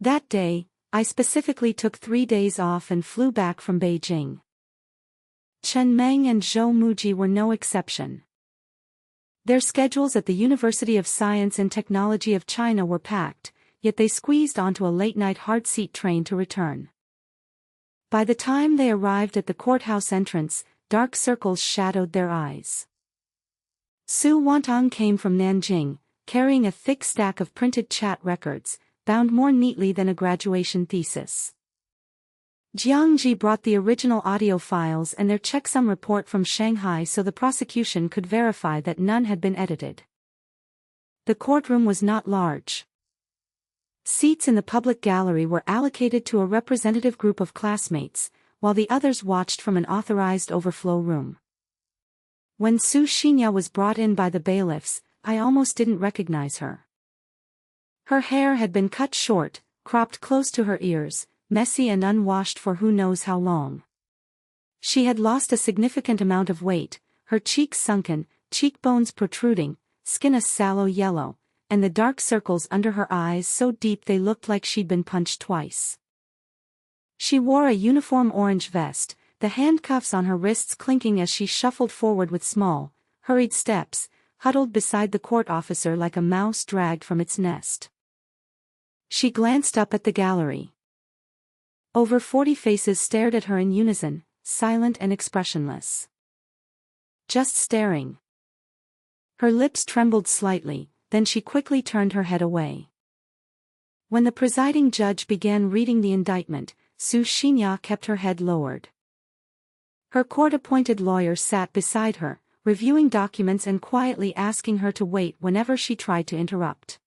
That day, I specifically took 3 days off and flew back from Beijing. Chen Meng and Zhou Muji were no exception. Their schedules at the University of Science and Technology of China were packed, yet they squeezed onto a late-night hard-seat train to return. By the time they arrived at the courthouse entrance, dark circles shadowed their eyes. Su Wantong came from Nanjing, carrying a thick stack of printed chat records, bound more neatly than a graduation thesis. Jiangji brought the original audio files and their checksum report from Shanghai so the prosecution could verify that none had been edited. The courtroom was not large. Seats in the public gallery were allocated to a representative group of classmates, while the others watched from an authorized overflow room. When Su Xinya was brought in by the bailiffs, I almost didn't recognize her. Her hair had been cut short, cropped close to her ears, messy and unwashed for who knows how long. She had lost a significant amount of weight, her cheeks sunken, cheekbones protruding, skin a sallow yellow, and the dark circles under her eyes so deep they looked like she'd been punched twice. She wore a uniform orange vest, the handcuffs on her wrists clinking as she shuffled forward with small, hurried steps, huddled beside the court officer like a mouse dragged from its nest. She glanced up at the gallery. Over 40 faces stared at her in unison, silent and expressionless. Just staring. Her lips trembled slightly, then she quickly turned her head away. When the presiding judge began reading the indictment, Su Xinya kept her head lowered. Her court-appointed lawyer sat beside her, reviewing documents and quietly asking her to wait whenever she tried to interrupt.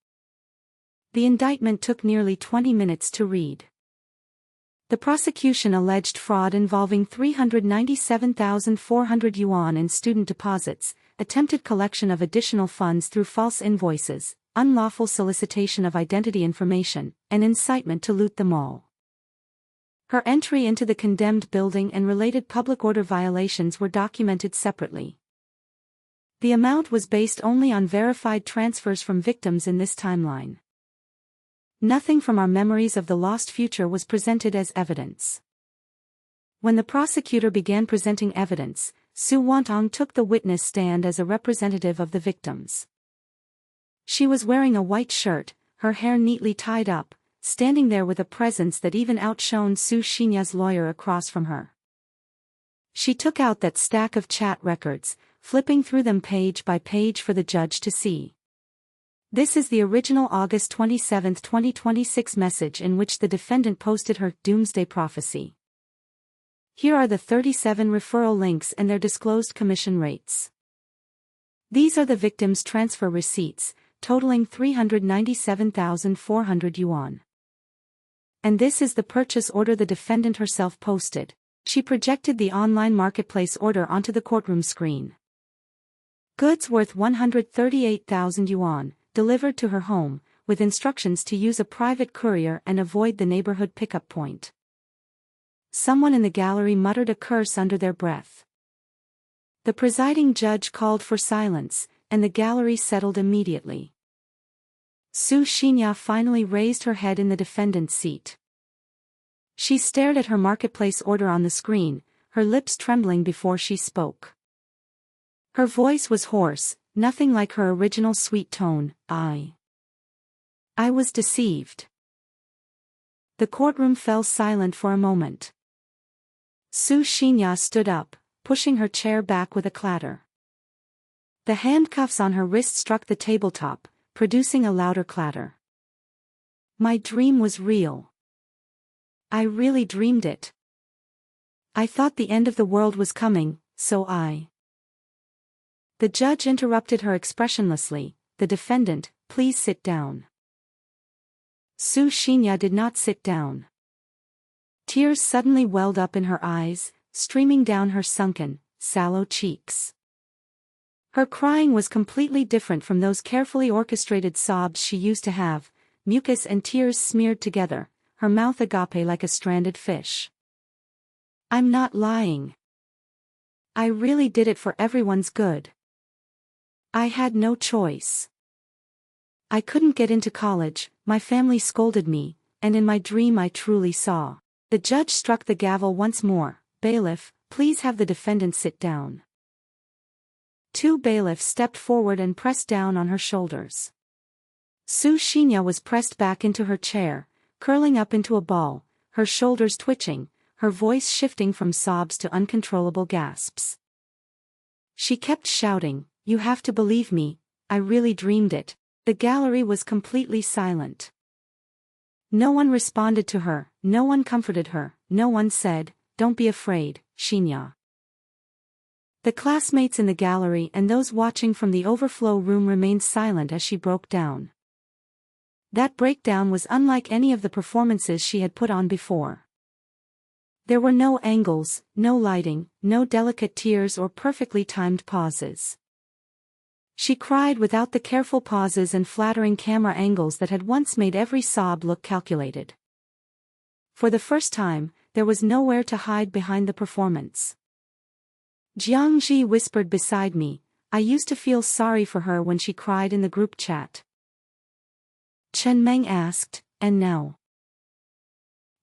The indictment took nearly 20 minutes to read. The prosecution alleged fraud involving 397,400 yuan in student deposits, attempted collection of additional funds through false invoices, unlawful solicitation of identity information, and incitement to loot the mall. Her entry into the condemned building and related public order violations were documented separately. The amount was based only on verified transfers from victims in this timeline. Nothing from our memories of the lost future was presented as evidence. When the prosecutor began presenting evidence, Su Wantong took the witness stand as a representative of the victims. She was wearing a white shirt, her hair neatly tied up, standing there with a presence that even outshone Su Xinya's lawyer across from her. She took out that stack of chat records, flipping through them page by page for the judge to see. This is the original August 27, 2026 message in which the defendant posted her Doomsday prophecy. Here are the 37 referral links and their disclosed commission rates. These are the victims' transfer receipts, totaling 397,400 yuan. And this is the purchase order the defendant herself posted. She projected the online marketplace order onto the courtroom screen. Goods worth 138,000 yuan, delivered to her home, with instructions to use a private courier and avoid the neighborhood pickup point. Someone in the gallery muttered a curse under their breath. The presiding judge called for silence, and the gallery settled immediately. Su Xinya finally raised her head in the defendant's seat. She stared at her marketplace order on the screen, her lips trembling before she spoke. Her voice was hoarse, nothing like her original sweet tone. I was deceived. The courtroom fell silent for a moment. Su Xinya stood up, pushing her chair back with a clatter. The handcuffs on her wrist struck the tabletop, producing a louder clatter. My dream was real. I really dreamed it. I thought the end of the world was coming, so I. The judge interrupted her expressionlessly. The defendant, please sit down. Su Xinya did not sit down. Tears suddenly welled up in her eyes, streaming down her sunken, sallow cheeks. Her crying was completely different from those carefully orchestrated sobs she used to have, mucus and tears smeared together, her mouth agape like a stranded fish. I'm not lying. I really did it for everyone's good. I had no choice. I couldn't get into college, my family scolded me, and in my dream I truly saw. The judge struck the gavel once more. Bailiff, please have the defendant sit down. Two bailiffs stepped forward and pressed down on her shoulders. Su Xinya was pressed back into her chair, curling up into a ball, her shoulders twitching, her voice shifting from sobs to uncontrollable gasps. She kept shouting, "You have to believe me, I really dreamed it." The gallery was completely silent. No one responded to her, no one comforted her, no one said, "Don't be afraid, Xinya." The classmates in the gallery and those watching from the overflow room remained silent as she broke down. That breakdown was unlike any of the performances she had put on before. There were no angles, no lighting, no delicate tears or perfectly timed pauses. She cried without the careful pauses and flattering camera angles that had once made every sob look calculated. For the first time, there was nowhere to hide behind the performance. Jiangji whispered beside me, "I used to feel sorry for her when she cried in the group chat." Chen Meng asked, "And now?"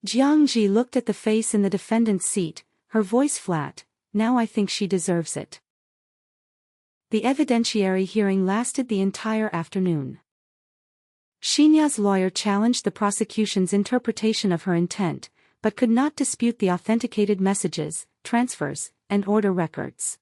Jiangji looked at the face in the defendant's seat, her voice flat, "Now I think she deserves it." The evidentiary hearing lasted the entire afternoon. Xinya's lawyer challenged the prosecution's interpretation of her intent, but could not dispute the authenticated messages, transfers, and order records.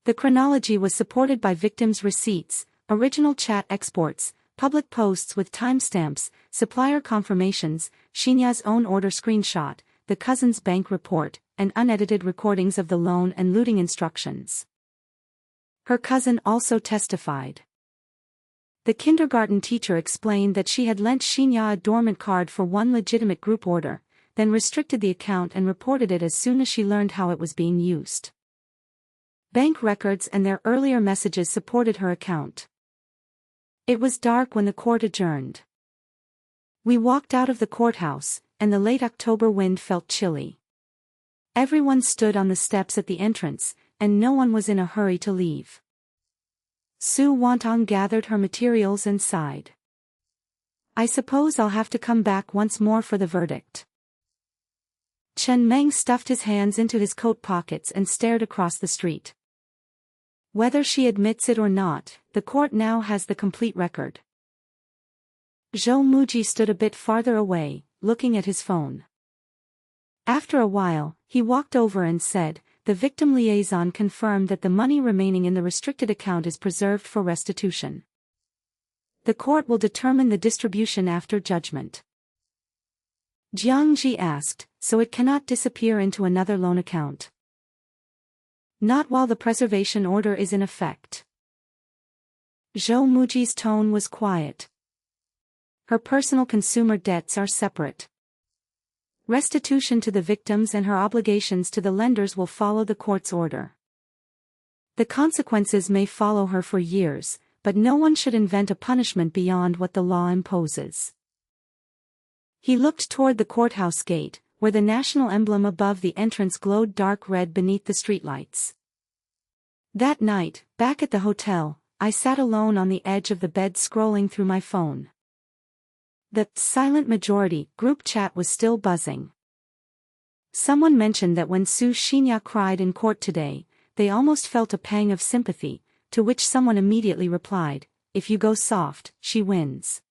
The chronology was supported by victims' receipts, original chat exports, public posts with timestamps, supplier confirmations, Xinya's own order screenshot, the cousin's bank report, and unedited recordings of the loan and looting instructions. Her cousin also testified. The kindergarten teacher explained that she had lent Xinya a dormant card for one legitimate group order, then restricted the account and reported it as soon as she learned how it was being used. Bank records and their earlier messages supported her account. It was dark when the court adjourned. We walked out of the courthouse, and the late October wind felt chilly. Everyone stood on the steps at the entrance, and no one was in a hurry to leave. Su Wantong gathered her materials and sighed. I suppose I'll have to come back once more for the verdict. Chen Meng stuffed his hands into his coat pockets and stared across the street. Whether she admits it or not, the court now has the complete record. Zhou Muji stood a bit farther away, looking at his phone. After a while, he walked over and said, the victim liaison confirmed that the money remaining in the restricted account is preserved for restitution. The court will determine the distribution after judgment. Jiang Ji asked, so it cannot disappear into another loan account? Not while the preservation order is in effect. Zhou Muji's tone was quiet. Her personal consumer debts are separate. Restitution to the victims and her obligations to the lenders will follow the court's order. The consequences may follow her for years, but no one should invent a punishment beyond what the law imposes. He looked toward the courthouse gate, where the national emblem above the entrance glowed dark red beneath the streetlights. That night, back at the hotel, I sat alone on the edge of the bed scrolling through my phone. The silent majority group chat was still buzzing. Someone mentioned that when Su Xinya cried in court today, they almost felt a pang of sympathy, to which someone immediately replied, if you go soft, she wins.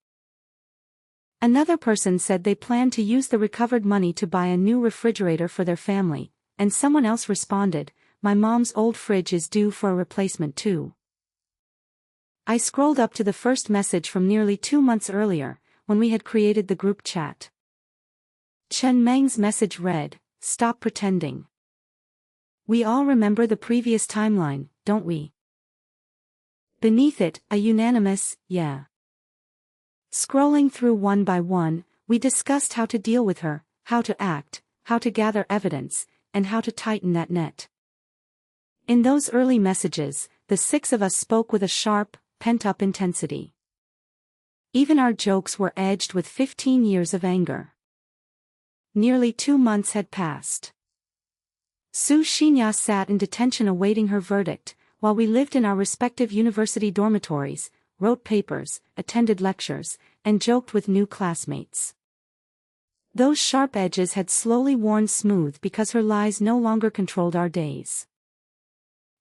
Another person said they planned to use the recovered money to buy a new refrigerator for their family, and someone else responded, my mom's old fridge is due for a replacement too. I scrolled up to the first message from nearly 2 months earlier, when we had created the group chat. Chen Meng's message read, stop pretending. We all remember the previous timeline, don't we? Beneath it, a unanimous, yeah. Scrolling through one by one, we discussed how to deal with her, how to act, how to gather evidence, and how to tighten that net. In those early messages, the 6 of us spoke with a sharp, pent-up intensity. Even our jokes were edged with 15 years of anger. Nearly 2 months had passed. Su Xinya sat in detention awaiting her verdict, while we lived in our respective university dormitories, wrote papers, attended lectures, and joked with new classmates. Those sharp edges had slowly worn smooth because her lies no longer controlled our days.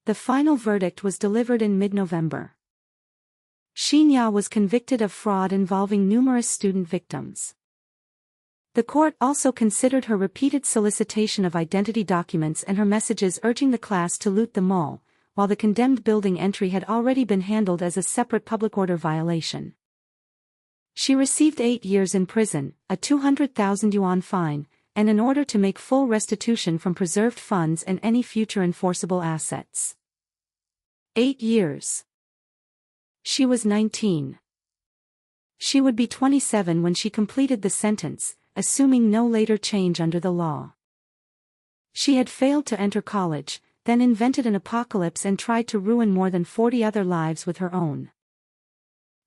The final verdict was delivered in mid-November. Xinya was convicted of fraud involving numerous student victims. The court also considered her repeated solicitation of identity documents and her messages urging the class to loot the mall, while the condemned building entry had already been handled as a separate public order violation. She received 8 years in prison, a 200,000 yuan fine, and an order to make full restitution from preserved funds and any future enforceable assets. 8 years. She was 19. She would be 27 when she completed the sentence, assuming no later change under the law. She had failed to enter college, then invented an apocalypse and tried to ruin more than 40 other lives with her own.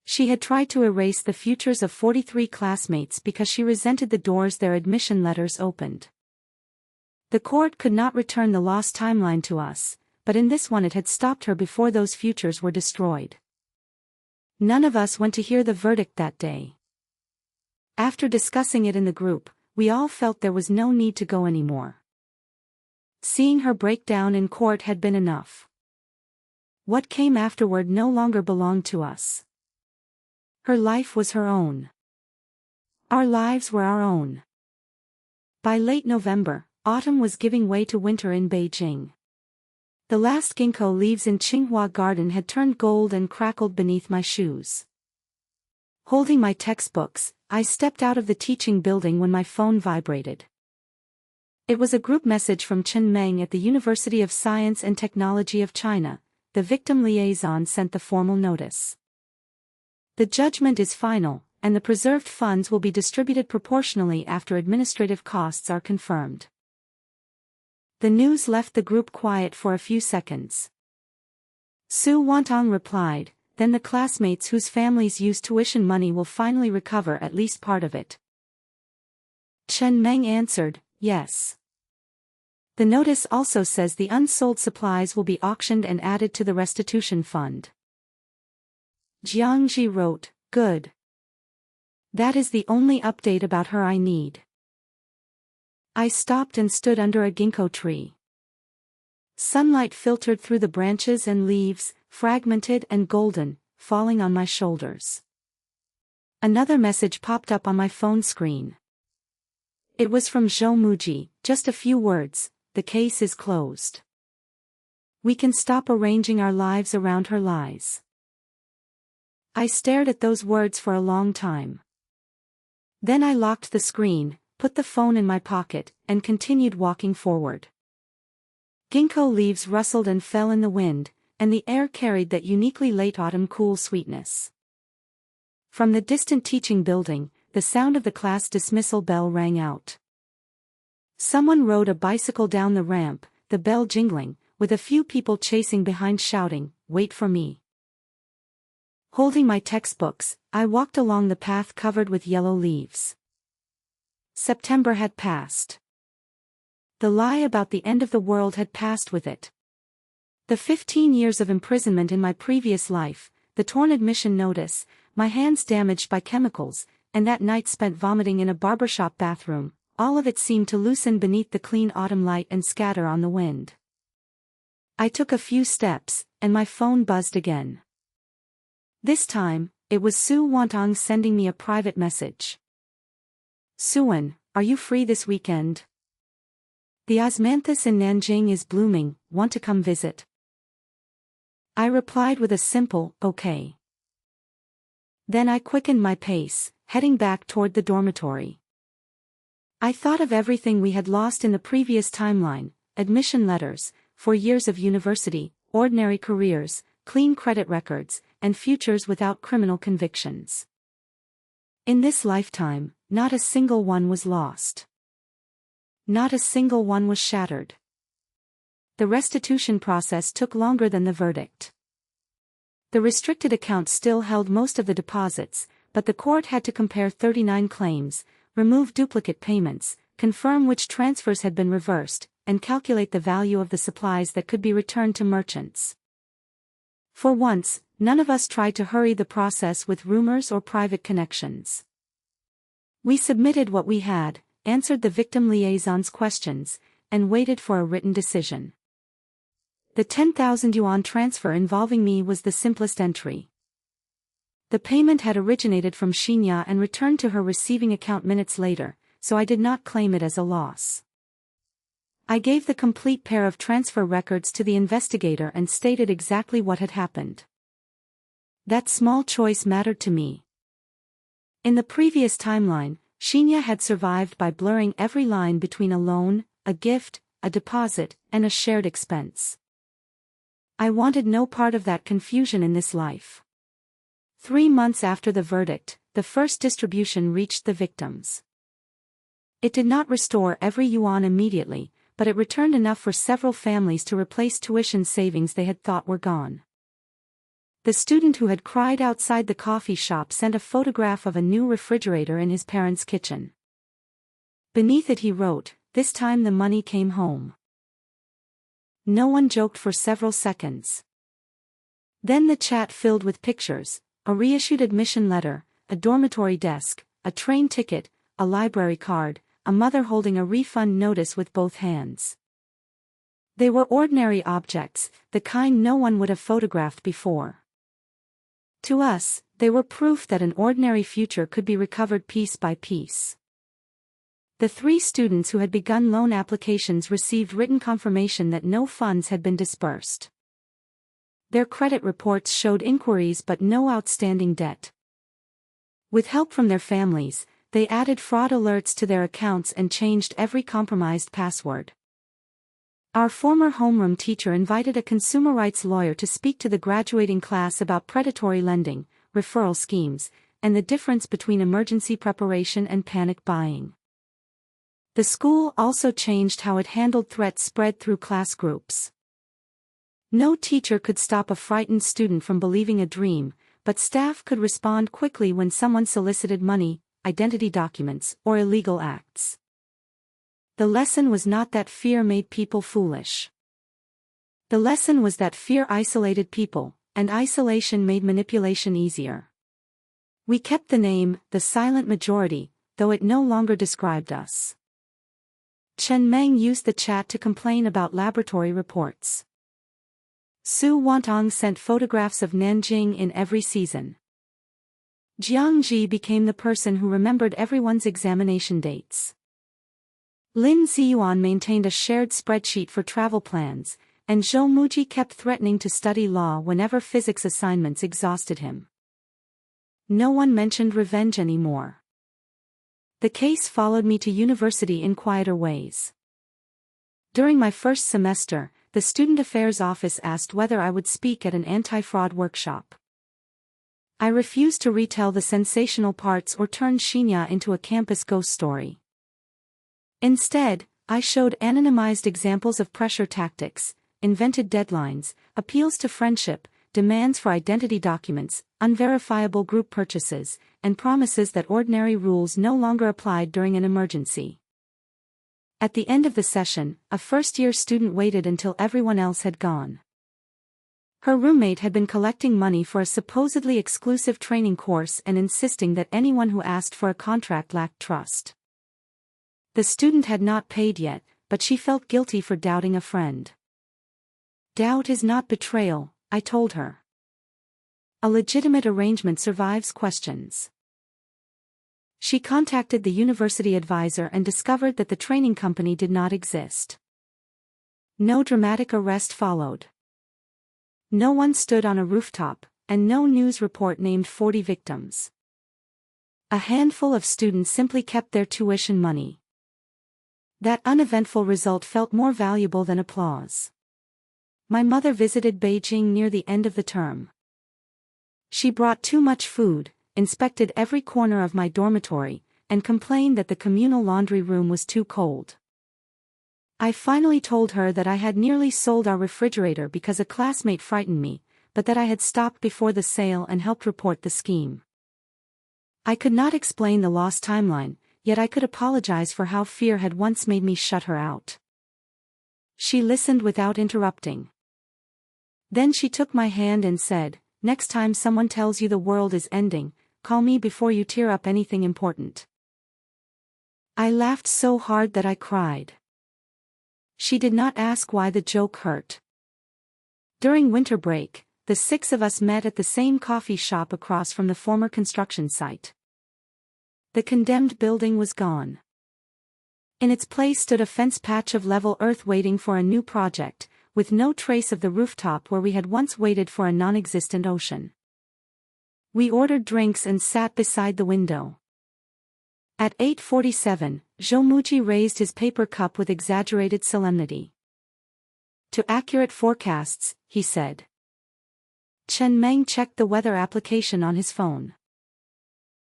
She had tried to erase the futures of 43 classmates because she resented the doors their admission letters opened. The court could not return the lost timeline to us, but in this one it had stopped her before those futures were destroyed. None of us went to hear the verdict that day. After discussing it in the group, we all felt there was no need to go anymore. Seeing her break down in court had been enough. What came afterward no longer belonged to us. Her life was her own. Our lives were our own. By late November, autumn was giving way to winter in Beijing. The last ginkgo leaves in Tsinghua Garden had turned gold and crackled beneath my shoes. Holding my textbooks, I stepped out of the teaching building when my phone vibrated. It was a group message from Chen Meng at the University of Science and Technology of China. The victim liaison sent the formal notice. The judgment is final, and the preserved funds will be distributed proportionally after administrative costs are confirmed. The news left the group quiet for a few seconds. Su Wantong replied, "Then the classmates whose families use tuition money will finally recover at least part of it." Chen Meng answered, "Yes." The notice also says the unsold supplies will be auctioned and added to the restitution fund. Jiangji wrote, "Good. That is the only update about her I need." I stopped and stood under a ginkgo tree. Sunlight filtered through the branches and leaves, fragmented and golden, falling on my shoulders. Another message popped up on my phone screen. It was from Zhou Muji, just a few words: "The case is closed. We can stop arranging our lives around her lies." I stared at those words for a long time. Then I locked the screen, put the phone in my pocket, and continued walking forward. Ginkgo leaves rustled and fell in the wind, and the air carried that uniquely late autumn cool sweetness. From the distant teaching building, the sound of the class dismissal bell rang out. Someone rode a bicycle down the ramp, the bell jingling, with a few people chasing behind shouting, "Wait for me." Holding my textbooks, I walked along the path covered with yellow leaves. September had passed. The lie about the end of the world had passed with it. The 15 years of imprisonment in my previous life, the torn admission notice, my hands damaged by chemicals, and that night spent vomiting in a barbershop bathroom, all of it seemed to loosen beneath the clean autumn light and scatter on the wind. I took a few steps, and my phone buzzed again. This time, it was Su Wantong sending me a private message. "Suan, are you free this weekend? The osmanthus in Nanjing is blooming, want to come visit?" I replied with a simple, "Okay." Then I quickened my pace, heading back toward the dormitory. I thought of everything we had lost in the previous timeline: admission letters, 4 years of university, ordinary careers, clean credit records, and futures without criminal convictions. In this lifetime, not a single one was lost. Not a single one was shattered. The restitution process took longer than the verdict. The restricted account still held most of the deposits, but the court had to compare 39 claims, remove duplicate payments, confirm which transfers had been reversed, and calculate the value of the supplies that could be returned to merchants. For once, none of us tried to hurry the process with rumors or private connections. We submitted what we had, answered the victim liaison's questions, and waited for a written decision. The 10,000 yuan transfer involving me was the simplest entry. The payment had originated from Xinya and returned to her receiving account minutes later, so I did not claim it as a loss. I gave the complete pair of transfer records to the investigator and stated exactly what had happened. That small choice mattered to me. In the previous timeline, Xinya had survived by blurring every line between a loan, a gift, a deposit, and a shared expense. I wanted no part of that confusion in this life. 3 months after the verdict, the first distribution reached the victims. It did not restore every yuan immediately, but it returned enough for several families to replace tuition savings they had thought were gone. The student who had cried outside the coffee shop sent a photograph of a new refrigerator in his parents' kitchen. Beneath it he wrote, "This time the money came home." No one joked for several seconds. Then the chat filled with pictures: a reissued admission letter, a dormitory desk, a train ticket, a library card, a mother holding a refund notice with both hands. They were ordinary objects, the kind no one would have photographed before. To us, they were proof that an ordinary future could be recovered piece by piece. The 3 students who had begun loan applications received written confirmation that no funds had been disbursed. Their credit reports showed inquiries but no outstanding debt. With help from their families, They added fraud alerts to their accounts and changed every compromised password. Our former homeroom teacher invited a consumer rights lawyer to speak to the graduating class about predatory lending, referral schemes, and the difference between emergency preparation and panic buying. The school also changed how it handled threats spread through class groups. No teacher could stop a frightened student from believing a dream, but staff could respond quickly when someone solicited money, identity documents, or illegal acts. The lesson was not that fear made people foolish. The lesson was that fear isolated people, and isolation made manipulation easier. We kept the name, the silent majority, though it no longer described us. Chen Meng used the chat to complain about laboratory reports. Su Wantong sent photographs of Nanjing in every season. Jiang Ji became the person who remembered everyone's examination dates. Lin Ziyuan maintained a shared spreadsheet for travel plans, and Zhou Muji kept threatening to study law whenever physics assignments exhausted him. No one mentioned revenge anymore. The case followed me to university in quieter ways. During my first semester, the Student Affairs Office asked whether I would speak at an anti-fraud workshop. I refused to retell the sensational parts or turn Xinya into a campus ghost story. Instead, I showed anonymized examples of pressure tactics, invented deadlines, appeals to friendship, demands for identity documents, unverifiable group purchases, and promises that ordinary rules no longer applied during an emergency. At the end of the session, a first-year student waited until everyone else had gone. Her roommate had been collecting money for a supposedly exclusive training course and insisting that anyone who asked for a contract lacked trust. The student had not paid yet, but she felt guilty for doubting a friend. Doubt is not betrayal, I told her. A legitimate arrangement survives questions. She contacted the university advisor and discovered that the training company did not exist. No dramatic arrest followed. No one stood on a rooftop, and no news report named 40 victims. A handful of students simply kept their tuition money. That uneventful result felt more valuable than applause. My mother visited Beijing near the end of the term. She brought too much food, inspected every corner of my dormitory, and complained that the communal laundry room was too cold. I finally told her that I had nearly sold our refrigerator because a classmate frightened me, but that I had stopped before the sale and helped report the scheme. I could not explain the lost timeline, yet I could apologize for how fear had once made me shut her out. She listened without interrupting. Then she took my hand and said, "Next time someone tells you the world is ending, call me before you tear up anything important." I laughed so hard that I cried. She did not ask why the joke hurt. During winter break, the 6 of us met at the same coffee shop across from the former construction site. The condemned building was gone. In its place stood a fence patch of level earth waiting for a new project, with no trace of the rooftop where we had once waited for a non-existent ocean. We ordered drinks and sat beside the window. At 8:47, Zhou raised his paper cup with exaggerated solemnity. "To accurate forecasts," he said. Chen Meng checked the weather application on his phone.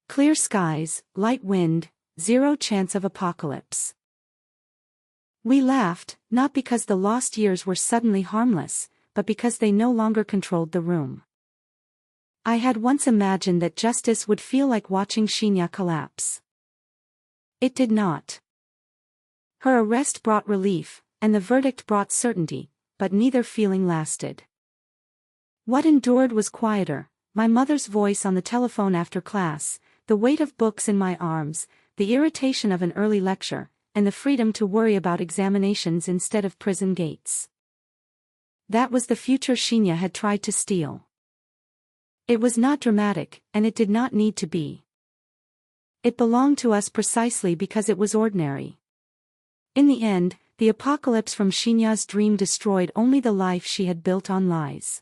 Clear skies, light wind, 0 chance of apocalypse. We laughed, not because the lost years were suddenly harmless, but because they no longer controlled the room. I had once imagined that justice would feel like watching Xinya collapse. It did not. Her arrest brought relief, and the verdict brought certainty, but neither feeling lasted. What endured was quieter, my mother's voice on the telephone after class, the weight of books in my arms, the irritation of an early lecture, and the freedom to worry about examinations instead of prison gates. That was the future Xinya had tried to steal. It was not dramatic, and it did not need to be. It belonged to us precisely because it was ordinary. In the end, the apocalypse from Xinya's dream destroyed only the life she had built on lies.